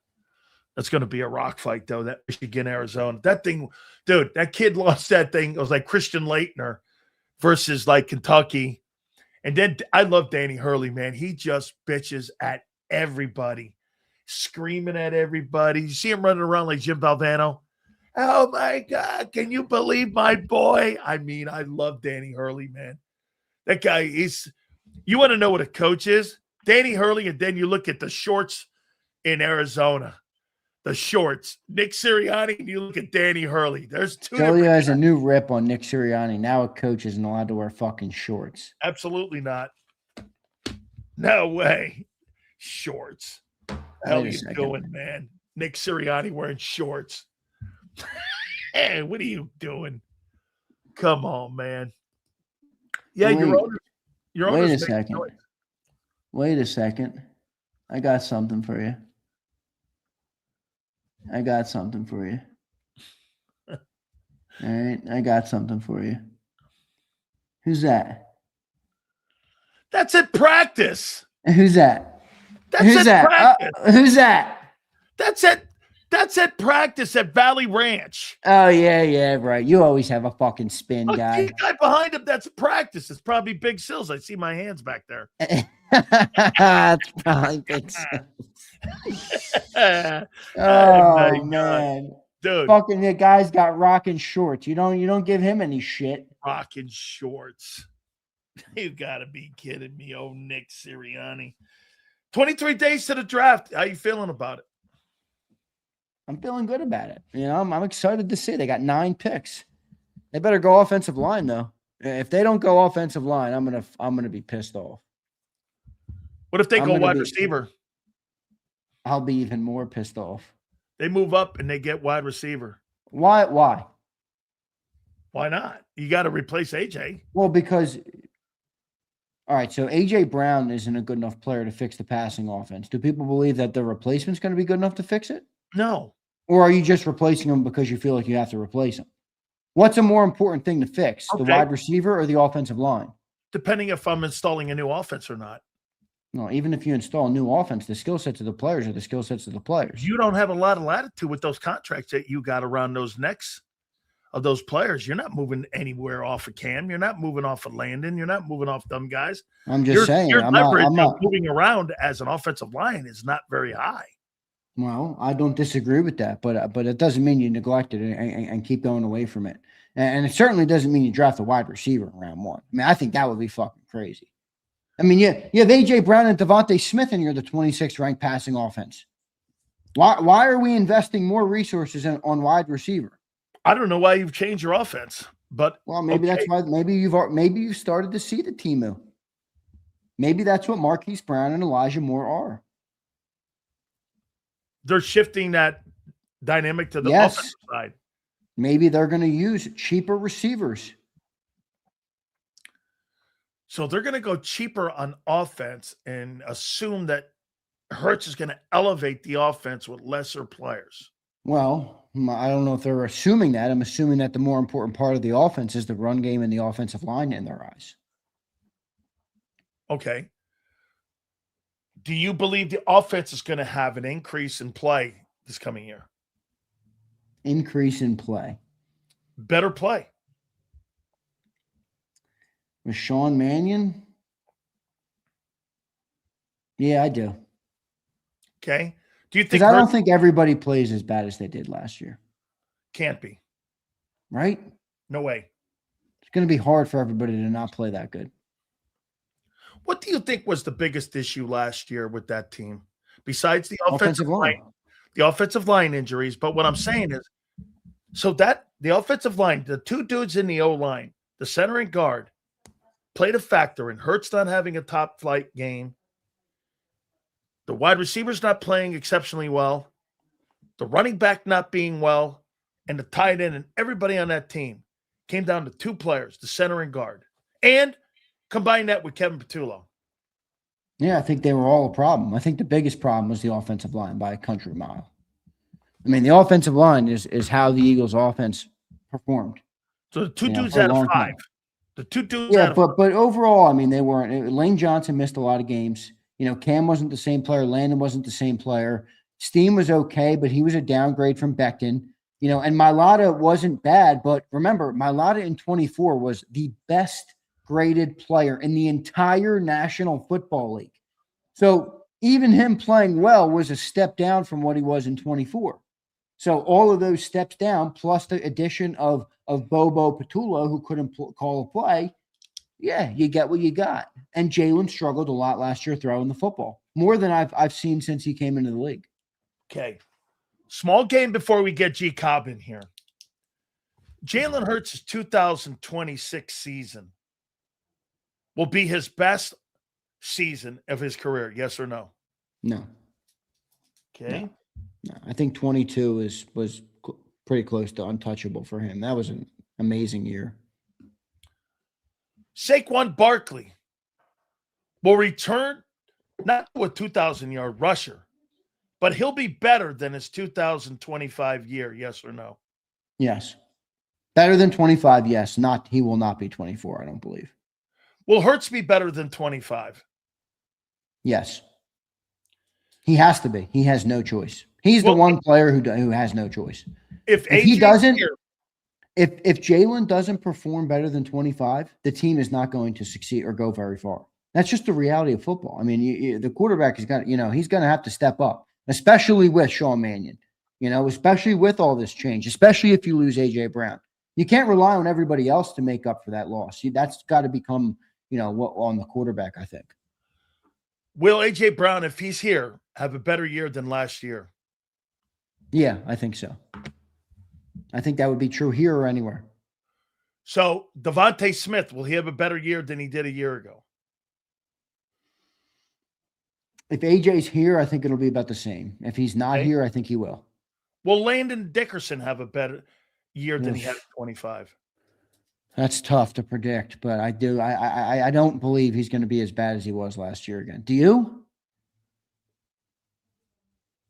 That's going to be a rock fight, though, that Michigan-Arizona. That thing, dude, that kid lost that thing. It was like Christian Laettner versus like Kentucky. And then I love Danny Hurley, man. He just bitches at everybody, screaming at everybody. You see him running around like Jim Valvano. Oh, my God. Can you believe my boy? I mean, I love Danny Hurley, man. That guy is – you want to know what a coach is? Danny Hurley, and then you look at the shorts in Arizona. The shorts. Nick Sirianni, and you look at Danny Hurley. There's two. Sileo has a new rip on Nick Sirianni. Now a coach isn't allowed to wear fucking shorts. Absolutely not. No way. Shorts. The hell are you doing, man? Nick Sirianni wearing shorts. Hey, what are you doing? Come on, man. Yeah, your Wait a second. Wait a second. I got something for you. All right, I got something for you. Who's that? That's at practice. Who's that? Who's that? Who's that? That's at practice at Valley Ranch. Oh, yeah, right. You always have a fucking spin guy. The guy behind him, that's practice. It's probably Big Sills. I see my hands back there. It's probably Big Sills. Oh, man. Dude. Fucking the guy's got rocking shorts. You don't give him any shit. Rocking shorts. You gotta be kidding me, oh Nick Sirianni. 23 days to the draft. How you feeling about it? I'm feeling good about it. You know, I'm excited to see. They got 9 picks. They better go offensive line, though. If they don't go offensive line, I'm gonna be pissed off. What if they go wide receiver? I'll be even more pissed off. They move up and they get wide receiver. Why? Why not? You got to replace AJ. Well, because all right, so AJ Brown isn't a good enough player to fix the passing offense. Do people believe that the replacement's going to be good enough to fix it? No. Or are you just replacing him because you feel like you have to replace him? What's a more important thing to fix, the wide receiver or the offensive line? Depending if I'm installing a new offense or not. No, even if you install a new offense, the skill sets of the players are the skill sets of the players. You don't have a lot of latitude with those contracts that you got around those necks of those players. You're not moving anywhere off of Cam. You're not moving off of Landon. You're not moving off them guys. I'm just saying. Your leverage of moving around as an offensive line is not very high. Well, I don't disagree with that, but it doesn't mean you neglect it and keep going away from it. And it certainly doesn't mean you draft a wide receiver in round one. I mean, I think that would be fucking crazy. I mean, you have A.J. Brown and Devontae Smith, and you're the 26th ranked passing offense. Why are we investing more resources on wide receiver? I don't know why you've changed your offense, but well, maybe that's why. Maybe you've started to see the Timu. Maybe that's what Marquise Brown and Elijah Moore are. They're shifting that dynamic to the offensive side. Maybe they're going to use cheaper receivers. So they're going to go cheaper on offense and assume that Hurts is going to elevate the offense with lesser players. Well, I don't know if they're assuming that. I'm assuming that the more important part of the offense is the run game and the offensive line in their eyes. Okay. Do you believe the offense is going to have an increase in play this coming year? Increase in play. Better play. With Sean Mannion? Yeah, I do. Okay. Do you think? Because I don't think everybody plays as bad as they did last year. Can't be. Right? No way. It's going to be hard for everybody to not play that good. What do you think was the biggest issue last year with that team? Besides the offensive line. The offensive line injuries. But what I'm saying is, so that the offensive line, the two dudes in the O-line, the center and guard, played a factor in Hurts not having a top flight game. The wide receivers not playing exceptionally well. The running back not being well. And the tight end and everybody on that team came down to two players, the center and guard. And combine that with Kevin Patullo. Yeah, I think they were all a problem. I think the biggest problem was the offensive line by a country mile. I mean, the offensive line is how the Eagles' offense performed. So the two dudes out of five. Time. The two dudes out of five. But overall, I mean, they weren't. Lane Johnson missed a lot of games. Cam wasn't the same player. Landon wasn't the same player. Steen was okay, but he was a downgrade from Becton. And Mailata wasn't bad. But remember, Mailata in 24 was the best graded player in the entire National Football League. So even him playing well was a step down from what he was in 24. So all of those steps down, plus the addition of Bobo Patullo, who couldn't call a play, yeah, you get what you got. And Jalen struggled a lot last year throwing the football, more than I've seen since he came into the league. Okay. Small game before we get JAKIB in here. Jalen Hurts' 2026 season will be his best season of his career, yes or no? No. Okay. No, I think 22 was pretty close to untouchable for him. That was an amazing year. Saquon Barkley will return not to a 2,000-yard rusher, but he'll be better than his 2025 year, yes or no? Yes. Better than 25, yes. He will not be 24, I don't believe. Will Hurts be better than 25? Yes. He has to be. He has no choice. He's the one player who has no choice. If he doesn't, if Jalen doesn't perform better than 25, the team is not going to succeed or go very far. That's just the reality of football. I mean, the quarterback has got, he's going to have to step up, especially with Sean Mannion, especially with all this change, especially if you lose A.J. Brown. You can't rely on everybody else to make up for that loss. That's got to become, on the quarterback, I think. Will A.J. Brown, if he's here, have a better year than last year? Yeah, I think so. I think that would be true here or anywhere. So, Devontae Smith, will he have a better year than he did a year ago? If AJ's here, I think it'll be about the same. If he's not here, I think he will. Will Landon Dickerson have a better year than he had at 25? That's tough to predict, but I do. I don't believe he's going to be as bad as he was last year again. Do you?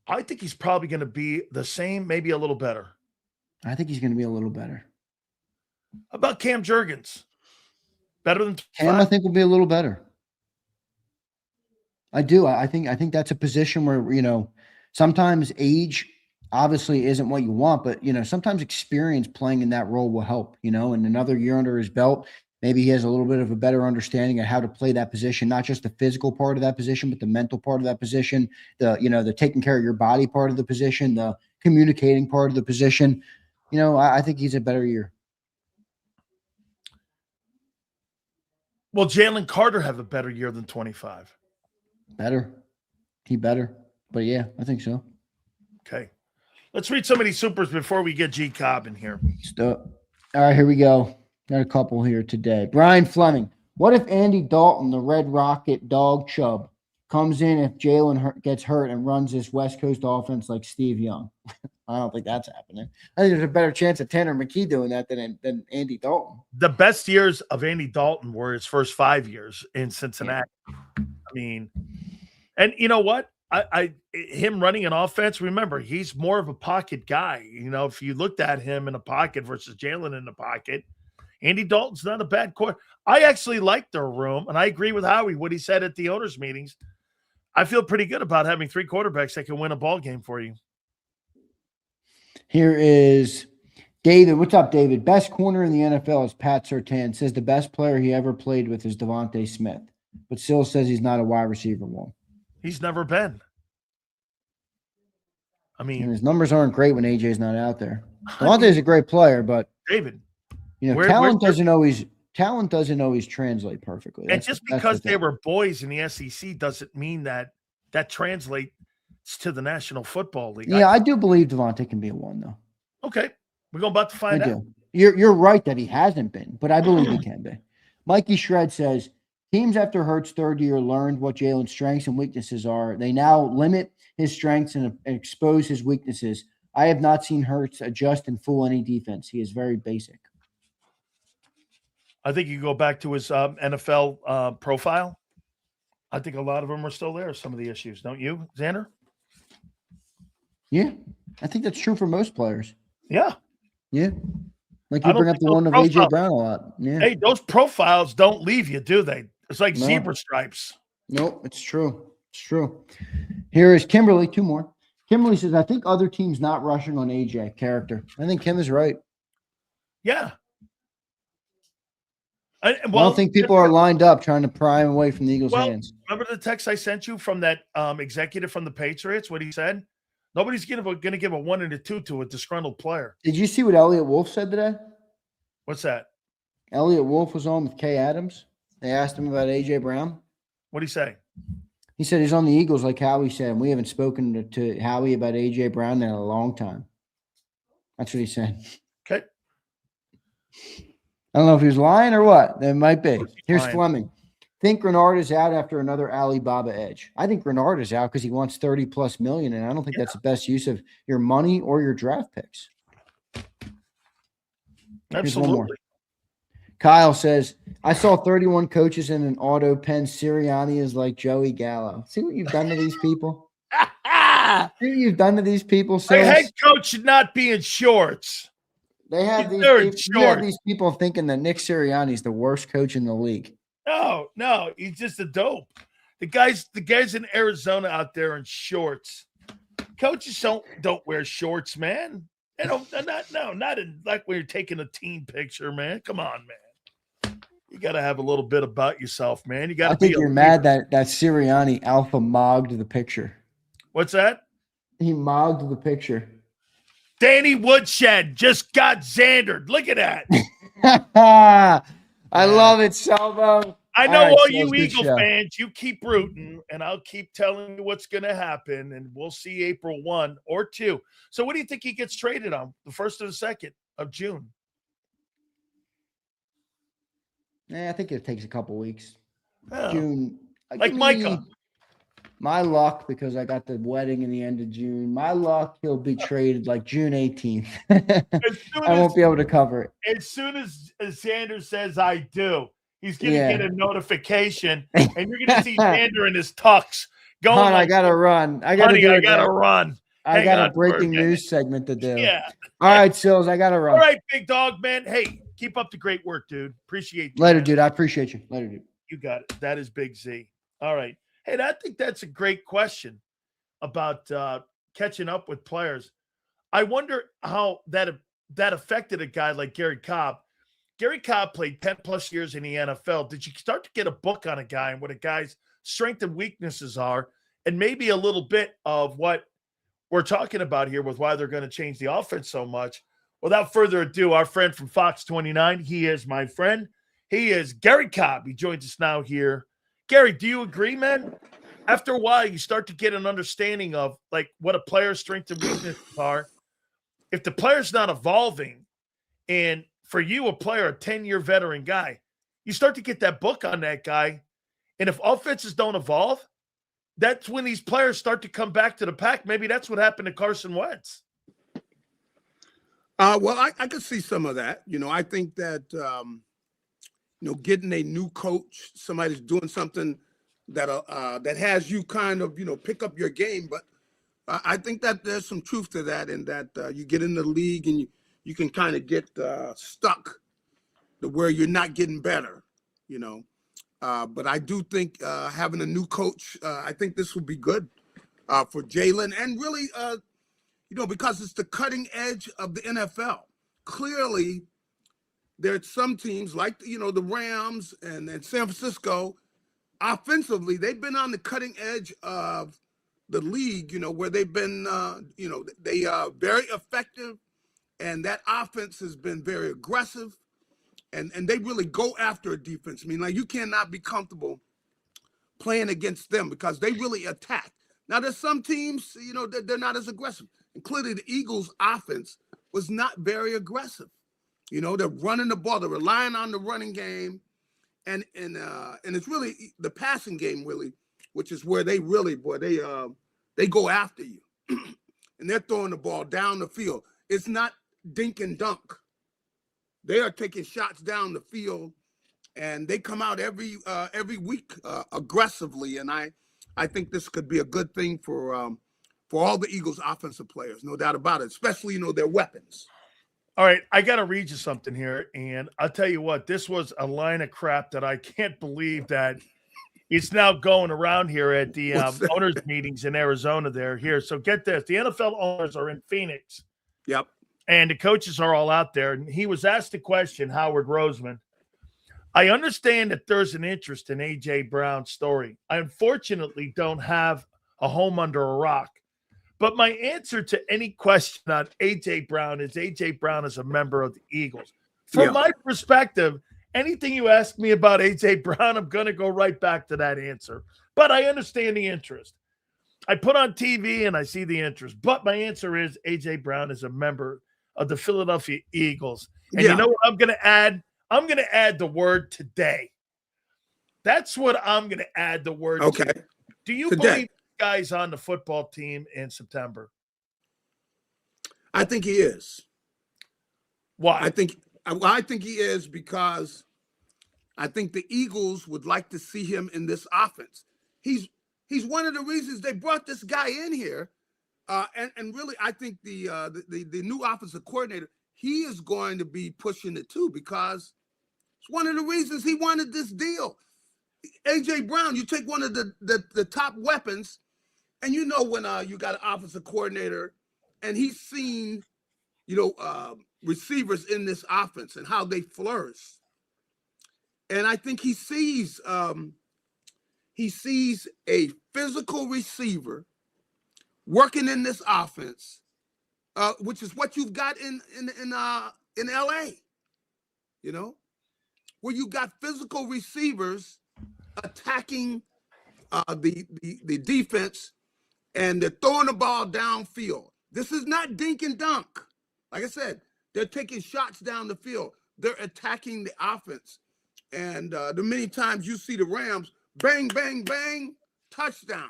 I think he's probably going to be the same, maybe a little better. I think he's going to be a little better. How about Cam Jurgens? Better than 25? Cam, I think, will be a little better. I do. I think that's a position where, sometimes age obviously isn't what you want, but, sometimes experience playing in that role will help, and another year under his belt. Maybe he has a little bit of a better understanding of how to play that position, not just the physical part of that position, but the mental part of that position, the taking care of your body part of the position, the communicating part of the position. I think he's a better year. Will Jalen Carter have a better year than 25? Better. He better. But yeah, I think so. Okay. Let's read some of these supers before we get JAKIB in here. All right, here we go. Got a couple here today. Brian Fleming. What if Andy Dalton, the Red Rocket dog chub, comes in if Jalen gets hurt and runs this West Coast offense like Steve Young? I don't think that's happening. I think there's a better chance of Tanner McKee doing that than Andy Dalton. The best years of Andy Dalton were his first 5 years in Cincinnati. Yeah. I mean, and you know what? Him running an offense, remember, he's more of a pocket guy. If you looked at him in a pocket versus Jalen in the pocket, Andy Dalton's not a bad quarterback. I actually like their room, and I agree with Howie, what he said at the owners' meetings. I feel pretty good about having 3 quarterbacks that can win a ball game for you. Here is David. What's up, David? Best corner in the NFL is Pat Surtain. Says the best player he ever played with is Devontae Smith, but still says he's not a wide receiver one. He's never been. I mean, and his numbers aren't great when AJ's not out there. Devontae's a great player, but David, talent doesn't always translate perfectly. And just because they were boys in the SEC doesn't mean that translates to the National Football League. Yeah, I do believe Devontae can be a one, though. Okay. We're about to find out. You're right that he hasn't been, but I believe he can be. Mikey Shred says, teams after Hurts' third year learned what Jalen's strengths and weaknesses are. They now limit his strengths and expose his weaknesses. I have not seen Hurts adjust and fool any defense. He is very basic. I think you go back to his NFL profile. I think a lot of them are still there, some of the issues. Don't you, Zander? Yeah, I think that's true for most players. Yeah. Yeah. Like you bring up the one of AJ Brown a lot. Yeah. Hey, those profiles don't leave you, do they? It's like zebra stripes. Nope, it's true. It's true. Here is Kimberly, 2 more. Kimberly says, I think other teams not rushing on AJ character. I think Kim is right. Yeah. I don't think people are lined up trying to pry him away from the Eagles' hands. Remember the text I sent you from that executive from the Patriots? What he said? Nobody's going to give a 1 and a 2 to a disgruntled player. Did you see what Elliot Wolf said today? What's that? Elliot Wolf was on with Kay Adams. They asked him about AJ Brown. What did he say? He said he's on the Eagles like Howie said. And we haven't spoken to Howie about AJ Brown in a long time. That's what he said. Okay. I don't know if he was lying or what. There might be. Here's Fleming. Think Renard is out after another Alibaba edge. I think Renard is out because he wants 30+ million, and I don't think that's the best use of your money or your draft picks. Absolutely. Kyle says, I saw 31 coaches in an auto pen. Sirianni is like Joey Gallo. See what you've done to these people? See what you've done to these people? A head coach should not be in shorts. They have these people thinking that Nick Sirianni is the worst coach in the league. No, he's just a dope. The guys in Arizona out there in shorts. Coaches don't wear shorts, man. They don't. Not in like when you're taking a team picture, man. Come on, man. You got to have a little bit about yourself, man. You got to. I think you're mad that Sirianni alpha mogged the picture. What's that? He mogged the picture. Danny Woodshed just got Zandered. Look at that. I love it, Salvo. I know all you Eagle fans, you keep rooting, and I'll keep telling you what's going to happen, and we'll see April 1 or 2. So what do you think he gets traded on, the 1st or the 2nd of June? I think it takes a couple weeks. Oh. June. Like Micah. My luck, because I got the wedding in the end of June. My luck, he'll be traded like June 18th. I won't be able to cover it. As soon as Zander says I do, he's going to get a notification, and you're going to see Zander in his tux going. Hon, I got to run. I got to run. I got a breaking news segment to do. Yeah. All right, Sills, I got to run. All right, big dog, man. Hey, keep up the great work, dude. Appreciate you. Later, man. dude. I appreciate you. Later, dude. You got it. That is Big Z. All right. Hey, I think that's a great question about catching up with players. I wonder how that affected a guy like Gary Cobb. Gary Cobb played 10 plus years in the NFL. Did you start to get a book on a guy and what a guy's strengths and weaknesses are, and maybe a little bit of what we're talking about here with why they're going to change the offense so much? Without further ado, our friend from Fox 29, he is my friend. He is Gary Cobb. He joins us now here. Gary, do you agree, man? After a while, you start to get an understanding of like what a player's strengths and weaknesses are. If the player's not evolving, and for you, a player, a 10-year veteran guy, you start to get that book on that guy. And if offenses don't evolve, that's when these players start to come back to the pack. Maybe that's what happened to Carson Wentz. Well, I could see some of that. I think that, getting a new coach, somebody's doing something that has you kind of, pick up your game. But I think that there's some truth to that, and that you get in the league and you can kind of get stuck to where you're not getting better, But I do think having a new coach, I think this will be good for Jalen, and really, because it's the cutting edge of the NFL. Clearly, there's some teams like, the Rams and San Francisco, offensively, they've been on the cutting edge of the league, where they've been, they are very effective, and that offense has been very aggressive, and they really go after a defense. I mean, like, you cannot be comfortable playing against them because they really attack. Now, there's some teams, they're not as aggressive. Including the Eagles' offense was not very aggressive. They're running the ball, they're relying on the running game, and it's really the passing game, really, which is where they really, they go after you, and they're throwing the ball down the field. It's not dink and dunk. They are taking shots down the field, and they come out every week aggressively. And I think this could be a good thing for all the Eagles' offensive players, no doubt about it, especially, their weapons. All right, I got to read you something here, and I'll tell you what, this was a line of crap that I can't believe that it's now going around here at the owners' meetings in Arizona here. So get this, the NFL owners are in Phoenix. Yep. And the coaches are all out there, and he was asked a question, Howard Roseman. I understand that there's an interest in A.J. Brown's story. I unfortunately don't have a home under a rock. But my answer to any question on A.J. Brown is A.J. Brown is a member of the Eagles. From my perspective, anything you ask me about A.J. Brown, I'm going to go right back to that answer. But I understand the interest. I put on TV and I see the interest. But my answer is A.J. Brown is a member of the Philadelphia Eagles. And you know what I'm going to add? I'm going to add the word today. That's what I'm going to add the word to. Do you believe guys on the football team in September? I think he is. Why? I think he is because I think the Eagles would like to see him in this offense. He's one of the reasons they brought this guy in here, and really I think the new offensive coordinator, he is going to be pushing it too, because it's one of the reasons he wanted this deal. A.J. Brown, you take one of the top weapons. And when you got an offensive coordinator and he's seen, receivers in this offense and how they flourish. And I think he sees a physical receiver working in this offense, which is what you've got in LA, where you got physical receivers attacking the defense, and they're throwing the ball downfield. This is not dink and dunk. Like I said, they're taking shots down the field. They're attacking the offense. And the many times you see the Rams, bang, bang, bang, touchdown.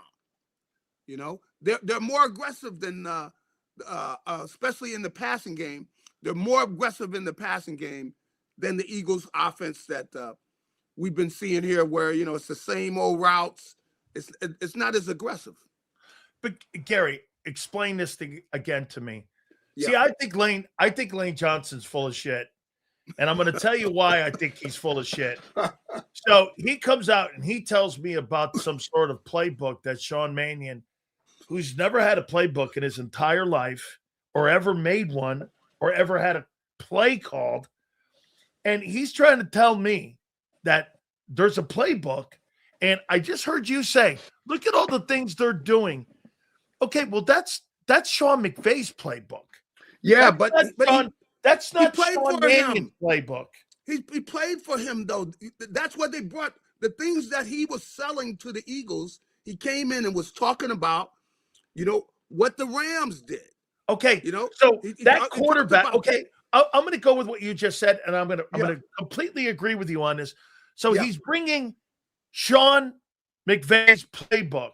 They're more aggressive than, especially in the passing game. They're more aggressive in the passing game than the Eagles offense that we've been seeing here, where, it's the same old routes. It's not as aggressive. But Gary, explain this thing again to me. Yeah. See, I think Lane Johnson's full of shit. And I'm going to tell you why I think he's full of shit. So he comes out and he tells me about some sort of playbook that Sean Mannion, who's never had a playbook in his entire life or ever made one or ever had a play called. And he's trying to tell me that there's a playbook. And I just heard you say, look at all the things they're doing. Okay, well, that's Sean McVay's playbook. Yeah, That's not played Sean for Mannion's him. playbook. He played for him, though. That's what they brought. The things that he was selling to the Eagles, he came in and was talking about, what the Rams did. Okay, so that quarterback, okay, I'm going to go with what you just said, and I'm going to completely agree with you on this. So he's bringing Sean McVay's playbook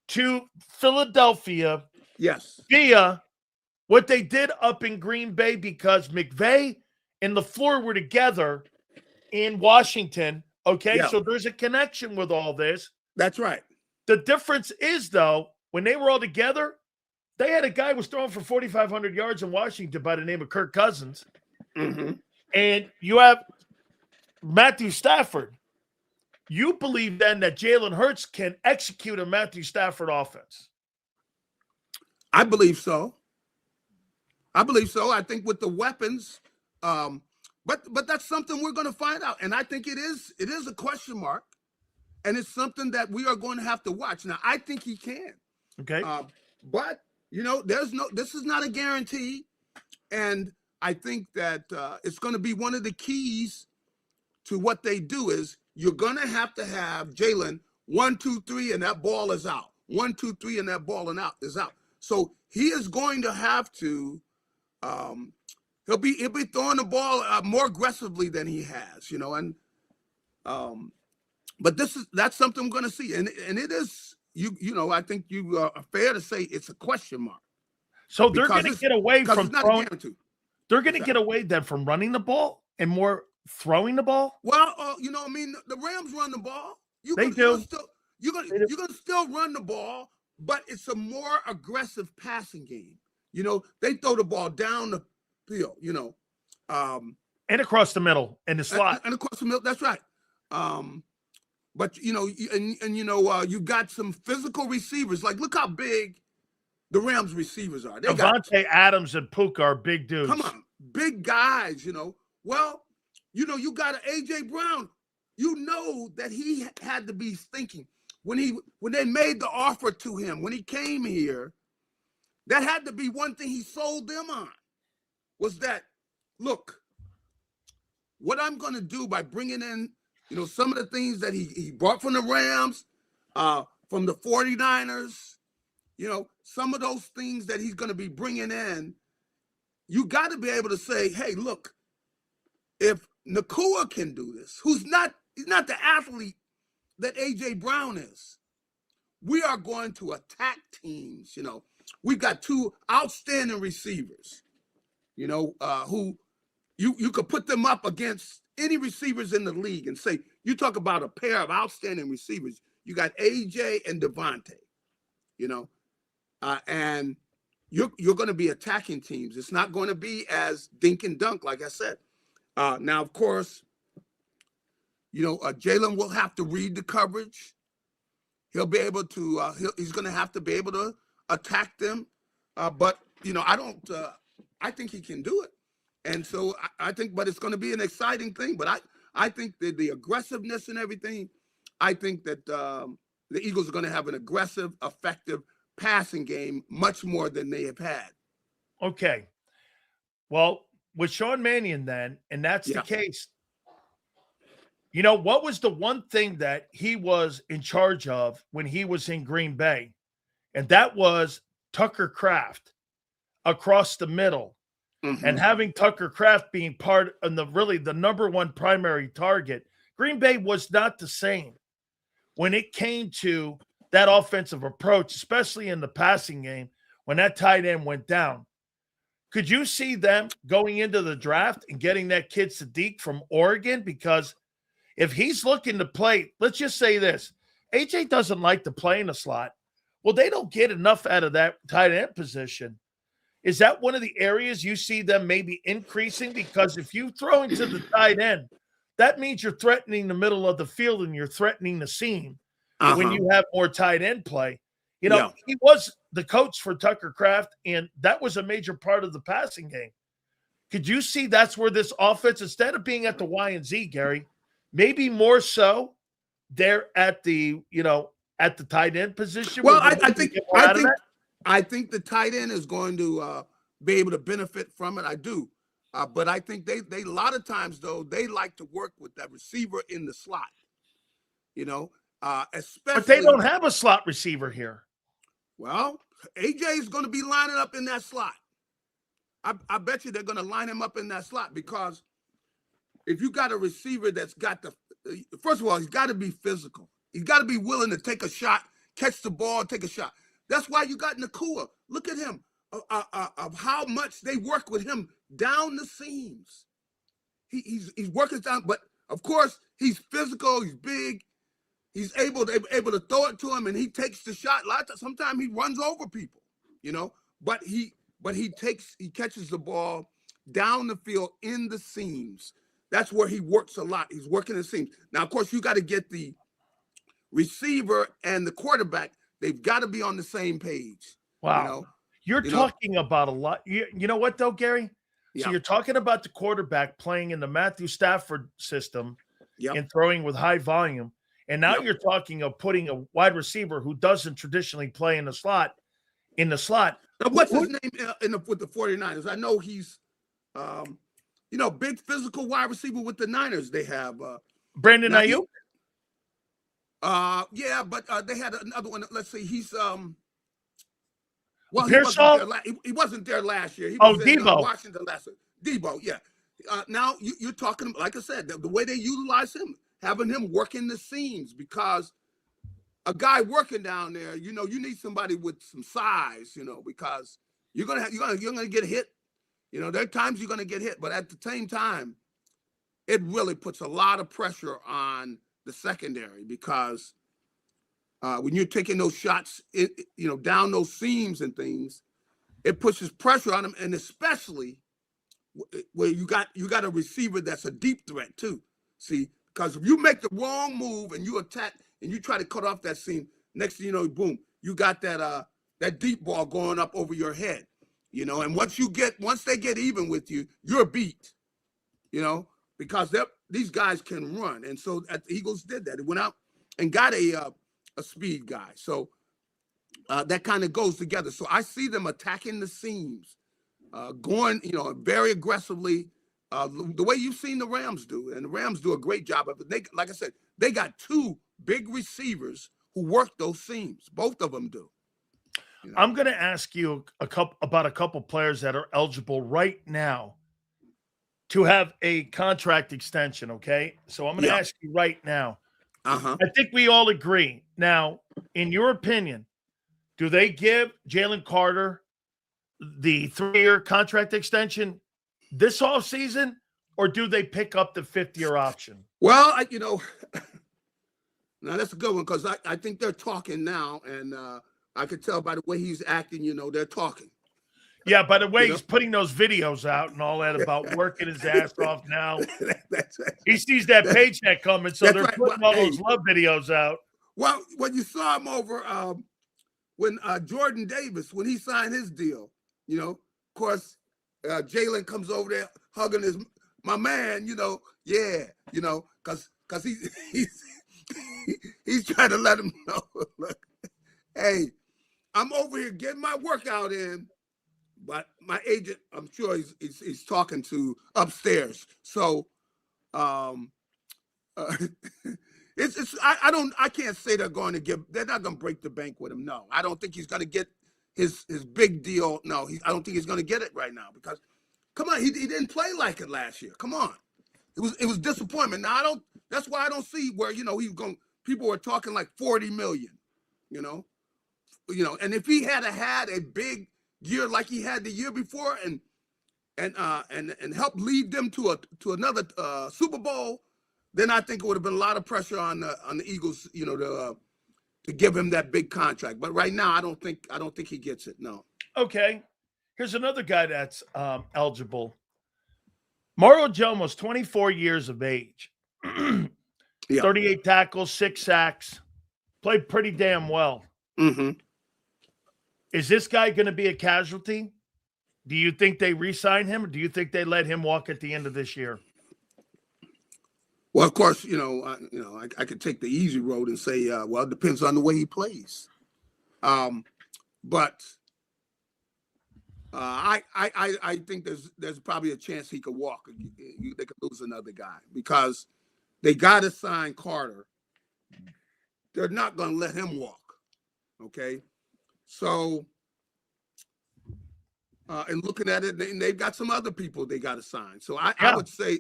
to Philadelphia. Yes. Via what they did up in Green Bay, because McVay and LaFleur were together in Washington. Okay, so there's a connection with all this. That's right. The difference is, though, when they were all together, they had a guy who was throwing for 4,500 yards in Washington by the name of Kirk Cousins. Mm-hmm. And you have Matthew Stafford. You believe then that Jalen Hurts can execute a Matthew Stafford offense? I believe so. I think with the weapons, but that's something we're going to find out. And I think it is a question mark. And it's something that we are going to have to watch. Now, I think he can. Okay. But, this is not a guarantee. And I think that it's going to be one of the keys to what they do is you're going to have Jalen 1, 2, 3, and that ball is out. 1, 2, 3, and that ball is out. So he is going to have to, he'll be throwing the ball more aggressively than he has, and but that's something I'm going to see, and it is I think you are fair to say it's a question mark. So they're going to get away from throwing. They're going to get away then from running the ball and more throwing the ball. Well, the Rams run the ball. You're going to still run the ball, but it's a more aggressive passing game. They throw the ball down the field. And across the middle and the slot. And across the middle. That's right. But you got some physical receivers. Like, look how big the Rams receivers are. Devontae Adams and Puka are big dudes. Come on, big guys. Well, you got an AJ Brown. That he had to be thinking when they made the offer to him when he came here. That had to be one thing he sold them on. Was that, look, what I'm going to do by bringing in, some of the things that he brought from the Rams, from the 49ers, some of those things that he's going to be bringing in, you got to be able to say, hey, look, if Nakua can do this, he's not the athlete that A.J. Brown is, we are going to attack teams, We've got two outstanding receivers, who you could put them up against any receivers in the league and say, you talk about a pair of outstanding receivers. You got AJ and Devontae, and you're going to be attacking teams. It's not going to be as dink and dunk, like I said. Now, of course, Jalen will have to read the coverage. He'll be able to, he's going to have to be able to attack them. But I think he can do it. And so I think, but it's going to be an exciting thing. But I think that the aggressiveness and everything, I think that the Eagles are going to have an aggressive, effective passing game much more than they have had. Okay. Well, with Sean Mannion then, and that's the case, what was the one thing that he was in charge of when he was in Green Bay? And that was Tucker Kraft across the middle. Mm-hmm. And having Tucker Kraft being part of the number one primary target, Green Bay was not the same when it came to that offensive approach, especially in the passing game, when that tight end went down. Could you see them going into the draft and getting that kid Sadiq from Oregon? Because if he's looking to play, let's just say this, AJ doesn't like to play in the slot. Well, they don't get enough out of that tight end position. Is that one of the areas you see them maybe increasing? Because if you throw into the tight end, that means you're threatening the middle of the field and you're threatening the seam when you have more tight end play. He was the coach for Tucker Kraft, and that was a major part of the passing game. Could you see that's where this offense, instead of being at the Y and Z, Gary, maybe more so they're at the, at the tight end position? Well, where I they think get more out of that? I think the tight end is going to be able to benefit from it. I do, but I think they a lot of times though they like to work with that receiver in the slot. Especially. But they don't have a slot receiver here. Well, AJ is going to be lining up in that slot. I bet you they're going to line him up in that slot, because if you got a receiver that's got first of all, he's got to be physical. He's got to be willing to take a shot, catch the ball, take a shot. That's why you got Nakua. Look at him, of how much they work with him down the seams. He's working down, but of course he's physical. He's big. He's able to throw it to him, and he takes the shot. Sometimes he runs over people, but he catches the ball down the field in the seams. That's where he works a lot. He's working the seams. Now, of course, you got to get the receiver and the quarterback. They've got to be on the same page. Wow. You're talking about a lot. You know what, though, Gary? Yeah. So you're talking about the quarterback playing in the Matthew Stafford system and throwing with high volume. And now you're talking of putting a wide receiver who doesn't traditionally play in the slot. Now, what's his name with the 49ers? I know he's, big physical wide receiver with the Niners. They have Brandon Ayuk. Yeah, but they had another one. Let's see, he's he wasn't there last year. He was in Washington last year. Debo, yeah. Now you're talking, like I said, the way they utilize him, having him working the seams, because a guy working down there, you need somebody with some size, because you're gonna get hit. There are times you're gonna get hit, but at the same time, it really puts a lot of pressure on the secondary, because when you're taking those shots, down those seams and things, it pushes pressure on them, and especially where you got a receiver that's a deep threat too. See, because if you make the wrong move and you attack and you try to cut off that seam, next thing you know, boom, you got that deep ball going up over your head. And once they get even with you, you're beat. Because these guys can run, and so the Eagles did that. It went out and got a speed guy. So that kind of goes together. So I see them attacking the seams, going, very aggressively, the way you've seen the Rams do, and the Rams do a great job of it. Like I said, they got two big receivers who work those seams. Both of them do. I'm going to ask you about a couple players that are eligible right now to have a contract extension, okay? So I'm going to ask you right now. Uh-huh. I think we all agree. Now, in your opinion, do they give Jalen Carter the 3-year contract extension this offseason, or do they pick up the 5th-year option? Well, now that's a good one, because I think they're talking now, and I could tell by the way he's acting, they're talking. Yeah, by the way, he's putting those videos out and all that about working his ass off now. That's right. He sees that paycheck coming, so they're putting all those love videos out. Well, when you saw him over when Jordan Davis, when he signed his deal, of course, Jalen comes over there hugging my man, because he's trying to let him know, look, hey, I'm over here getting my workout in, but my agent, I'm sure he's talking to upstairs. So, I can't say they're not going to break the bank with him. No, I don't think he's going to get his big deal. No, I don't think he's going to get it right now, because come on, he didn't play like it last year. Come on. It was disappointment. Now that's why I don't see where, people were talking like 40 million, and if he had a big year like he had the year before and help lead them to another Super Bowl, then I think it would have been a lot of pressure on the Eagles, to give him that big contract. But right now, I don't think he gets it. No. Okay. Here's another guy that's eligible. Mario Jones, 24 years of age, 38 tackles, 6 sacks, played pretty damn well. Mm-hmm. Is this guy going to be a casualty? Do you think they re-sign him, or do you think they let him walk at the end of this year? Well, of course, I could take the easy road and say, well, it depends on the way he plays. But I think there's probably a chance he could walk. They could lose another guy because they got to sign Carter. They're not going to let him walk. Okay, so and looking at it, they've got some other people they got to sign. So I would say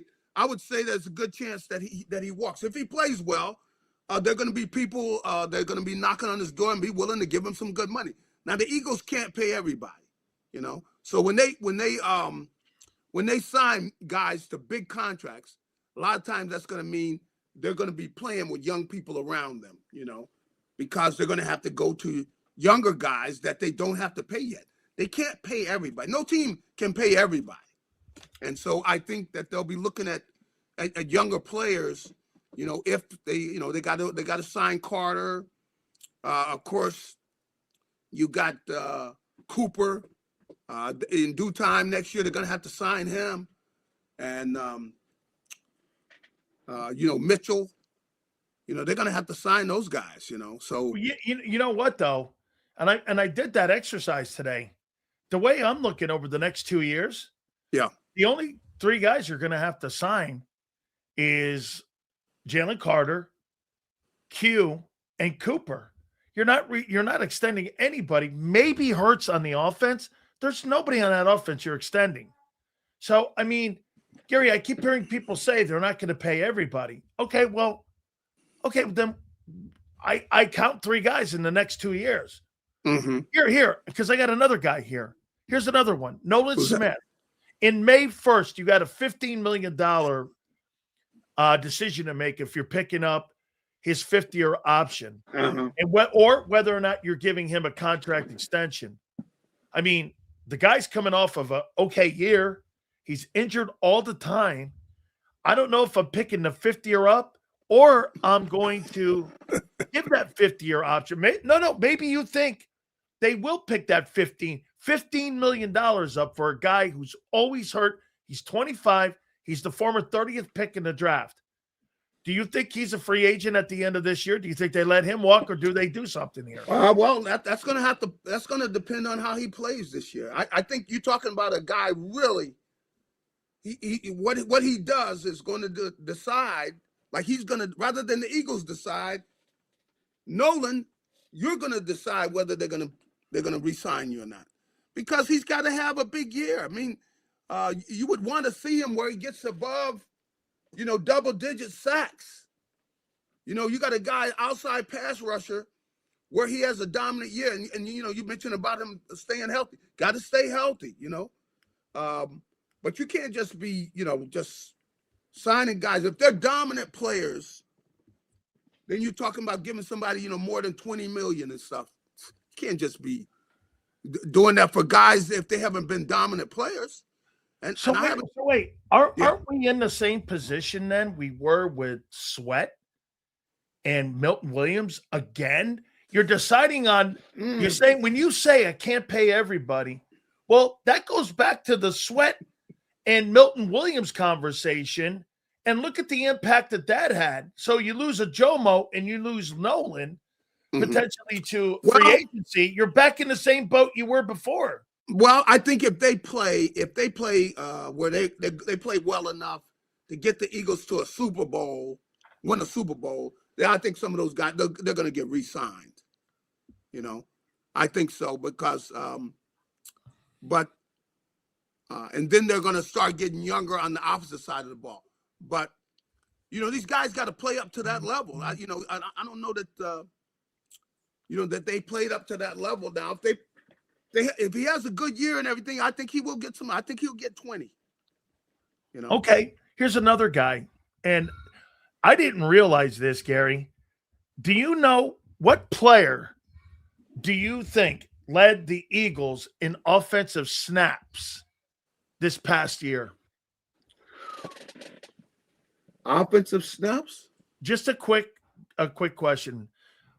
there's a good chance that he walks. If he plays well, there are going to be people they're going to be knocking on his door and be willing to give him some good money. Now the Eagles can't pay everybody, So when they sign guys to big contracts, a lot of times that's going to mean they're going to be playing with young people around them, because they're going to have to go to younger guys that they don't have to pay yet. They can't pay everybody. No team can pay everybody. And so I think that they'll be looking at younger players, if they got to sign Carter. Of course, you got Cooper. In due time next year, they're going to have to sign him. And, Mitchell, they're going to have to sign those guys, So you know what, though? And I did that exercise today. The way I'm looking over the next 2 years, the only 3 guys you're going to have to sign is Jalen Carter, Q, and Cooper. You're not extending anybody. Maybe Hurts on the offense. There's nobody on that offense you're extending. So, I mean, Gary, I keep hearing people say they're not going to pay everybody. Okay, then I count 3 guys in the next 2 years. Mm-hmm. Here, because I got another guy here. Here's another one. Nolan Smith. In May 1st, you got a $15 million decision to make if you're picking up his 5th-year option, and whether or not you're giving him a contract extension. I mean, the guy's coming off of a okay year. He's injured all the time. I don't know if I'm picking the 5th year up or I'm going to give that 5th-year option. Maybe you think they will pick that $15 million up for a guy who's always hurt. He's 25. He's the former 30th pick in the draft. Do you think he's a free agent at the end of this year? Do you think they let him walk, or do they do something here? Well, that's going to depend on how he plays this year. I think you're talking about a guy really. What he does is going to decide. Like he's going to, rather than the Eagles decide, Nolan, you're going to decide whether they're going to re-sign you or not, because he's got to have a big year. I mean, you would want to see him where he gets above, double-digit sacks. You got a guy outside pass rusher where he has a dominant year, and you mentioned about him staying healthy. Got to stay healthy, but you can't just be, just signing guys. If they're dominant players, then you're talking about giving somebody, more than $20 million and stuff. You can't just be doing that for guys if they haven't been dominant players. Wait. Aren't we in the same position then we were with Sweat and Milton Williams again? You're deciding on, you're saying, when you say I can't pay everybody, well, that goes back to the Sweat and Milton Williams conversation, and look at the impact that had. So you lose a Jomo and you lose Nolan potentially to free agency. You're back in the same boat you were before. Well, I think if they play where they play well enough to get the Eagles to a Super Bowl, win a Super Bowl, then I think some of those guys they're going to get re-signed. I think so, because and then they're going to start getting younger on the opposite side of the ball. But these guys got to play up to that level. I don't know that that they played up to that level. Now, if he has a good year and everything, I think he will get some. I think he'll get 20. Okay, here's another guy, and I didn't realize this, Gary. Do you know what player do you think led the Eagles in offensive snaps this past year? Offensive snaps? Just a quick question.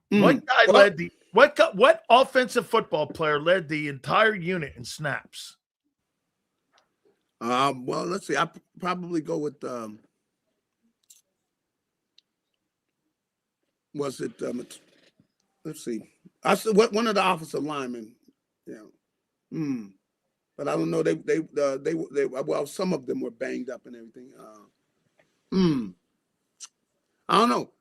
What guy what offensive football player led the entire unit in snaps? Well, let's see. I probably go with was it? Let's see. I said what one of the offensive linemen. Yeah. But I don't know. They well, some of them were banged up and everything. I don't know.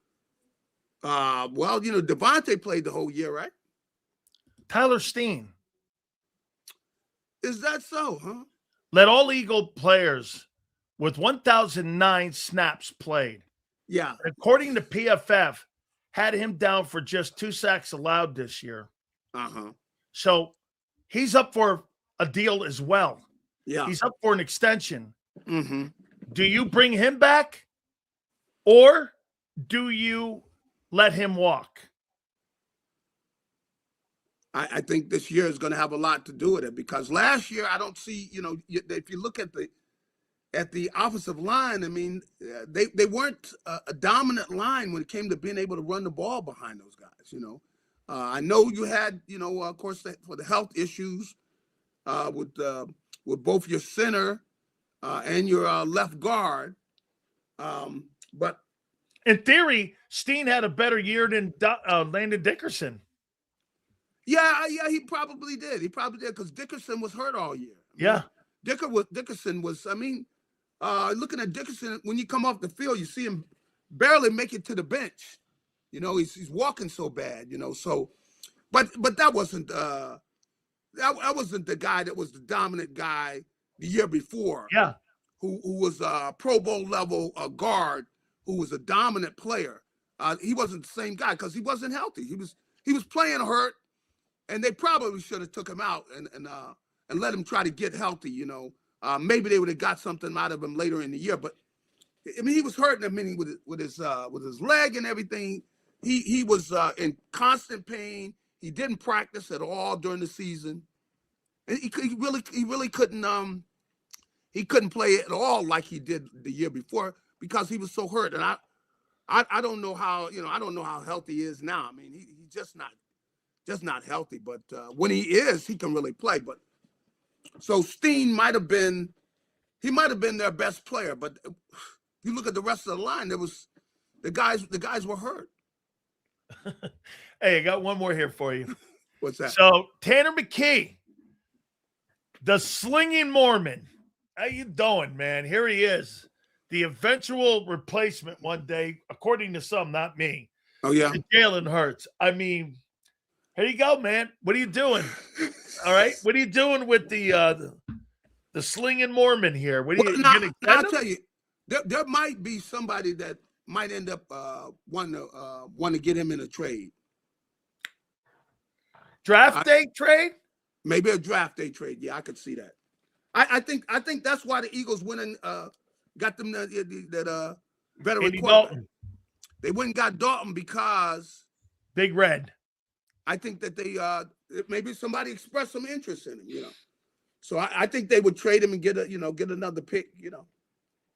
Well, Devontae played the whole year, right? Tyler Steen Is that so, huh? led all Eagle players with 1,009 snaps played. Yeah. According to PFF, had him down for just 2 sacks allowed this year. So he's up for a deal as well. Yeah. He's up for an extension. Do you bring him back or do you let him walk? I think this year is going to have a lot to do with it because last year I don't see, if you look at the offensive line, I mean, they weren't a dominant line when it came to being able to run the ball behind those guys. I know you had, of course, for the health issues with both your center and your left guard, but in theory, Steen had a better year than Landon Dickerson. Yeah, he probably did. He probably did because Dickerson was hurt all year. Dickerson was. I mean, looking at Dickerson, when you come off the field, you see him barely make it to the bench. He's walking so bad. So, but that wasn't that wasn't the guy that was the dominant guy the year before. Yeah, who was a Pro Bowl level guard who was a dominant player. He wasn't the same guy because he wasn't healthy. He was playing hurt. And they probably should have took him out and let him try to get healthy. Maybe they would have got something out of him later in the year. But I mean, he was hurting. I mean, with his leg and everything, he was in constant pain. He didn't practice at all during the season, and he really couldn't he couldn't play at all like he did the year before because he was so hurt. And I don't know how I don't know how healthy he is now. I mean, he's just not healthy, but when he is, he can really play. But so Steen might have been their best player, but you look at the rest of the line, the guys were hurt. Hey, I got one more here for you. What's that? So Tanner McKee, the slinging Mormon. How you doing, man? Here he is, the eventual replacement one day, according to some, not me. Oh yeah, Jalen Hurts. I mean. Here you go, man. What are you doing? All right. What are you doing with the slinging Mormon here? What are you now, gonna I'll tell you, there might be somebody that might end up want to get him in a trade. Draft day trade? Maybe a draft day trade. Yeah, I could see that. I think that's why the Eagles went and got them that veteran quarterback. They went and got Dalton because Big Red. I think that they maybe somebody expressed some interest in him, So I think they would trade him and get another pick,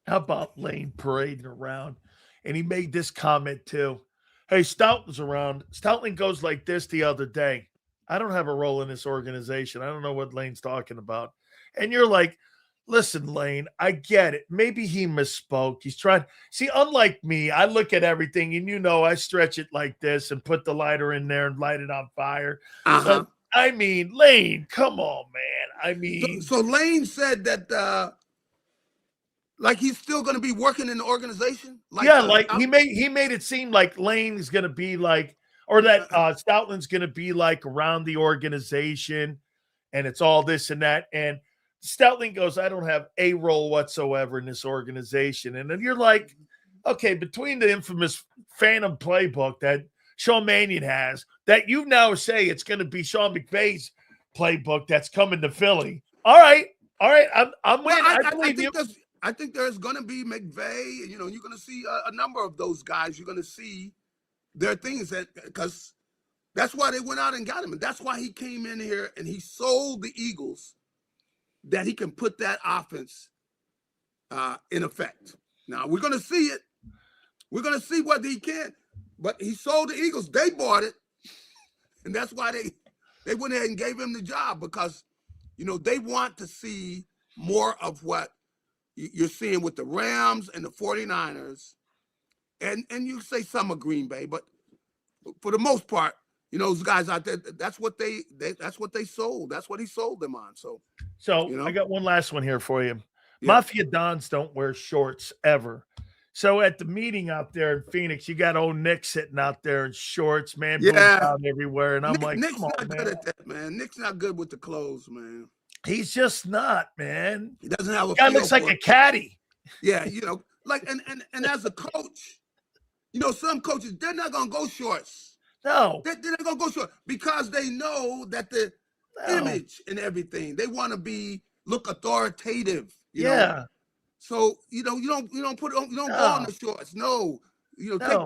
How about Lane parading around? And he made this comment too. Hey, Stoutland's around. Stoutland goes like this the other day. I don't have a role in this organization. I don't know what Lane's talking about. And you're like, listen, Lane, I get it. Maybe he misspoke. He's trying. See, unlike me, I look at everything and I stretch it like this and put the lighter in there and light it on fire. I mean, Lane, come on, man. I mean. So Lane said that like he's still going to be working in the organization? He made it seem like Lane is going to be like, or that Stoutland's going to be like around the organization and it's all this and that. And Stoutland goes, I don't have a role whatsoever in this organization. And then you're like, okay, between the infamous Phantom Playbook that Sean Mannion has, that you now say it's going to be Sean McVay's playbook that's coming to Philly. All right. I'm with. I believe you. I think there's going to be McVay. You're going to see a number of those guys. You're going to see their things because that's why they went out and got him. And that's why he came in here and he sold the Eagles that he can put that offense in effect. Now, we're going to see it. We're going to see whether he can. But he sold the Eagles. They bought it. And that's why they went ahead and gave him the job because, they want to see more of what you're seeing with the Rams and the 49ers, and you say some of Green Bay, but for the most part, those guys out there, that's what they sold. That's what he sold them on. So I got one last one here for you. Yeah. Mafia Dons don't wear shorts ever. So at the meeting out there in Phoenix, you got old Nick sitting out there in shorts, man, boobs out everywhere. And I'm Nick's come on, not man. good at that, man. Nick's not good with the clothes, man. He's just not, man. He doesn't have a guy looks like a caddy. Yeah, like and as a coach, some coaches, they're not gonna go shorts. No. They're not gonna go short because they know that the image and everything. They want to look authoritative. You know? So you don't go on the shorts. No.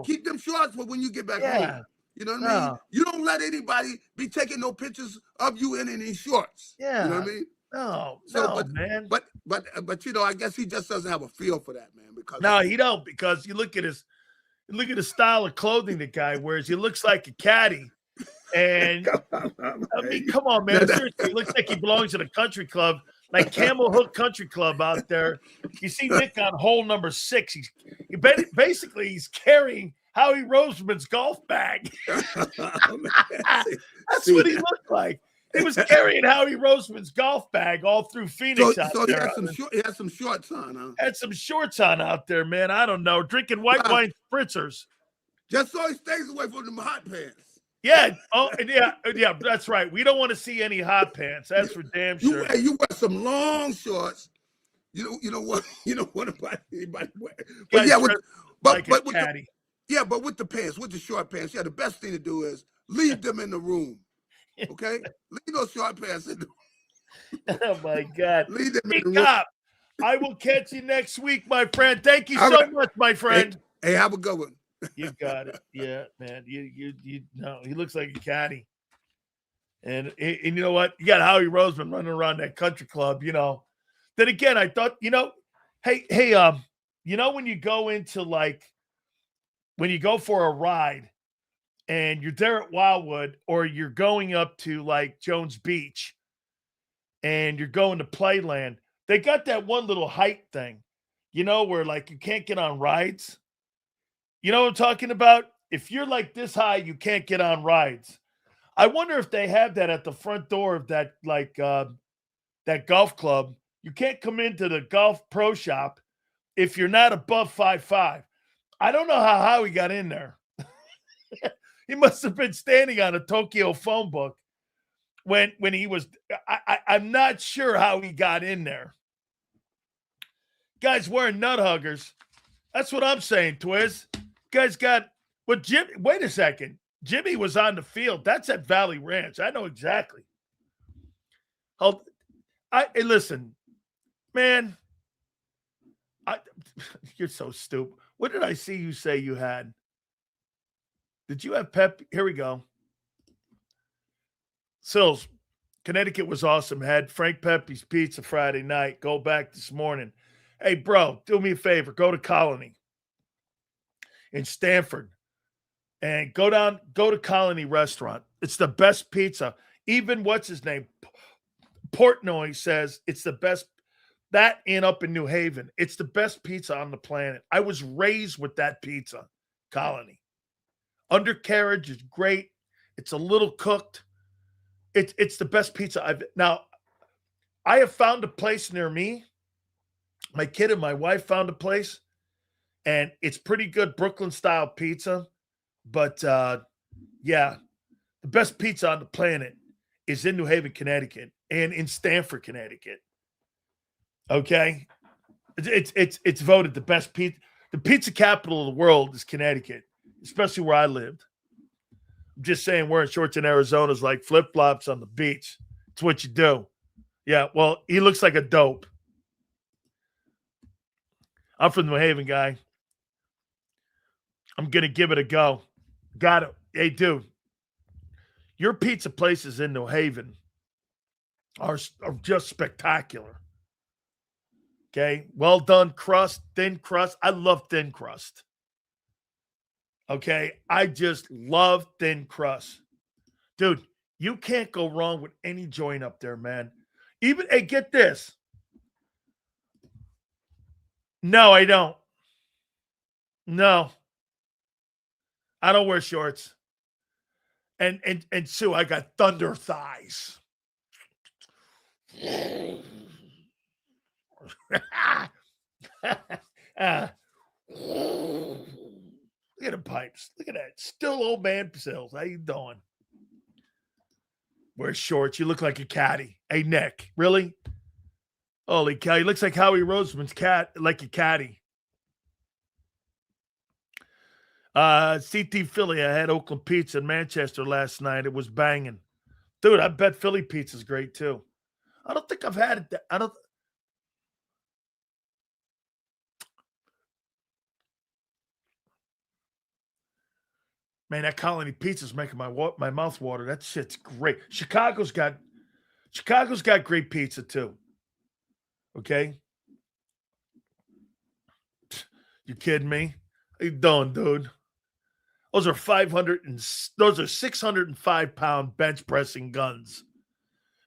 Keep them shorts for when you get back home. You know what I mean? You don't let anybody be taking no pictures of you in any shorts. Yeah. You know what I mean? Man. But I guess he just doesn't have a feel for that, man. Because he don't, because you look at his style of clothing the guy wears. He looks like a caddy. And come on, man. Seriously, he looks like he belongs in a country club, like Camel Hook Country Club out there. You see Nick on hole number 6. He's carrying Howie Roseman's golf bag. That's what he looked like. He was carrying Howie Roseman's golf bag all through Phoenix out there. He had some shorts on, huh? Had some shorts on out there, man. I don't know. Drinking white wine spritzers. Just so he stays away from them hot pants. Yeah. Oh, yeah. That's right. We don't want to see any hot pants. That's for damn sure. You wear some long shorts. You know what about anybody wear? But yeah, with the pants, with the short pants, the best thing to do is leave them in the room. Okay, leave those short pants in the room. Oh my God! Leave them in the room. I will catch you next week, my friend. Thank you so much, my friend. Hey, have a good one. You got it. Yeah, man. You know, he looks like a caddy. And you know what? You got Howie Roseman running around that country club, Then again, I thought, hey, when you go into when you go for a ride and you're there at Wildwood, or you're going up to Jones Beach and you're going to Playland, they got that one little height thing, where you can't get on rides. You know what I'm talking about? If you're this high, you can't get on rides. I wonder if they have that at the front door of that that golf club. You can't come into the golf pro shop if you're not above 5'5". I don't know how Howie got in there. He must have been standing on a Tokyo phone book when he was. I'm not sure how he got in there. Guys wearing nut huggers. That's what I'm saying, Twiz. Guys got what? Jimmy? Wait a second. Jimmy was on the field. That's at Valley Ranch. I know exactly. Hey, listen, man. You're so stupid. What did I see you say you had? Did you have Pep? Here we go. Sills, Connecticut was awesome. Had Frank Pepe's Pizza Friday night. Go back this morning. Hey, bro, do me a favor. Go to Colony in Stanford and go to Colony Restaurant. It's the best pizza. Even what's his name? Portnoy says it's the best. That and up in New Haven. It's the best pizza on the planet. I was raised with that pizza, Colony. Undercarriage is great. It's a little cooked. It's the best pizza Now, I have found a place near me. My kid and my wife found a place, and it's pretty good Brooklyn-style pizza. But, the best pizza on the planet is in New Haven, Connecticut, and in Stamford, Connecticut. Okay? It's voted the best pizza. The pizza capital of the world is Connecticut, especially where I lived. I'm just saying wearing shorts in Arizona is like flip-flops on the beach. It's what you do. Yeah, well, he looks like a dope. I'm from New Haven, guy. I'm going to give it a go. Got it. Hey, dude, your pizza places in New Haven are just spectacular. Okay, well done crust, thin crust. I love thin crust. Okay, I just love thin crust. Dude, you can't go wrong with any joint up there, man. Hey, get this. No, I don't. No, I don't wear shorts. And Sue, I got thunder thighs. Look at the pipes. Look at that. Still old man Sills. How you doing? Wear shorts. You look like a caddy. Hey, Nick. Really? Holy cow. He looks like Howie Roseman's cat, like a caddy. CT Philly. I had Oakland Pizza in Manchester last night. It was banging. Dude, I bet Philly pizza's great too. I don't think I've had it. I don't. Man, that Colony Pizza's making my mouth water. That shit's great. Chicago's got great pizza too. Okay? You kidding me? How you doing, dude? Those are 605-pound bench pressing guns.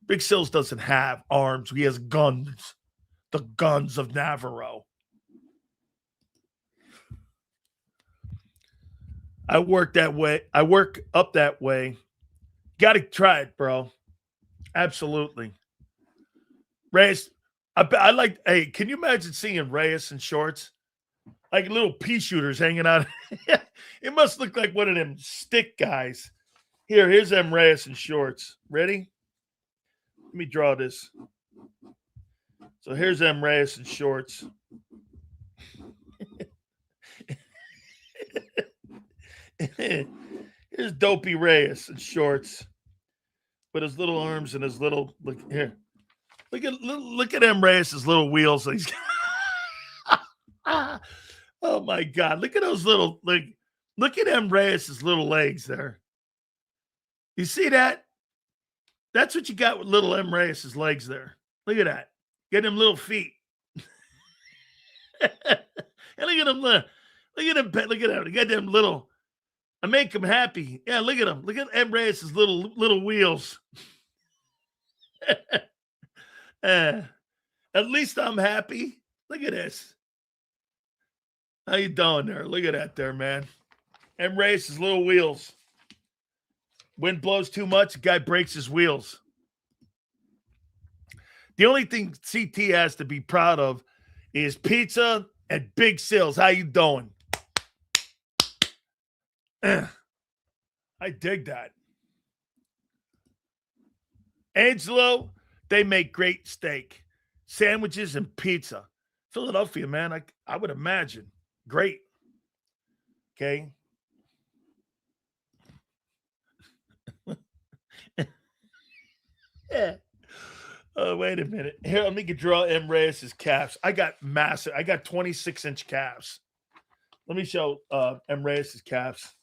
Big Sills doesn't have arms. He has guns. The guns of Navarro. I work that way. I work up that way. Got to try it, bro. Absolutely. Reyes, I like, hey, can you imagine seeing Reyes in shorts? Like little pea shooters hanging out. It must look like one of them stick guys. Here's them Reyes in shorts. Ready? Let me draw this. So here's them Reyes in shorts. Here's Dopey Reyes in shorts with his little arms and his little look here. Look at them Reyes' little wheels. He's oh my God! Look at those little look at them Reyes' little legs there. You see that? That's what you got with little M Reyes' legs there. Look at that. Get them little feet. And look at them. Look at them. Look at them. You got them little. I make them happy. Yeah, look at them. Look at M Reyes' little wheels. At least I'm happy. Look at this. How you doing there? Look at that there, man. M Reyes' little wheels. Wind blows too much, the guy breaks his wheels. The only thing CT has to be proud of is pizza and Big Sills. How you doing? I dig that. Angelo, they make great steak, sandwiches, and pizza. Philadelphia, man, I would imagine. Great. Okay. Yeah. Oh, wait a minute. Here, let me draw M. Reyes' calves. I got massive. I got 26-inch calves. Let me show M. Reyes' calves.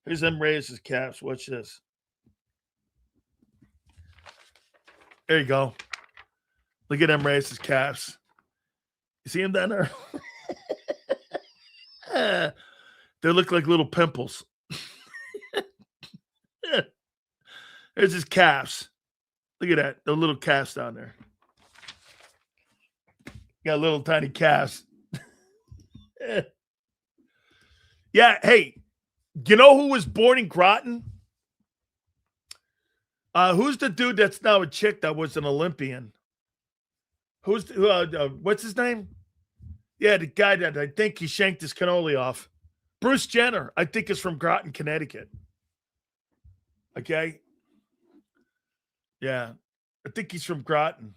Here's M. Reyes' calves. Watch this. There you go. Look at M. Reyes' calves. You see him down there? They look like little pimples. There's his calves. Look at that. The little calves down there. Got little tiny calves. Yeah. Hey, you know who was born in Groton? Who's the dude that's now a chick that was an Olympian? What's his name? Yeah, the guy that I think he shanked his cannoli off. Bruce Jenner, I think, is from Groton, Connecticut. Okay? Yeah. I think he's from Groton.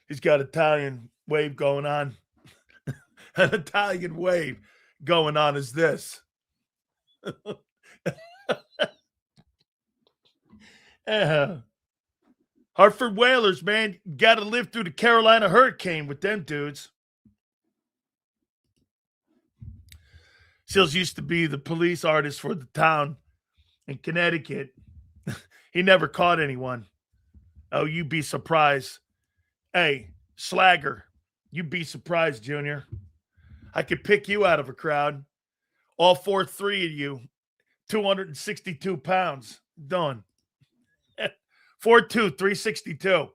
He's got Italian wave going on. An Italian wave going on is this. Hartford Whalers, man, got to live through the Carolina hurricane with them dudes. Sills used to be the police artist for the town in Connecticut. He never caught anyone. Oh, you'd be surprised. Hey, Slagger, you'd be surprised, Junior. I could pick you out of a crowd. All 4'3" of you, 262 pounds. Done. 4'2", 362.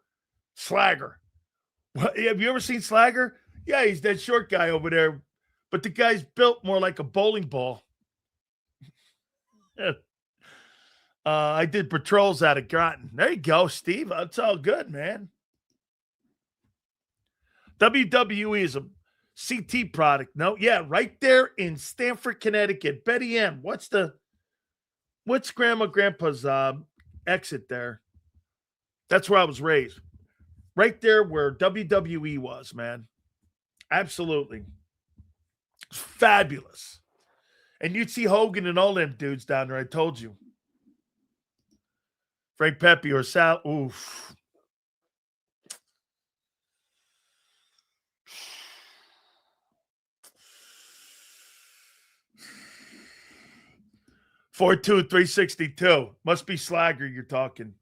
Slagger. What, have you ever seen Slagger? Yeah, he's that short guy over there, but the guy's built more like a bowling ball. I did patrols out of Groton. There you go, Steve. It's all good, man. WWE is a CT product. No, yeah, right there in Stamford, Connecticut. Betty M. What's Grandpa's exit there? That's where I was raised. Right there where WWE was, man. Absolutely. Fabulous. And you'd see Hogan and all them dudes down there, I told you. Frank Pepe or Sal. Oof. Four two 362. Must be Slagger you're talking.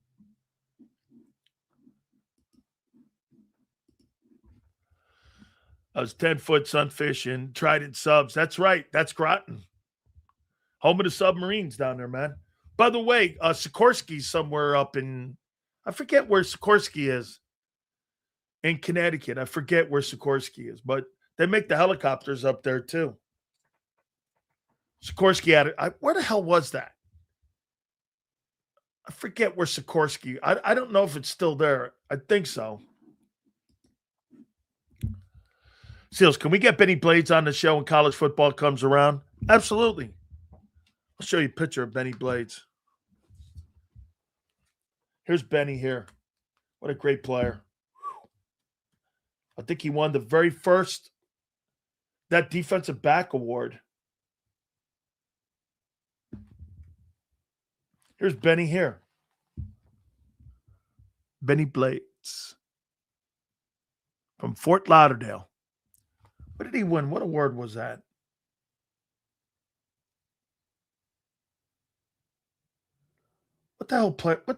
I was 10-foot sunfish and Trident subs. That's right. That's Groton. Home of the submarines down there, man. By the way, Sikorsky's somewhere up in, I forget where Sikorsky is. In Connecticut. I forget where Sikorsky is, but they make the helicopters up there too. Sikorsky had it. Where the hell was that? I forget where Sikorsky. I don't know if it's still there. I think so. Seals, can we get Benny Blades on the show when college football comes around? Absolutely. I'll show you a picture of Benny Blades. Here's Benny here. What a great player. I think he won the very first, that defensive back award. Here's Benny here. Benny Blades from Fort Lauderdale. What did he win? What award was that? What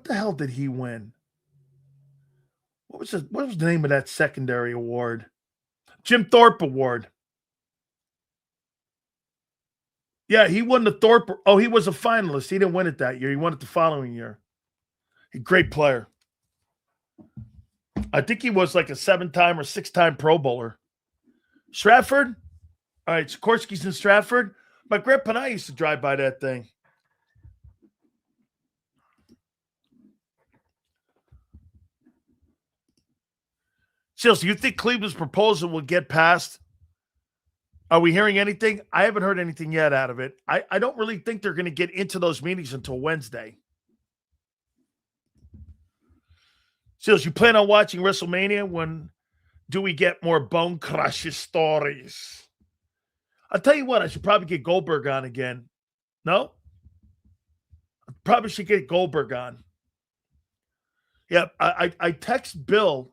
the hell did he win? What was the name of that secondary award? Jim Thorpe Award. Yeah, he won the Thorpe. Oh, he was a finalist. He didn't win it that year. He won it the following year. A great player. I think he was like a 7-time or 6-time Pro Bowler. Stratford? All right, Sikorsky's in Stratford. My grandpa and I used to drive by that thing. Seals, do you think Cleveland's proposal will get passed? Are we hearing anything? I haven't heard anything yet out of it. I don't really think they're going to get into those meetings until Wednesday. Seals, you plan on watching WrestleMania? When do we get more bone crusher stories? I'll tell you what, I should probably get Goldberg on again. No? I probably should get Goldberg on. Yeah, I text Bill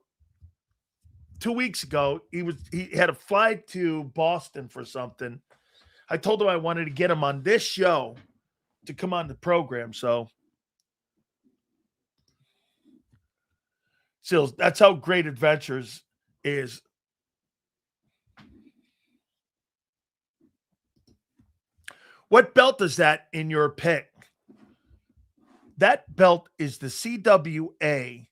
2 weeks ago. He had a flight to Boston for something. I told him I wanted to get him on this show to come on the program. So, Seals, that's how Great Adventures is. What belt is that in your pick? That belt is the CWA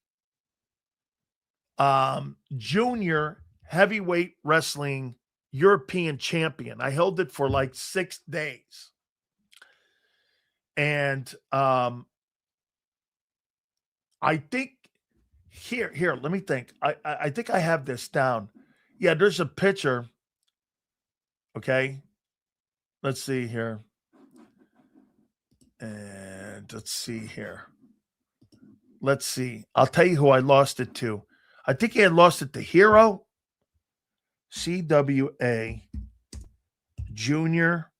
Junior Heavyweight Wrestling European Champion. I held it for like 6 days. And I think here, let me think. I think I have this down. Yeah, there's a picture. Okay. Let's see here. And let's see here. Let's see. I'll tell you who I lost it to. I think he had lost it to Hero. CWA Junior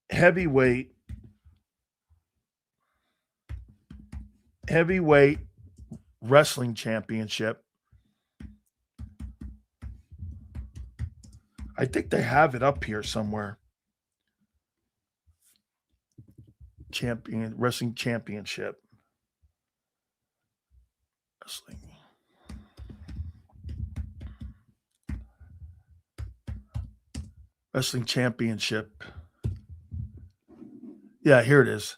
Heavyweight Wrestling Championship. I think they have it up here somewhere. Wrestling Championship. Wrestling Championship. Yeah, here it is.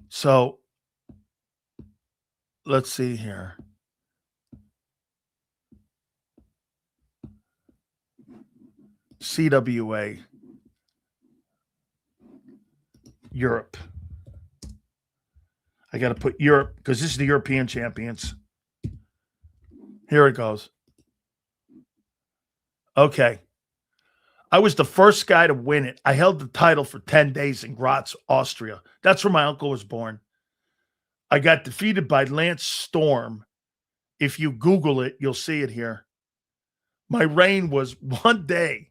So let's see here. CWA Europe. I got to put Europe because this is the European champions. Here it goes. Okay. I was the first guy to win it. I held the title for 10 days in Graz, Austria. That's where my uncle was born. I got defeated by Lance Storm. If you Google it, you'll see it here. My reign was 1 day,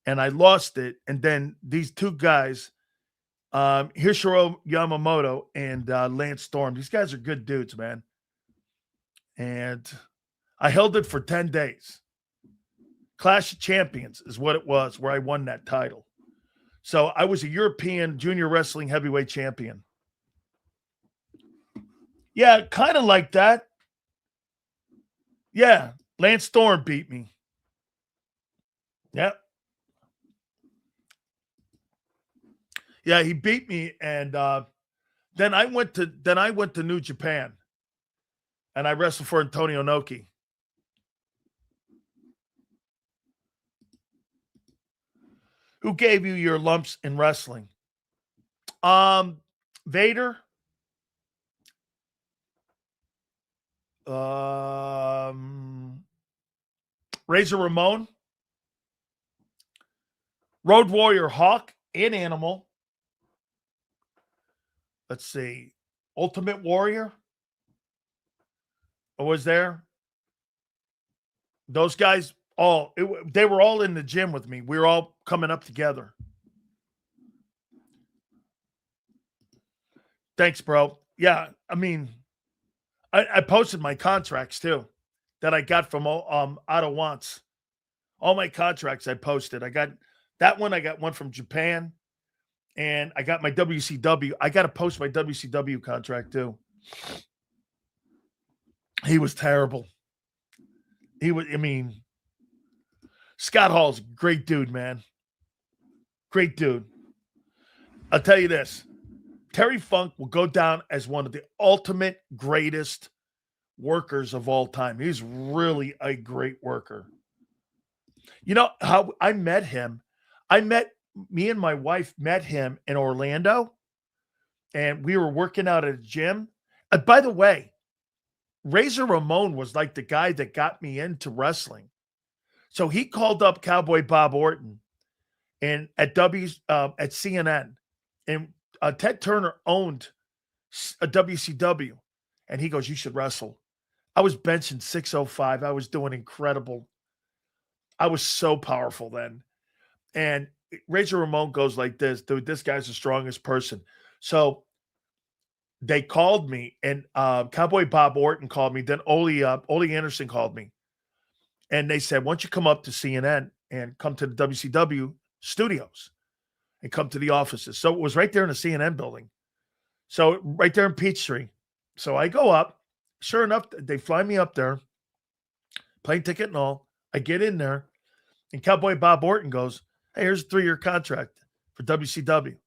and I lost it. And then these two guys, Hishiro Yamamoto and Lance Storm, these guys are good dudes, man. And I held it for 10 days. Clash of Champions is what it was, where I won that title. So I was a European junior wrestling heavyweight champion. Yeah, kind of like that. Yeah, Lance Storm beat me. Yep. Yeah, he beat me, and then I went to New Japan, and I wrestled for Antonio Inoki. Who gave you your lumps in wrestling? Vader. Razor Ramon. Road Warrior Hawk and Animal. Let's see. Ultimate Warrior was there. Those guys they were all in the gym with me. We were all coming up together. Thanks, bro. Yeah, I mean, I posted my contracts too that I got from Otto Wants. All my contracts I posted. I got that one. I got one from Japan, and I got my WCW. I got to post my WCW contract too. He was terrible. Scott Hall's a great dude, man. Great dude. I'll tell you this. Terry Funk will go down as one of the ultimate greatest workers of all time. He's really a great worker. You know how I met him? Me and my wife met him in Orlando, and we were working out at a gym. By the way, Razor Ramon was like the guy that got me into wrestling. So he called up Cowboy Bob Orton and at CNN, and Ted Turner owned a WCW, and he goes, "You should wrestle." I was benching 605. I was doing incredible. I was so powerful then. And Razor Ramon goes like this, dude, this guy's the strongest person. So they called me, and Cowboy Bob Orton called me. Then Ole Anderson called me. And they said, "Why don't you come up to CNN and come to the WCW studios and come to the offices?" So it was right there in the CNN building. So right there in Peachtree. So I go up. Sure enough, they fly me up there, plane ticket and all. I get in there, and Cowboy Bob Orton goes, "Hey, here's a 3-year contract for WCW."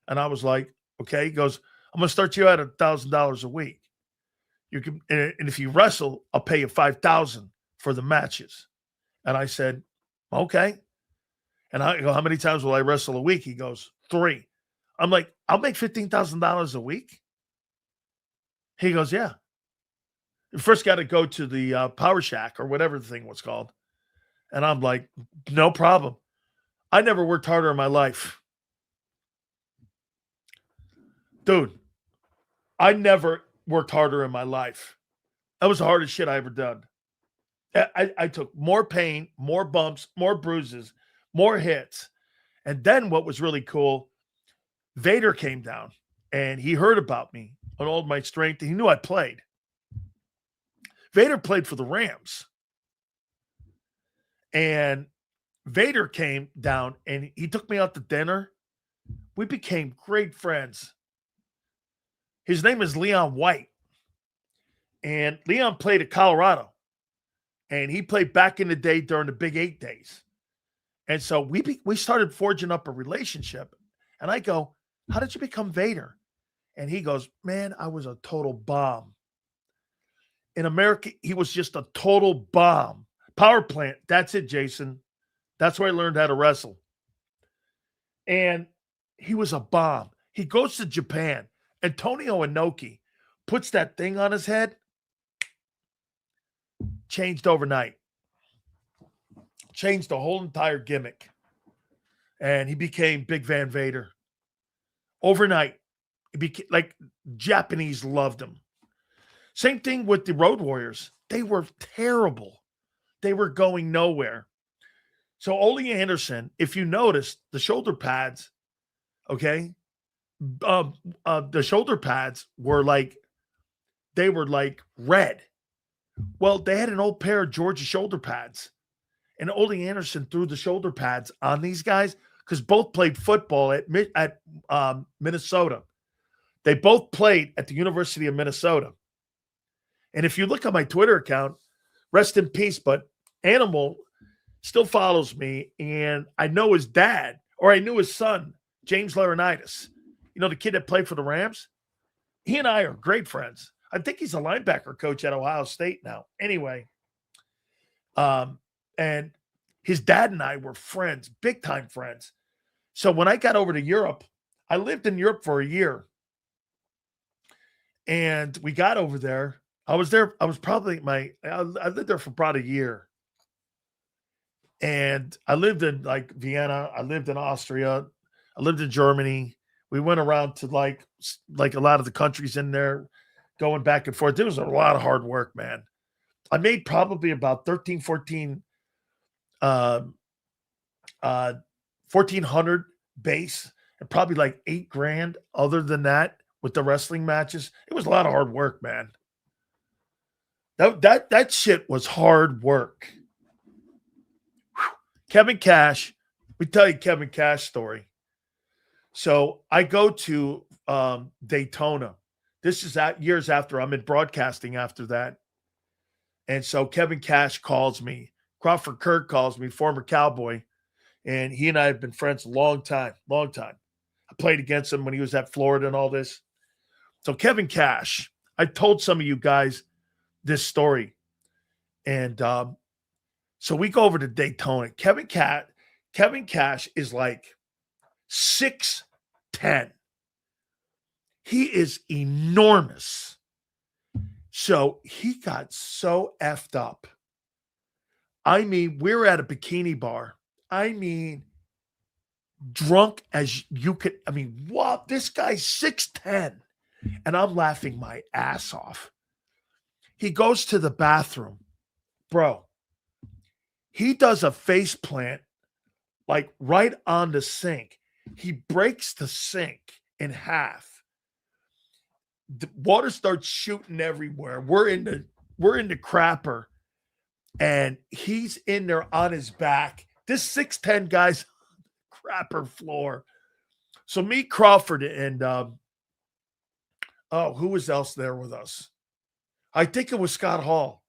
And I was like, "Okay." He goes, "I'm going to start you out at $1,000 a week. You can, and if you wrestle, I'll pay you $5,000 for the matches." And I said, "Okay." And I go, "How many times will I wrestle a week?" He goes, 3. I'm like, "I'll make $15,000 a week." He goes, "Yeah." You first got to go to the Power Shack or whatever the thing was called. And I'm like, "No problem." I never worked harder in my life. Dude, I never worked harder in my life. That was the hardest shit I ever done. I took more pain, more bumps, more bruises, more hits. And then what was really cool, Vader came down, and he heard about me on all my strength. He knew I played. Vader played for the Rams. And Vader came down, and he took me out to dinner. We became great friends. His name is Leon White. And Leon played at Colorado. And he played back in the day during the Big 8 days. And so we started forging up a relationship. And I go, "How did you become Vader?" And he goes, "Man, I was a total bomb. In America, he was just a total bomb. Power plant. That's it, Jason. That's where I learned how to wrestle. And he was a bomb. He goes to Japan. Antonio Inoki puts that thing on his head. Changed overnight. Changed the whole entire gimmick. And he became Big Van Vader. Overnight. He became, like, Japanese loved him. Same thing with the Road Warriors. They were terrible. They were going nowhere. So Ole Anderson, if you noticed, the shoulder pads, okay, the shoulder pads were like, they were like red. Well, they had an old pair of Georgia shoulder pads. And Ole Anderson threw the shoulder pads on these guys because both played football at Minnesota. They both played at the University of Minnesota. And if you look at my Twitter account, rest in peace, but Animal still follows me, and I know his dad, or I knew his son, James Laurinaitis. You know, the kid that played for the Rams? He and I are great friends. I think he's a linebacker coach at Ohio State now. Anyway, and his dad and I were friends, big-time friends. So when I got over to Europe, I lived in Europe for a year. And we got over there. I was there. I was probably I lived there for about a year. And I lived in like Vienna. I lived in Austria. I lived in Germany. We went around to like a lot of the countries in there, going back and forth. It was a lot of hard work, man. I made probably about 1,400 base and probably like $8,000 other than that with the wrestling matches. It was a lot of hard work, man. That shit was hard work. Whew. Kevin Cash, we tell you Kevin Cash story. So I go to Daytona. This is years after I'm in broadcasting after that. And so Kevin Cash calls me. Crawford Kirk calls me, former Cowboy. And he and I have been friends a long time. I played against him when he was at Florida and all this. So Kevin Cash, I told some of you guys this story. And so we go over to Daytona. Kevin Cash is like 6'10". He is enormous. So he got so effed up. I mean, we're at a bikini bar. I mean, drunk as you could. I mean, wow, this guy's 6'10". And I'm laughing my ass off. He goes to the bathroom. Bro, he does a face plant like right on the sink. He breaks the sink in half. The water starts shooting everywhere. We're in the crapper. And he's in there on his back. This 6'10" guy's on the crapper floor. So me, Crawford, and who was else there with us? I think it was Scott Hall.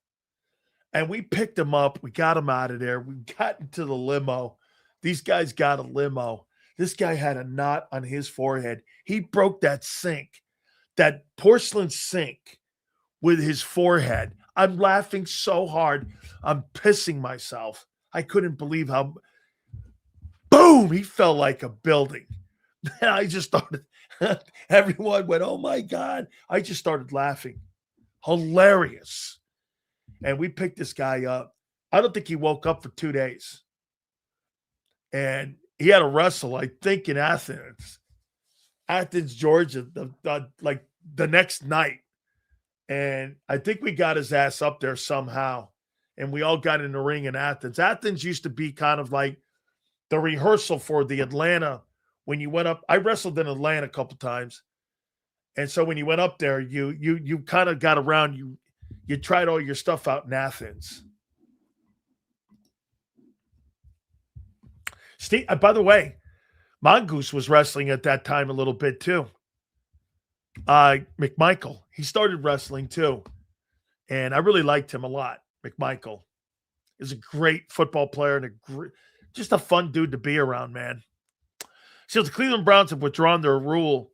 And we picked him up. We got him out of there. We got into the limo. These guys got a limo. This guy had a knot on his forehead. He broke that sink, that porcelain sink, with his forehead. I'm laughing so hard. I'm pissing myself. I couldn't believe how, boom, he fell like a building. And I just started, everyone went, oh my God. I just started laughing. Hilarious. And we picked this guy up. I don't think he woke up for 2 days. And he had to wrestle, I think, in Athens, Georgia, the next night. And I think we got his ass up there somehow. And we all got in the ring in Athens. Athens used to be kind of like the rehearsal for the Atlanta. When you went up, I wrestled in Atlanta a couple times. And so when you went up there, you kind of got around, you tried all your stuff out in Athens. Steve, by the way, Mongoose was wrestling at that time a little bit too. McMichael, he started wrestling too. And I really liked him a lot. McMichael is a great football player and just a fun dude to be around, man. So the Cleveland Browns have withdrawn their rule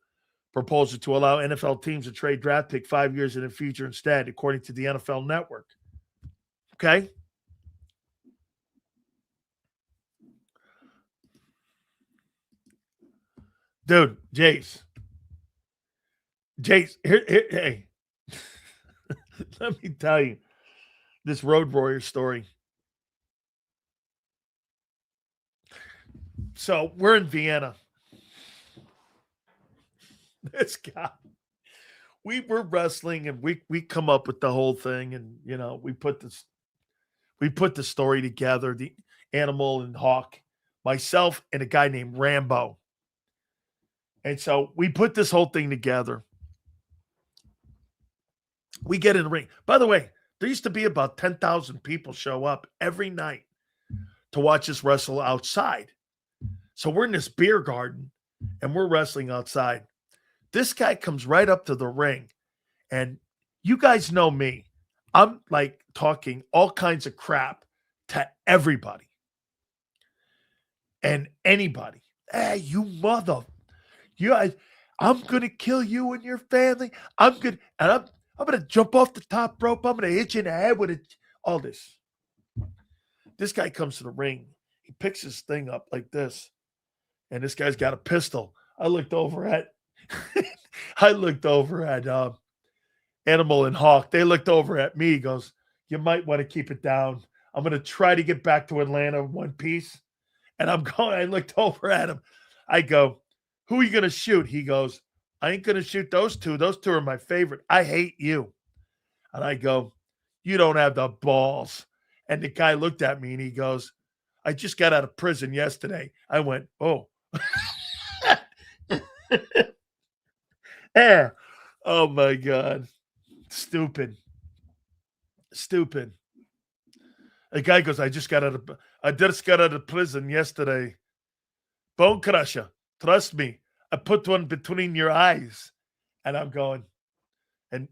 proposal to allow NFL teams to trade draft pick 5 years in the future instead, according to the NFL Network. Okay? Dude, Jace, here, hey, let me tell you this Road Warrior story. So we're in Vienna. This guy, we were wrestling, and we come up with the whole thing, and we put the story together. The Animal and Hawk, myself, and a guy named Rambo. And so we put this whole thing together. We get in the ring. By the way, there used to be about 10,000 people show up every night to watch us wrestle outside. So we're in this beer garden, and we're wrestling outside. This guy comes right up to the ring, and you guys know me. I'm like talking all kinds of crap to everybody and anybody. Hey, you mother. I'm going to kill you and your family. I'm going to jump off the top rope. I'm going to hit you in the head with all this. This guy comes to the ring. He picks his thing up like this, and this guy's got a pistol. I looked over at Animal and Hawk. They looked over at me. He goes, you might want to keep it down. I'm going to try to get back to Atlanta in one piece. And I looked over at him. I go, who are you going to shoot? He goes, I ain't going to shoot those two. Those two are my favorite. I hate you. And I go, you don't have the balls. And the guy looked at me and he goes, I just got out of prison yesterday. I went, oh. Yeah. Oh my God. Stupid. The guy goes, I just got out of prison yesterday. Bone crusher. Trust me. I put one between your eyes. And I'm going. And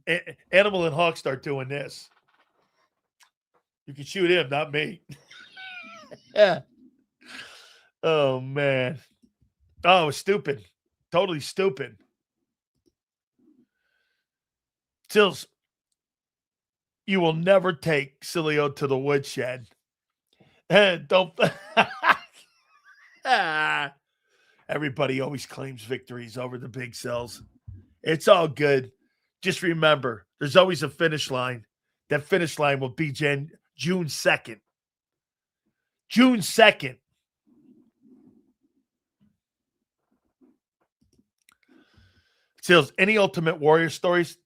Animal and Hawk start doing this. You can shoot him, not me. Yeah. Oh man. Oh, stupid. Totally stupid. Sills, you will never take Sileo to the woodshed. Don't. Everybody always claims victories over the big cells. It's all good. Just remember, there's always a finish line. That finish line will be June 2nd. June 2nd. Sills, any Ultimate Warrior stories?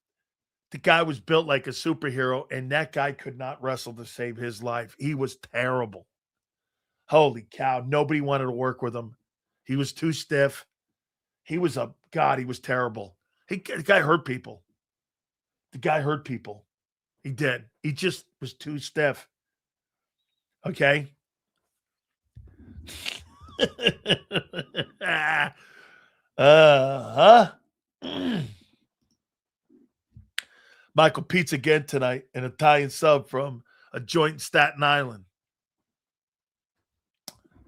The guy was built like a superhero, and that guy could not wrestle to save his life. He was terrible. Holy cow. Nobody wanted to work with him. He was too stiff. He was terrible. The guy hurt people. He did. He just was too stiff. Okay? Michael Pete's again tonight, an Italian sub from a joint in Staten Island.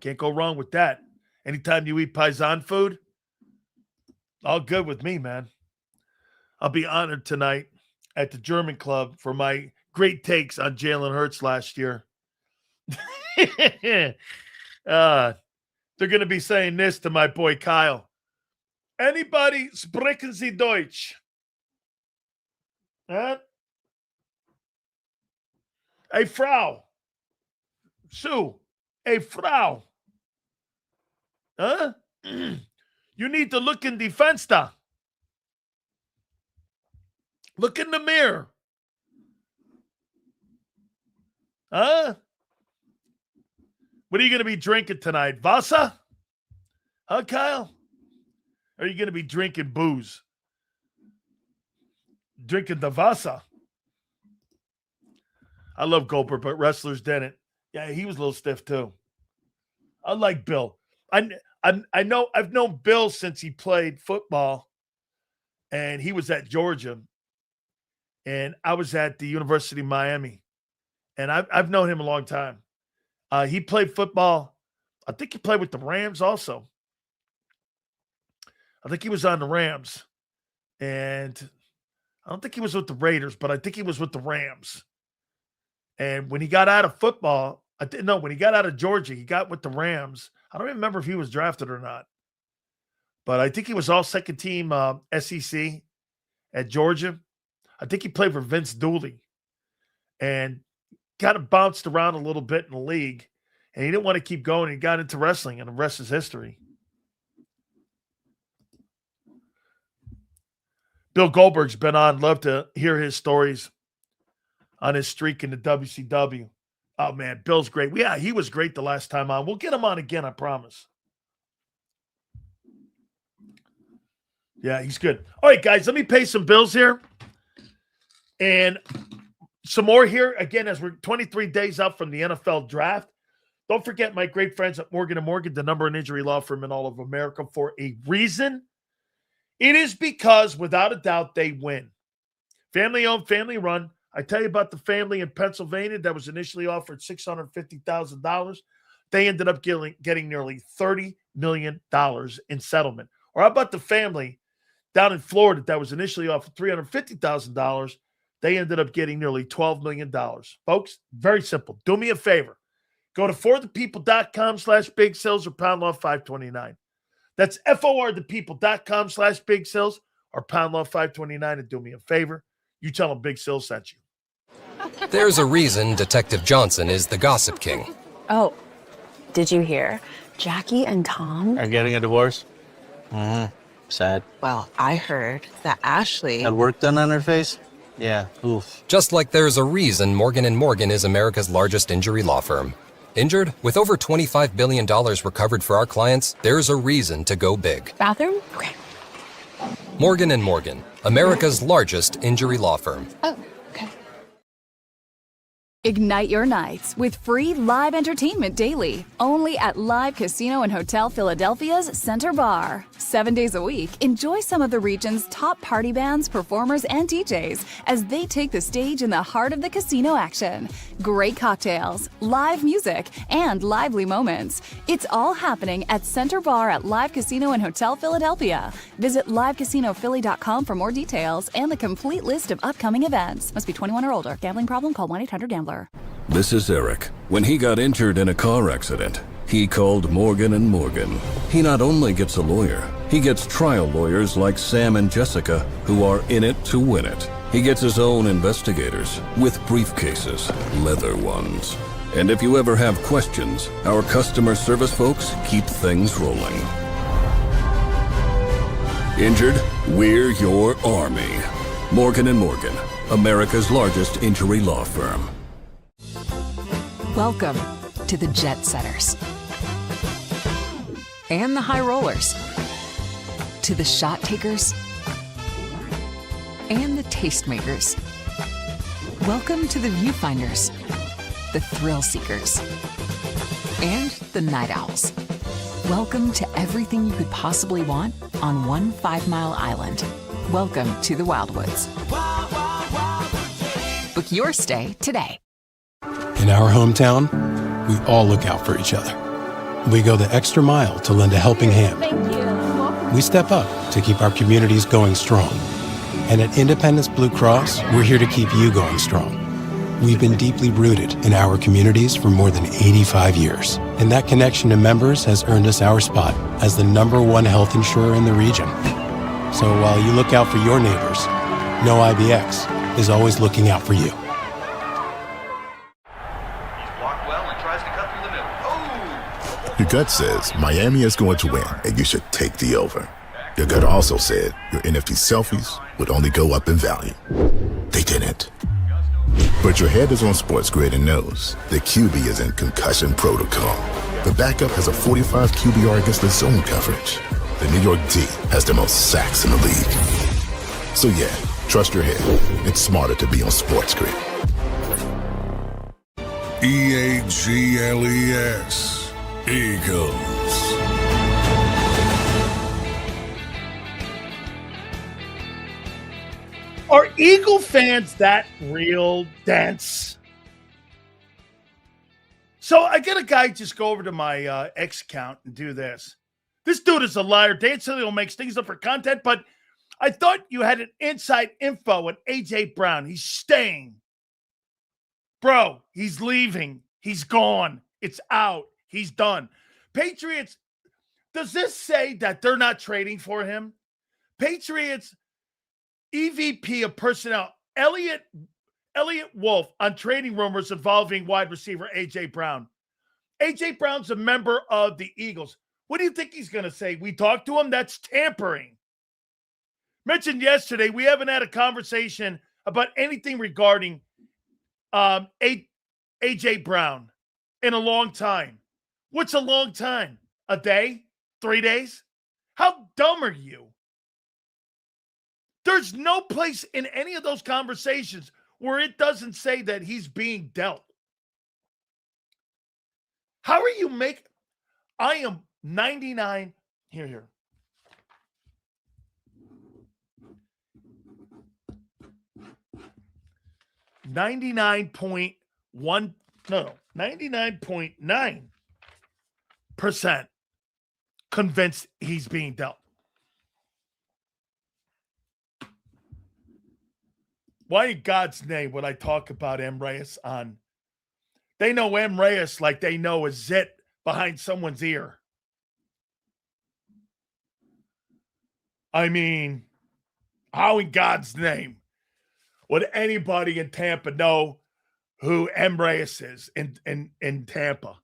Can't go wrong with that. Anytime you eat Paisan food, all good with me, man. I'll be honored tonight at the German Club for my great takes on Jalen Hurts last year. They're going to be saying this to my boy Kyle. Anybody sprechen Sie Deutsch? Huh? Hey, Frau. Sue. Hey, Frau. Huh? You need to look in the Fenster. Look in the mirror. Huh? What are you going to be drinking tonight? Wasser? Huh, Kyle? Or are you going to be drinking booze? Drinking the Wasser. I love Goldberg, but wrestlers didn't. Yeah, he was a little stiff too. I like Bill. I know I've known Bill since he played football, and he was at Georgia, and I was at the University of Miami, and I've known him a long time. He played football. I think he played with the Rams also. I think he was on the Rams. And I don't think he was with the Raiders, but I think he was with the Rams. And when he got out of football, when he got out of Georgia, he got with the Rams. I don't even remember if he was drafted or not. But I think he was all second team SEC at Georgia. I think he played for Vince Dooley and kind of bounced around a little bit in the league. And he didn't want to keep going. He got into wrestling, and the rest is history. Bill Goldberg's been on. Love to hear his stories on his streak in the WCW. Oh, man, Bill's great. Yeah, he was great the last time on. We'll get him on again, I promise. Yeah, he's good. All right, guys, let me pay some bills here. And some more here. Again, as we're 23 days out from the NFL draft, don't forget my great friends at Morgan & Morgan, the number one injury law firm in all of America, for a reason. It is because, without a doubt, they win. Family-owned, family-run. I tell you about the family in Pennsylvania that was initially offered $650,000. They ended up getting nearly $30 million in settlement. Or how about the family down in Florida that was initially offered $350,000? They ended up getting nearly $12 million. Folks, very simple. Do me a favor. Go to forthepeople.com/big sales or pound law 529. That's forthepeople.com/big sales or pound law 529, and do me a favor. You tell them Big Sil sent you. There's a reason Detective Johnson is the gossip king. Oh, did you hear? Jackie and Tom are getting a divorce? Sad. Well, I heard that Ashley Had work done on her face? Yeah, oof. Just like there's a reason Morgan & Morgan is America's largest injury law firm. Injured? With over $25 billion recovered for our clients, there's a reason to go big. Bathroom? Okay. Morgan & Morgan, America's largest injury law firm. Oh, okay. Ignite your nights with free live entertainment daily, only at Live Casino and Hotel Philadelphia's Center Bar. 7 days a week, enjoy some of the region's top party bands, performers, and DJs as they take the stage in the heart of the casino action. Great cocktails, live music, and lively moments. It's all happening at Center Bar at Live Casino and Hotel Philadelphia. Visit livecasinophilly.com for more details and the complete list of upcoming events. Must be 21 or older. Gambling problem? Call 1-800-GAMBLER. This is Eric. When he got injured in a car accident, he called Morgan & Morgan. He not only gets a lawyer, he gets trial lawyers like Sam and Jessica, who are in it to win it. He gets his own investigators with briefcases, leather ones. And if you ever have questions, our customer service folks keep things rolling. Injured? We're your army. Morgan & Morgan, America's largest injury law firm. Welcome to the Jet Setters and the High Rollers, to the Shot Takers and the Tastemakers. Welcome to the Viewfinders, the Thrill Seekers, and the Night Owls. Welcome to everything you could possibly want on one 5-mile island. Welcome to the Wildwoods. Book your stay today. In our hometown, we all look out for each other. We go the extra mile to lend a helping hand. We step up to keep our communities going strong. And at Independence Blue Cross, we're here to keep you going strong. We've been deeply rooted in our communities for more than 85 years. And that connection to members has earned us our spot as the #1 health insurer in the region. So while you look out for your neighbors, know IBX is always looking out for you. Your gut says Miami is going to win, and you should take the over. Your gut also said your NFT selfies would only go up in value. They didn't. But your head is on Sports Grid and knows the QB is in concussion protocol. The backup has a 45 QBR against the zone coverage. The New York D has the most sacks in the league. So yeah, trust your head. It's smarter to be on Sports Grid. EAGLES. Eagles. Are Eagle fans that real dense? So I get a guy just go over to my X account and do this. This dude is a liar. Dan Sileo makes things up for content, but I thought you had an inside info with A.J. Brown. He's staying. Bro, he's leaving. He's gone. It's out. He's done. Patriots, does this say that they're not trading for him? Patriots EVP of personnel, Elliot Wolf, on trading rumors involving wide receiver A.J. Brown. A.J. Brown's a member of the Eagles. What do you think he's going to say? We talked to him? That's tampering. Mentioned yesterday, we haven't had a conversation about anything regarding A.J. Brown in a long time. What's a long time? A day? 3 days? How dumb are you? There's no place in any of those conversations where it doesn't say that he's being dealt. How are you I am 99. Here. 99.9% convinced he's being dealt. Why in God's name would I talk about M. Reyes on? They know M. Reyes like they know a zit behind someone's ear. I mean, how in God's name would anybody in Tampa know who M. Reyes is in Tampa?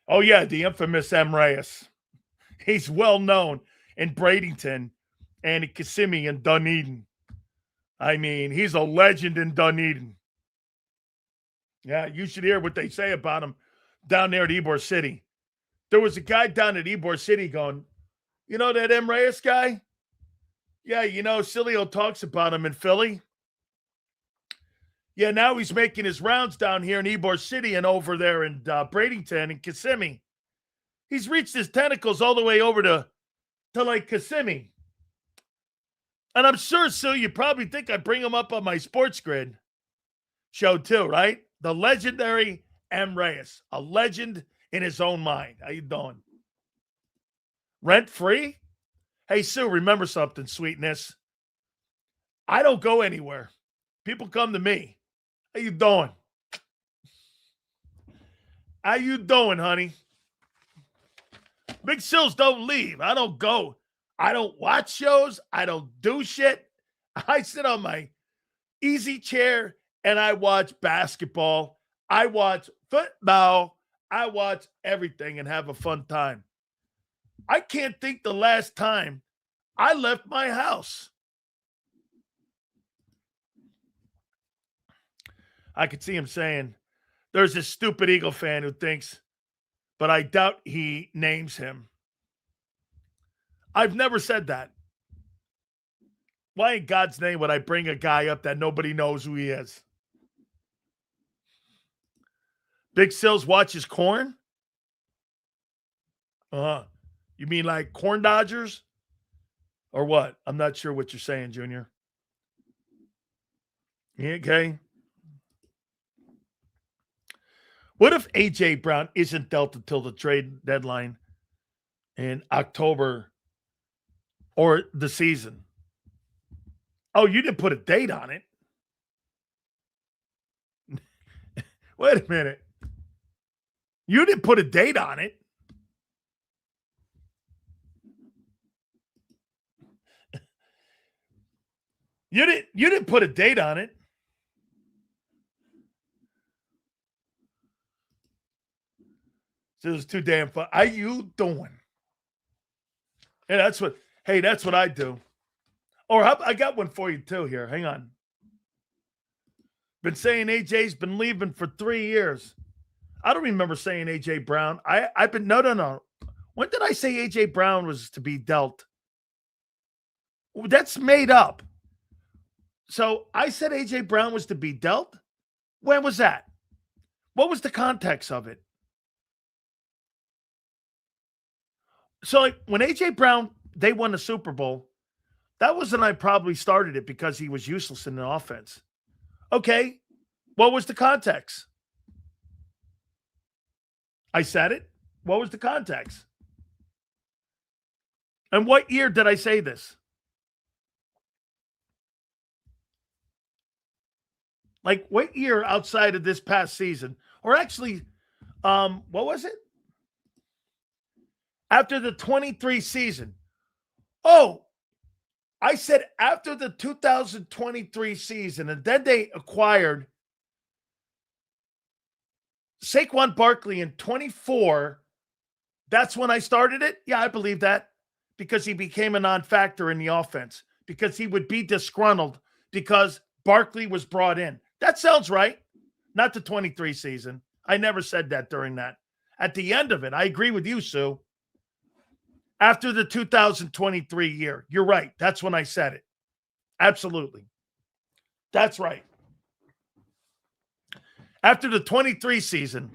Oh, yeah, the infamous M. Reyes. He's well known in Bradenton and in Kissimmee and Dunedin. I mean, he's a legend in Dunedin. Yeah, you should hear what they say about him down there at Ybor City. There was a guy down at Ybor City going, you know that M. Reyes guy? Yeah, you know, Sileo talks about him in Philly. Yeah, now he's making his rounds down here in Ybor City and over there in Bradenton and Kissimmee. He's reached his tentacles all the way over to like Kissimmee. And I'm sure, Sue, you probably think I bring him up on my Sports Grid show too, right? The legendary M. Reyes, a legend in his own mind. How you doing? Rent free? Hey, Sue, remember something, sweetness. I don't go anywhere. People come to me. How you doing? How you doing, honey? Big Sills don't leave. I don't go. I don't watch shows. I don't do shit. I sit on my easy chair and I watch basketball. I watch football. I watch everything and have a fun time. I can't think the last time I left my house. I could see him saying, there's this stupid Eagle fan who thinks, but I doubt he names him. I've never said that. Why in God's name would I bring a guy up that nobody knows who he is? Big Sills watches corn? You mean like corn dodgers? Or what? I'm not sure what you're saying, Junior. Okay. What if A.J. Brown isn't dealt until the trade deadline in October or the season? Oh, you didn't put a date on it. Wait a minute. You didn't put a date on it. You didn't put a date on it. So it was too damn fun. How you doing? Hey, that's what I do. Or I got one for you too here. Hang on. Been saying AJ's been leaving for 3 years. I don't remember saying AJ Brown. I've been no. When did I say AJ Brown was to be dealt? That's made up. So I said AJ Brown was to be dealt? When was that? What was the context of it? So like when AJ Brown, they won the Super Bowl, that was when I probably started it because he was useless in the offense. Okay, what was the context? I said it. What was the context? And what year did I say this? Like, what year outside of this past season? Or actually, what was it? After the 23 season. Oh, I said after the 2023 season, and then they acquired Saquon Barkley in 24. That's when I started it? Yeah, I believe that. Because he became a non-factor in the offense. Because he would be disgruntled because Barkley was brought in. That sounds right. Not the 23 season. I never said that during that. At the end of it, I agree with you, Sue. After the 2023 year. You're right. That's when I said it. Absolutely. That's right. After the 23 season.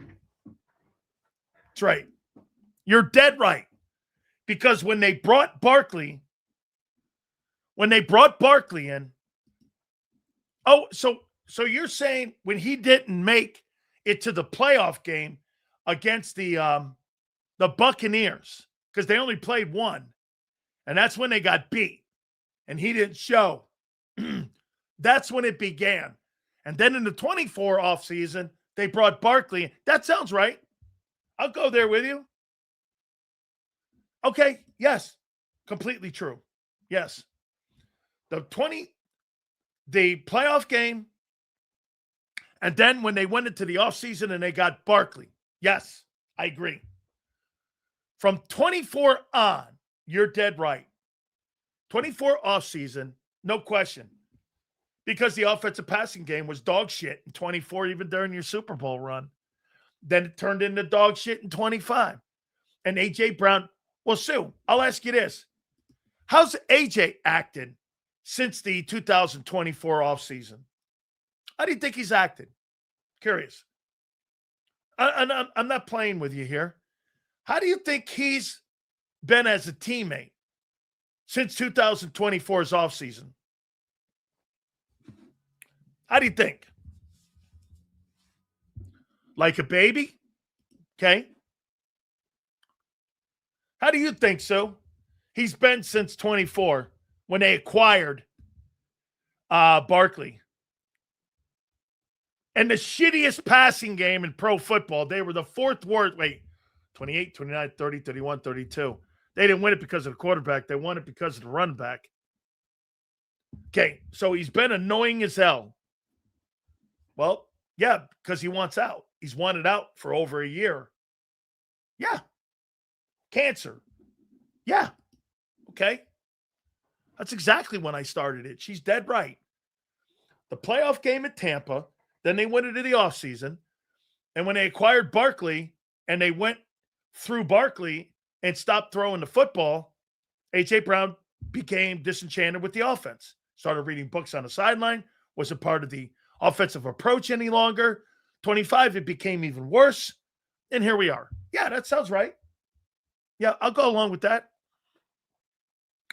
That's right. You're dead right. Because when they brought Barkley in, so you're saying when he didn't make it to the playoff game against the Buccaneers, because they only played one, and that's when they got beat, and he didn't show. That's when it began. And then in the 24 offseason, they brought Barkley in. That sounds right. I'll go there with you. Okay, yes. Completely true. Yes. The playoff game, and then when they went into the offseason and they got Barkley. Yes, I agree. From 24 on, you're dead right. 24 offseason, no question. Because the offensive passing game was dog shit in 24, even during your Super Bowl run. Then it turned into dog shit in 25. And A.J. Brown, well, Sue, I'll ask you this. How's A.J. acted since the 2024 offseason? How do you think he's acted? Curious. I'm not playing with you here. How do you think he's been as a teammate since 2024's offseason? How do you think? Like a baby? Okay. How do you think so? He's been since 24 when they acquired Barkley. And the shittiest passing game in pro football, they were the fourth worst. 28, 29, 30, 31, 32. They didn't win it because of the quarterback. They won it because of the run back. Okay, so he's been annoying as hell. Well, yeah, because he wants out. He's wanted out for over a year. Yeah. Cancer. Yeah. Okay. That's exactly when I started it. She's dead right. The playoff game at Tampa, then they went into the offseason, and when they acquired Barkley and they went through Barkley and stopped throwing the football, A.J. Brown became disenchanted with the offense. Started reading books on the sideline, wasn't part of the offensive approach any longer. 25, it became even worse. And here we are. Yeah, that sounds right. Yeah, I'll go along with that.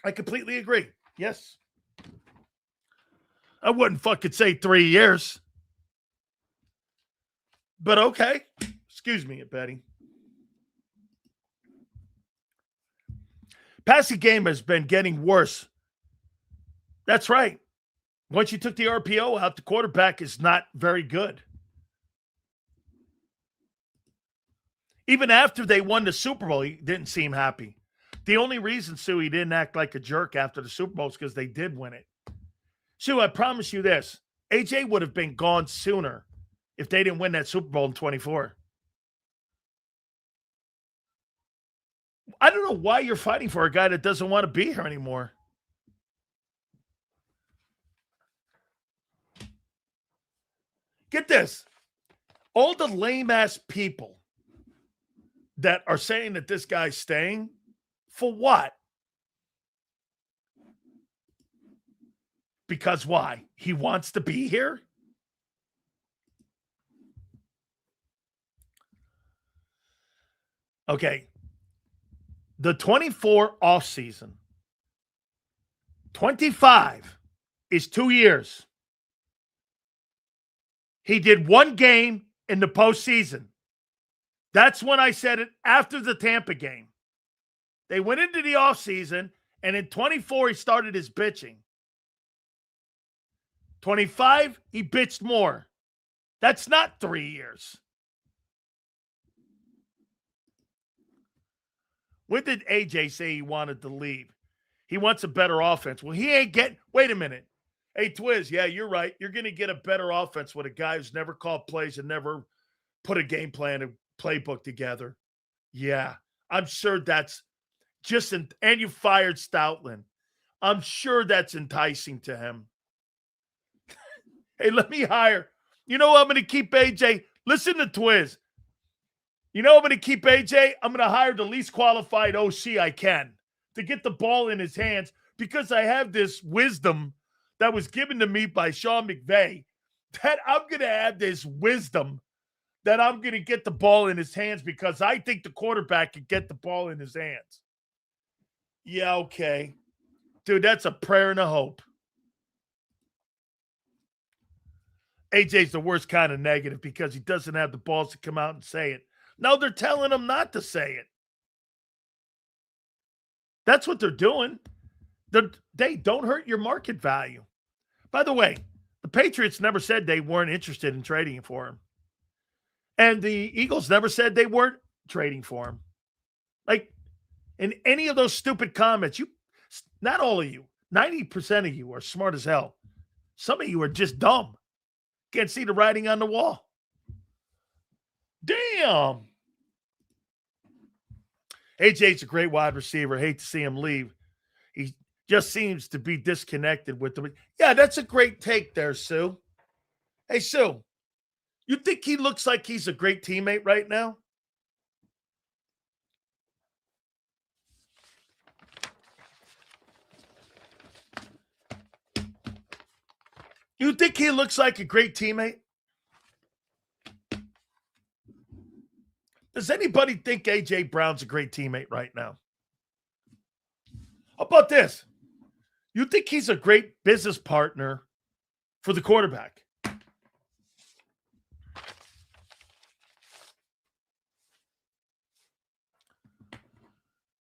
I completely agree. Yes. I wouldn't fucking say 3 years. But okay. Excuse me, Betty. Passing game has been getting worse. That's right. Once you took the RPO out, the quarterback is not very good. Even after they won the Super Bowl, he didn't seem happy. The only reason, Sue, he didn't act like a jerk after the Super Bowl is because they did win it. Sue, I promise you this. AJ would have been gone sooner if they didn't win that Super Bowl in 24. I don't know why you're fighting for a guy that doesn't want to be here anymore. Get this. All the lame-ass people that are saying that this guy's staying, for what? Because why? He wants to be here? Okay. The 24 offseason. 25 is 2 years. He did one game in the postseason. That's when I said it after the Tampa game. They went into the offseason, and in 24, he started his bitching. 25, he bitched more. That's not 3 years. When did AJ say he wanted to leave? He wants a better offense. Well, he ain't getting. Wait a minute. Hey, Twiz, yeah, you're right. You're going to get a better offense with a guy who's never called plays and never put a game plan and playbook together. Yeah, I'm sure that's just, and you fired Stoutland. I'm sure that's enticing to him. Hey, let me hire. You know what I'm going to keep AJ? Listen to Twiz. You know I'm going to keep AJ? I'm going to hire the least qualified OC I can to get the ball in his hands because I have this wisdom that was given to me by Sean McVay that I'm going to have this wisdom that I'm going to get the ball in his hands because I think the quarterback can get the ball in his hands. Yeah, okay. Dude, that's a prayer and a hope. AJ's the worst kind of negative because he doesn't have the balls to come out and say it. No, they're telling him not to say it. That's what they're doing. They don't hurt your market value. By the way, the Patriots never said they weren't interested in trading for him. And the Eagles never said they weren't trading for him. Like, in any of those stupid comments, not all of you, 90% of you are smart as hell. Some of you are just dumb. Can't see the writing on the wall. Damn. AJ's a great wide receiver. Hate to see him leave. He just seems to be disconnected with them. Yeah, that's a great take there, Sue. Hey, Sue, you think he looks like he's a great teammate right now? You think he looks like a great teammate? Does anybody think A.J. Brown's a great teammate right now? How about this? You think he's a great business partner for the quarterback?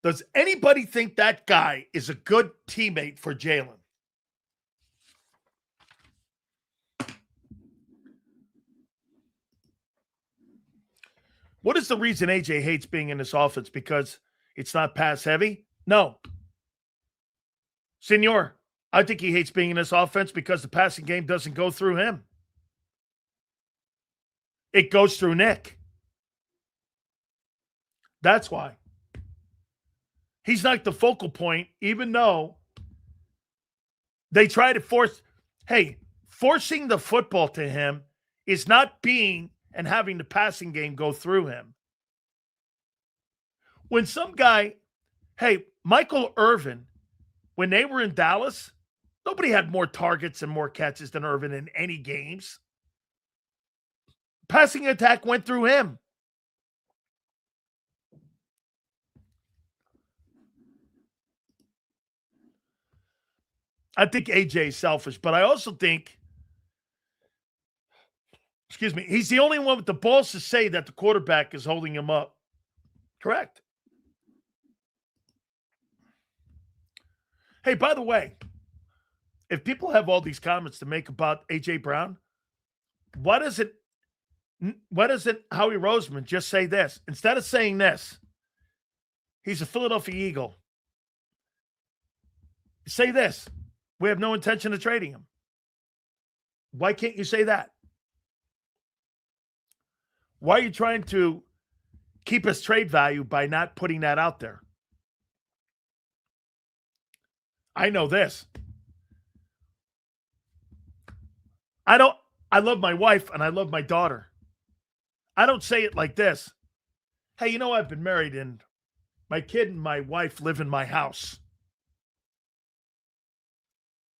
Does anybody think that guy is a good teammate for Jalen? What is the reason AJ hates being in this offense? Because it's not pass heavy? No. Senor, I think he hates being in this offense because the passing game doesn't go through him. It goes through Nick. That's why. He's not the focal point, even though they try to forcing the football to him is not being and having the passing game go through him. When some guy, Michael Irvin, when they were in Dallas, nobody had more targets and more catches than Irvin in any games. Passing attack went through him. I think AJ is selfish, but I also think, he's the only one with the balls to say that the quarterback is holding him up. Correct. Hey, by the way, if people have all these comments to make about A.J. Brown, why doesn't Howie Roseman just say this? Instead of saying this, he's a Philadelphia Eagle. Say this. We have no intention of trading him. Why can't you say that? Why are you trying to keep his trade value by not putting that out there? I know this. I love my wife and I love my daughter. I don't say it like this. Hey, I've been married and my kid and my wife live in my house.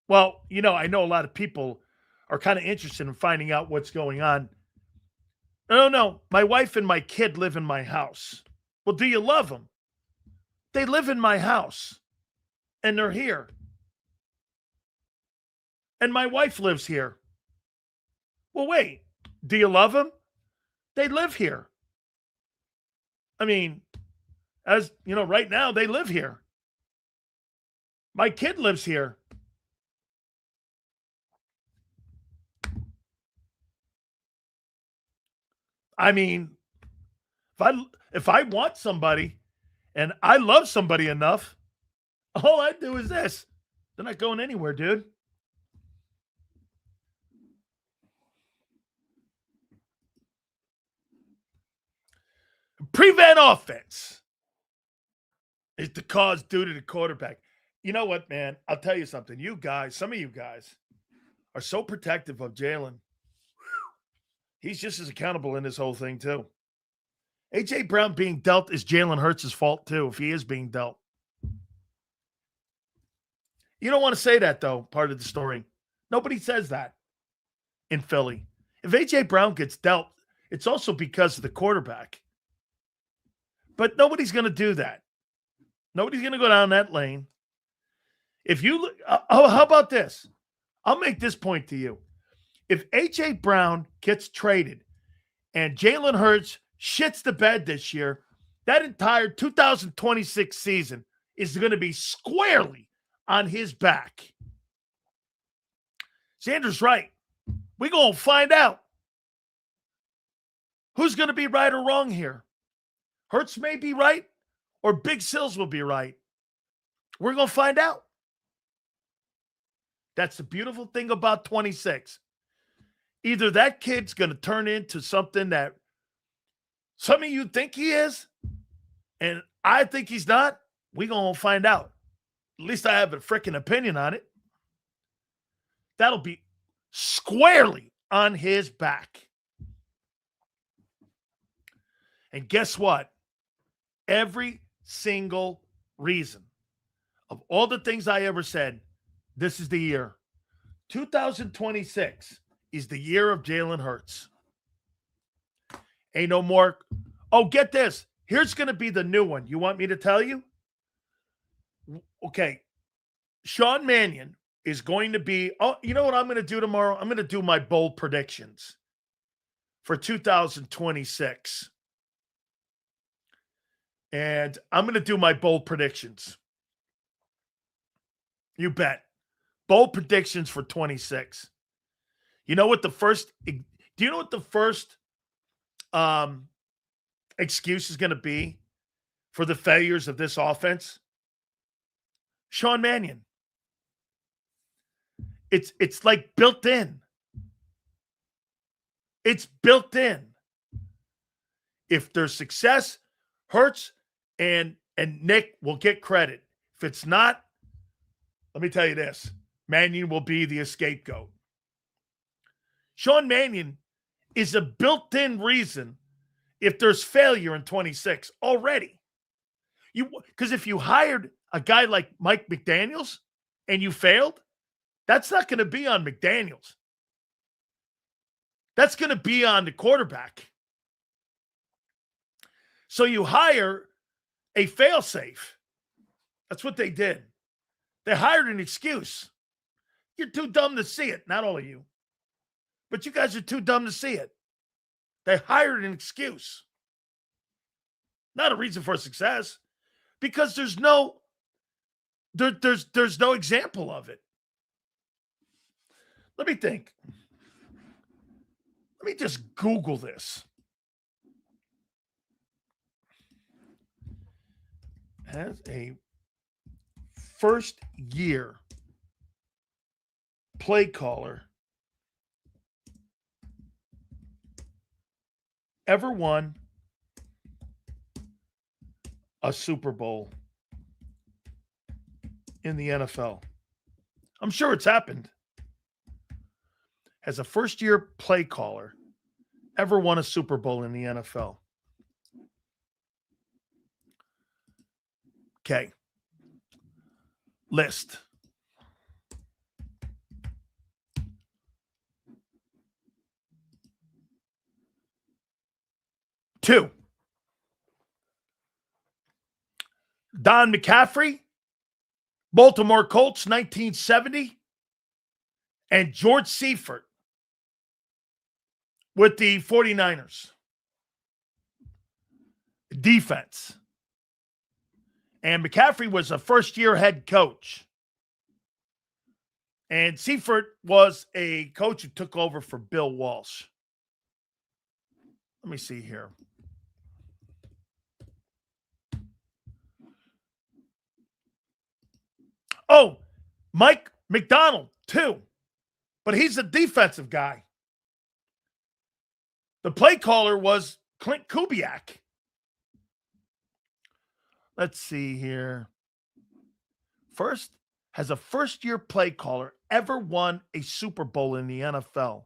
Well, I know a lot of people are kind of interested in finding out what's going on. No, my wife and my kid live in my house. Well, do you love them? They live in my house, and they're here. And my wife lives here. Well, wait, do you love them? They live here. I mean, as right now, they live here. My kid lives here. I mean, if I want somebody and I love somebody enough, all I do is this. They're not going anywhere, dude. Prevent offense is the cause due to the quarterback. You know what, man? I'll tell you something. You guys, some of you guys are so protective of Jalen. He's just as accountable in this whole thing, too. A.J. Brown being dealt is Jalen Hurts' fault, too, if he is being dealt. You don't want to say that, though, part of the story. Nobody says that in Philly. If A.J. Brown gets dealt, it's also because of the quarterback. But nobody's going to do that. Nobody's going to go down that lane. If you look, how about this? I'll make this point to you. If A.J. Brown gets traded and Jalen Hurts shits the bed this year, that entire 2026 season is going to be squarely on his back. Zander's right. We're going to find out who's going to be right or wrong here. Hurts may be right or Big Sills will be right. We're going to find out. That's the beautiful thing about 26. Either that kid's going to turn into something that some of you think he is, and I think he's not. We're going to find out. At least I have a freaking opinion on it. That'll be squarely on his back. And guess what? Every single reason of all the things I ever said, this is the year. 2026 is the year of Jalen Hurts. Ain't no more. Oh, get this. Here's going to be the new one. You want me to tell you? Okay. Sean Mannion is going to be, oh, you know what I'm going to do tomorrow? I'm going to do my bold predictions for 2026. And I'm going to do my bold predictions. You bet. Bold predictions for 26. You know what the first, do you know what the first excuse is going to be for the failures of this offense? Sean Mannion. It's like built in. It's built in. If there's success, Hurts and Nick will get credit. If it's not, let me tell you this. Mannion will be the scapegoat. Sean Mannion is a built-in reason if there's failure in 26 already. Because if you hired a guy like Mike McDaniels and you failed, that's not going to be on McDaniels. That's going to be on the quarterback. So you hire a failsafe. That's what they did. They hired an excuse. You're too dumb to see it. Not all of you. But you guys are too dumb to see it. They hired an excuse. Not a reason for success. Because there's no example of it. Let me think. Let me just Google this. As a first year play caller ever won a Super Bowl in the NFL. I'm sure it's happened. As a first-year play caller ever won a Super Bowl in the NFL. Okay. List. Two. Don McCaffrey, Baltimore Colts, 1970, and George Seifert with the 49ers. Defense. And McCaffrey was a first-year head coach. And Seifert was a coach who took over for Bill Walsh. Let me see here. Oh, Mike McDonald, too. But he's a defensive guy. The play caller was Clint Kubiak. Let's see here. Has a first-year play caller ever won a Super Bowl in the NFL?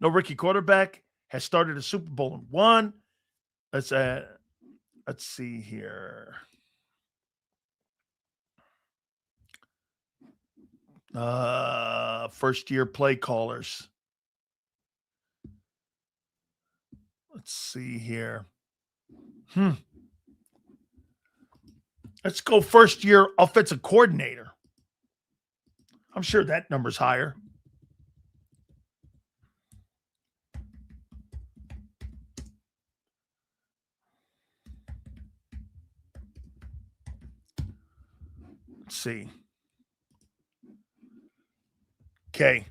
No rookie quarterback has started a Super Bowl and won. Let's see here. First-year play callers. Let's see here. Let's go first-year offensive coordinator. I'm sure that number's higher. Let's see. Okay.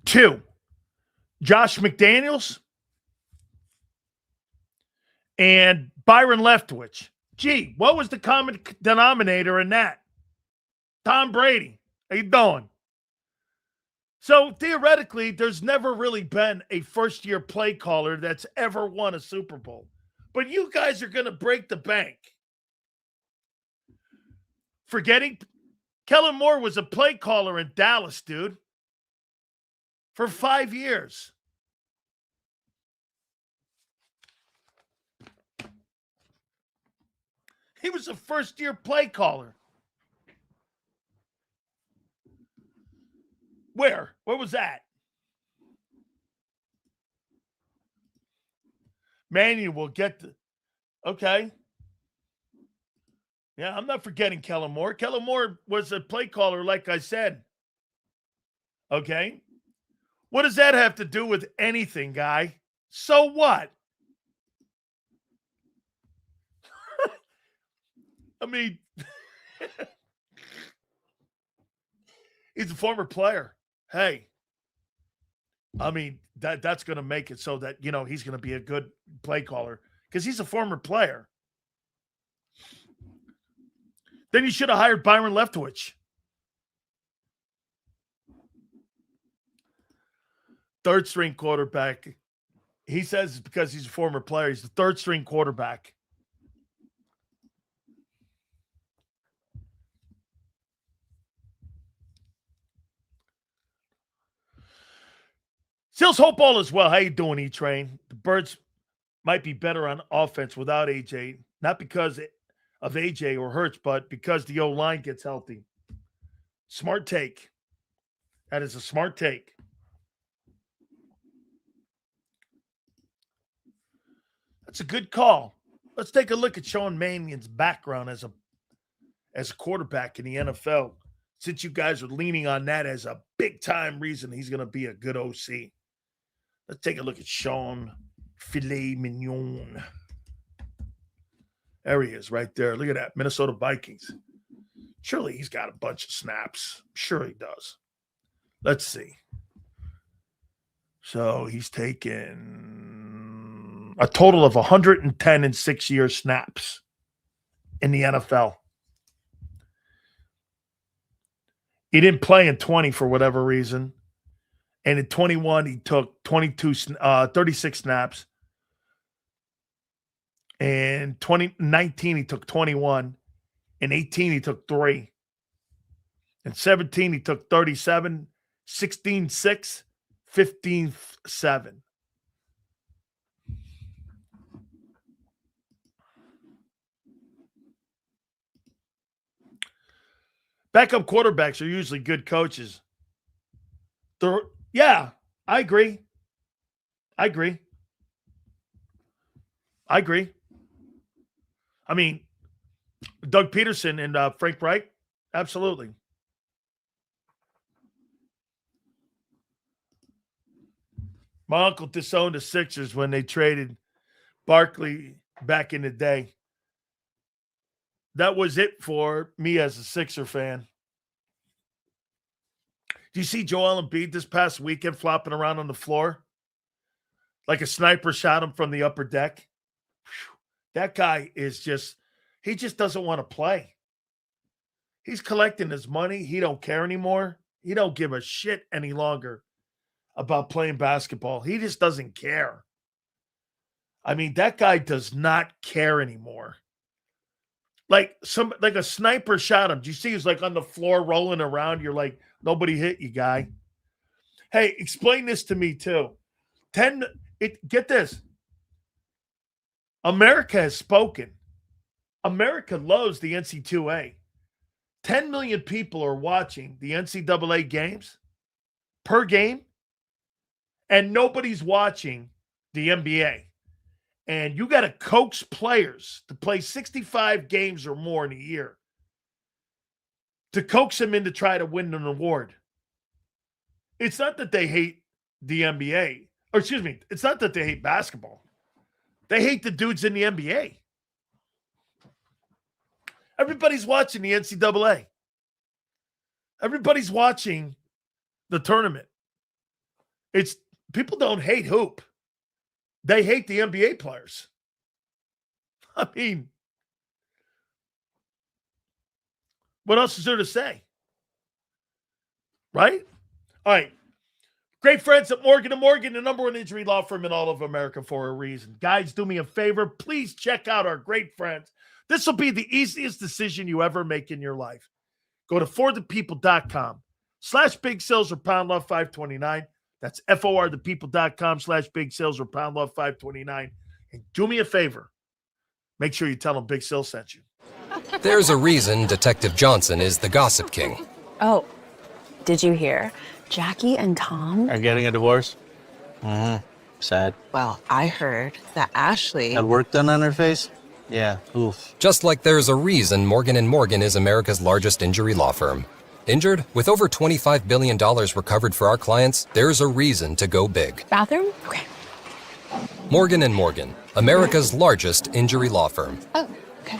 Two, Josh McDaniels and Byron Leftwich. Gee, what was the common denominator in that? Tom Brady. How you doing? So theoretically, there's never really been a first-year play caller that's ever won a Super Bowl. But you guys are going to break the bank. Forgetting Kellen Moore was a play caller in Dallas, dude. For 5 years. He was a first-year play caller. Where? Where was that? Mannion will get the... Okay. Yeah, I'm not forgetting Kellen Moore. Kellen Moore was a play caller, like I said. Okay. What does that have to do with anything, guy? So what? I mean, he's a former player. Hey, I mean, that's going to make it so that, he's going to be a good play caller because he's a former player. Then you should have hired Byron Leftwich. Third string quarterback. He says it's because he's a former player. He's the third string quarterback. Seals hope all is well. How you doing, E-Train? The Birds might be better on offense without AJ. Not because of AJ or Hurts, but because the O-line gets healthy. Smart take. That is a smart take. That's a good call. Let's take a look at Sean Mannion's background as a quarterback in the NFL, since you guys are leaning on that as a big-time reason he's going to be a good OC. Let's take a look at Sean Filet Mignon. There he is right there. Look at that. Minnesota Vikings. Surely he's got a bunch of snaps. Sure he does. Let's see. So he's taken a total of 110 in 6-year snaps in the NFL. He didn't play in 20 for whatever reason. And in 21, he took 36 snaps. And 2019, he took 21. In 18, he took 3. In 17, he took 37. 16, 6. 15, 7. Backup quarterbacks are usually good coaches. Yeah, I agree. I mean, Doug Peterson and Frank Reich, absolutely. My uncle disowned the Sixers when they traded Barkley back in the day. that was it for me as a Sixer fan. Do you see Joel Embiid this past weekend flopping around on the floor? Like a sniper shot him from the upper deck? Whew. That guy is he just doesn't want to play. He's collecting his money. He don't care anymore. He don't give a shit any longer about playing basketball. He just doesn't care. I mean, that guy does not care anymore. Like a sniper shot him. Do you see he's like on the floor rolling around? You're like, nobody hit you, guy. Hey, explain this to me too. Get this. America has spoken. America loves the NCAA. 10 million people are watching the NCAA games per game, and nobody's watching the NBA. And you got to coax players to play 65 games or more in a year to coax them in to try to win an award. It's not that they hate the NBA. Or excuse me, it's not that they hate basketball. They hate the dudes in the NBA. Everybody's watching the NCAA. Everybody's watching the tournament. People don't hate hoop. They hate the NBA players. I mean, what else is there to say? Right? All right. Great friends at Morgan & Morgan, the number one injury law firm in all of America for a reason. Guys, do me a favor. Please check out our great friends. This will be the easiest decision you ever make in your life. Go to forthepeople.com/big sales or pound love 529. That's forthepeople.com/big sales or pound love 529. And do me a favor. Make sure you tell them Big Sil sent you. There's a reason Detective Johnson is the gossip king. Oh, did you hear? Jackie and Tom are getting a divorce? Sad. Well, I heard that Ashley had work done on her face? Yeah, oof. Just like there's a reason Morgan & Morgan is America's largest injury law firm. Injured? With over $25 billion recovered for our clients, there's a reason to go big. Bathroom? Okay. Morgan & Morgan, America's largest injury law firm. Oh, okay.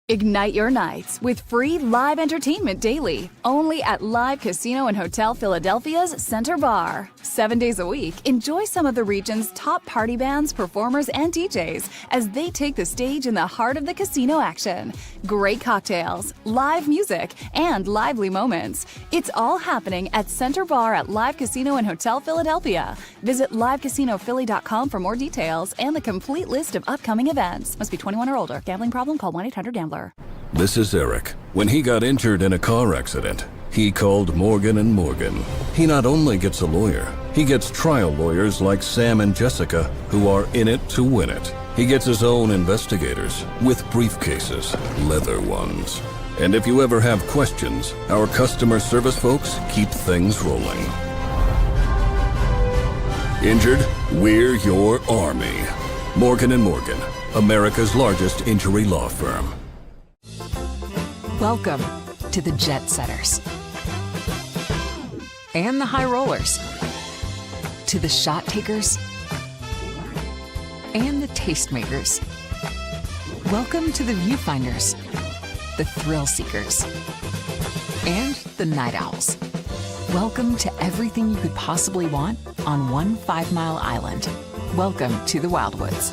Ignite your nights with free live entertainment daily, only at Live Casino and Hotel Philadelphia's Center Bar. 7 days a week, enjoy some of the region's top party bands, performers, and DJs as they take the stage in the heart of the casino action. Great cocktails, live music, and lively moments. It's all happening at Center Bar at Live Casino and Hotel Philadelphia. Visit livecasinophilly.com for more details and the complete list of upcoming events. Must be 21 or older. Gambling problem? Call 1-800-GAMBLER. This is Eric. When he got injured in a car accident, he called Morgan & Morgan. He not only gets a lawyer, he gets trial lawyers like Sam and Jessica who are in it to win it. He gets his own investigators with briefcases, leather ones. And if you ever have questions, our customer service folks keep things rolling. Injured? We're your army. Morgan & Morgan, America's largest injury law firm. Welcome to the Jet Setters and the High Rollers, to the Shot Takers and the Tastemakers. Welcome to the Viewfinders, the Thrill Seekers, and the Night Owls. Welcome to everything you could possibly want on one 5-mile island. Welcome to the Wildwoods.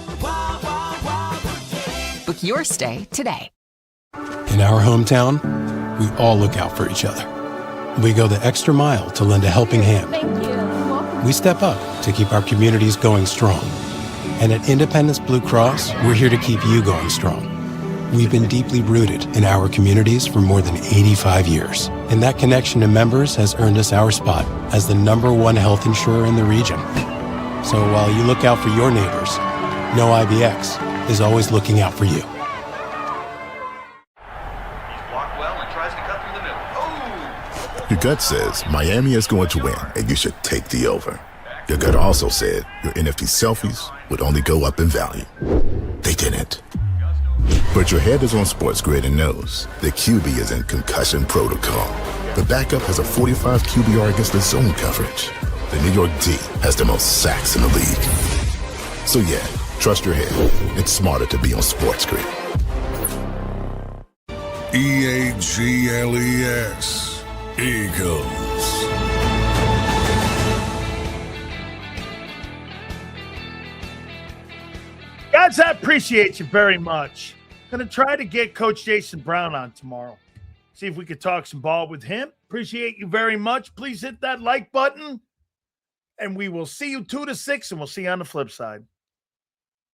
Book your stay today. In our hometown, we all look out for each other. We go the extra mile to lend a helping hand. We step up to keep our communities going strong. And at Independence Blue Cross, we're here to keep you going strong. We've been deeply rooted in our communities for more than 85 years. And that connection to members has earned us our spot as the #1 health insurer in the region. So while you look out for your neighbors, know IBX is always looking out for you. Your gut says Miami is going to win, and you should take the over. Your gut also said your NFT selfies would only go up in value. They didn't. But your head is on Sports Grid and knows the QB is in concussion protocol. The backup has a 45 QBR against the zone coverage. The New York D has the most sacks in the league. So yeah, trust your head. It's smarter to be on Sports Grid. Eagles. Eagles. Guys, I appreciate you very much. Going to try to get Coach Jason Brown on tomorrow. See if we could talk some ball with him. Appreciate you very much. Please hit that like button. And we will see you 2 to 6, and we'll see you on the flip side.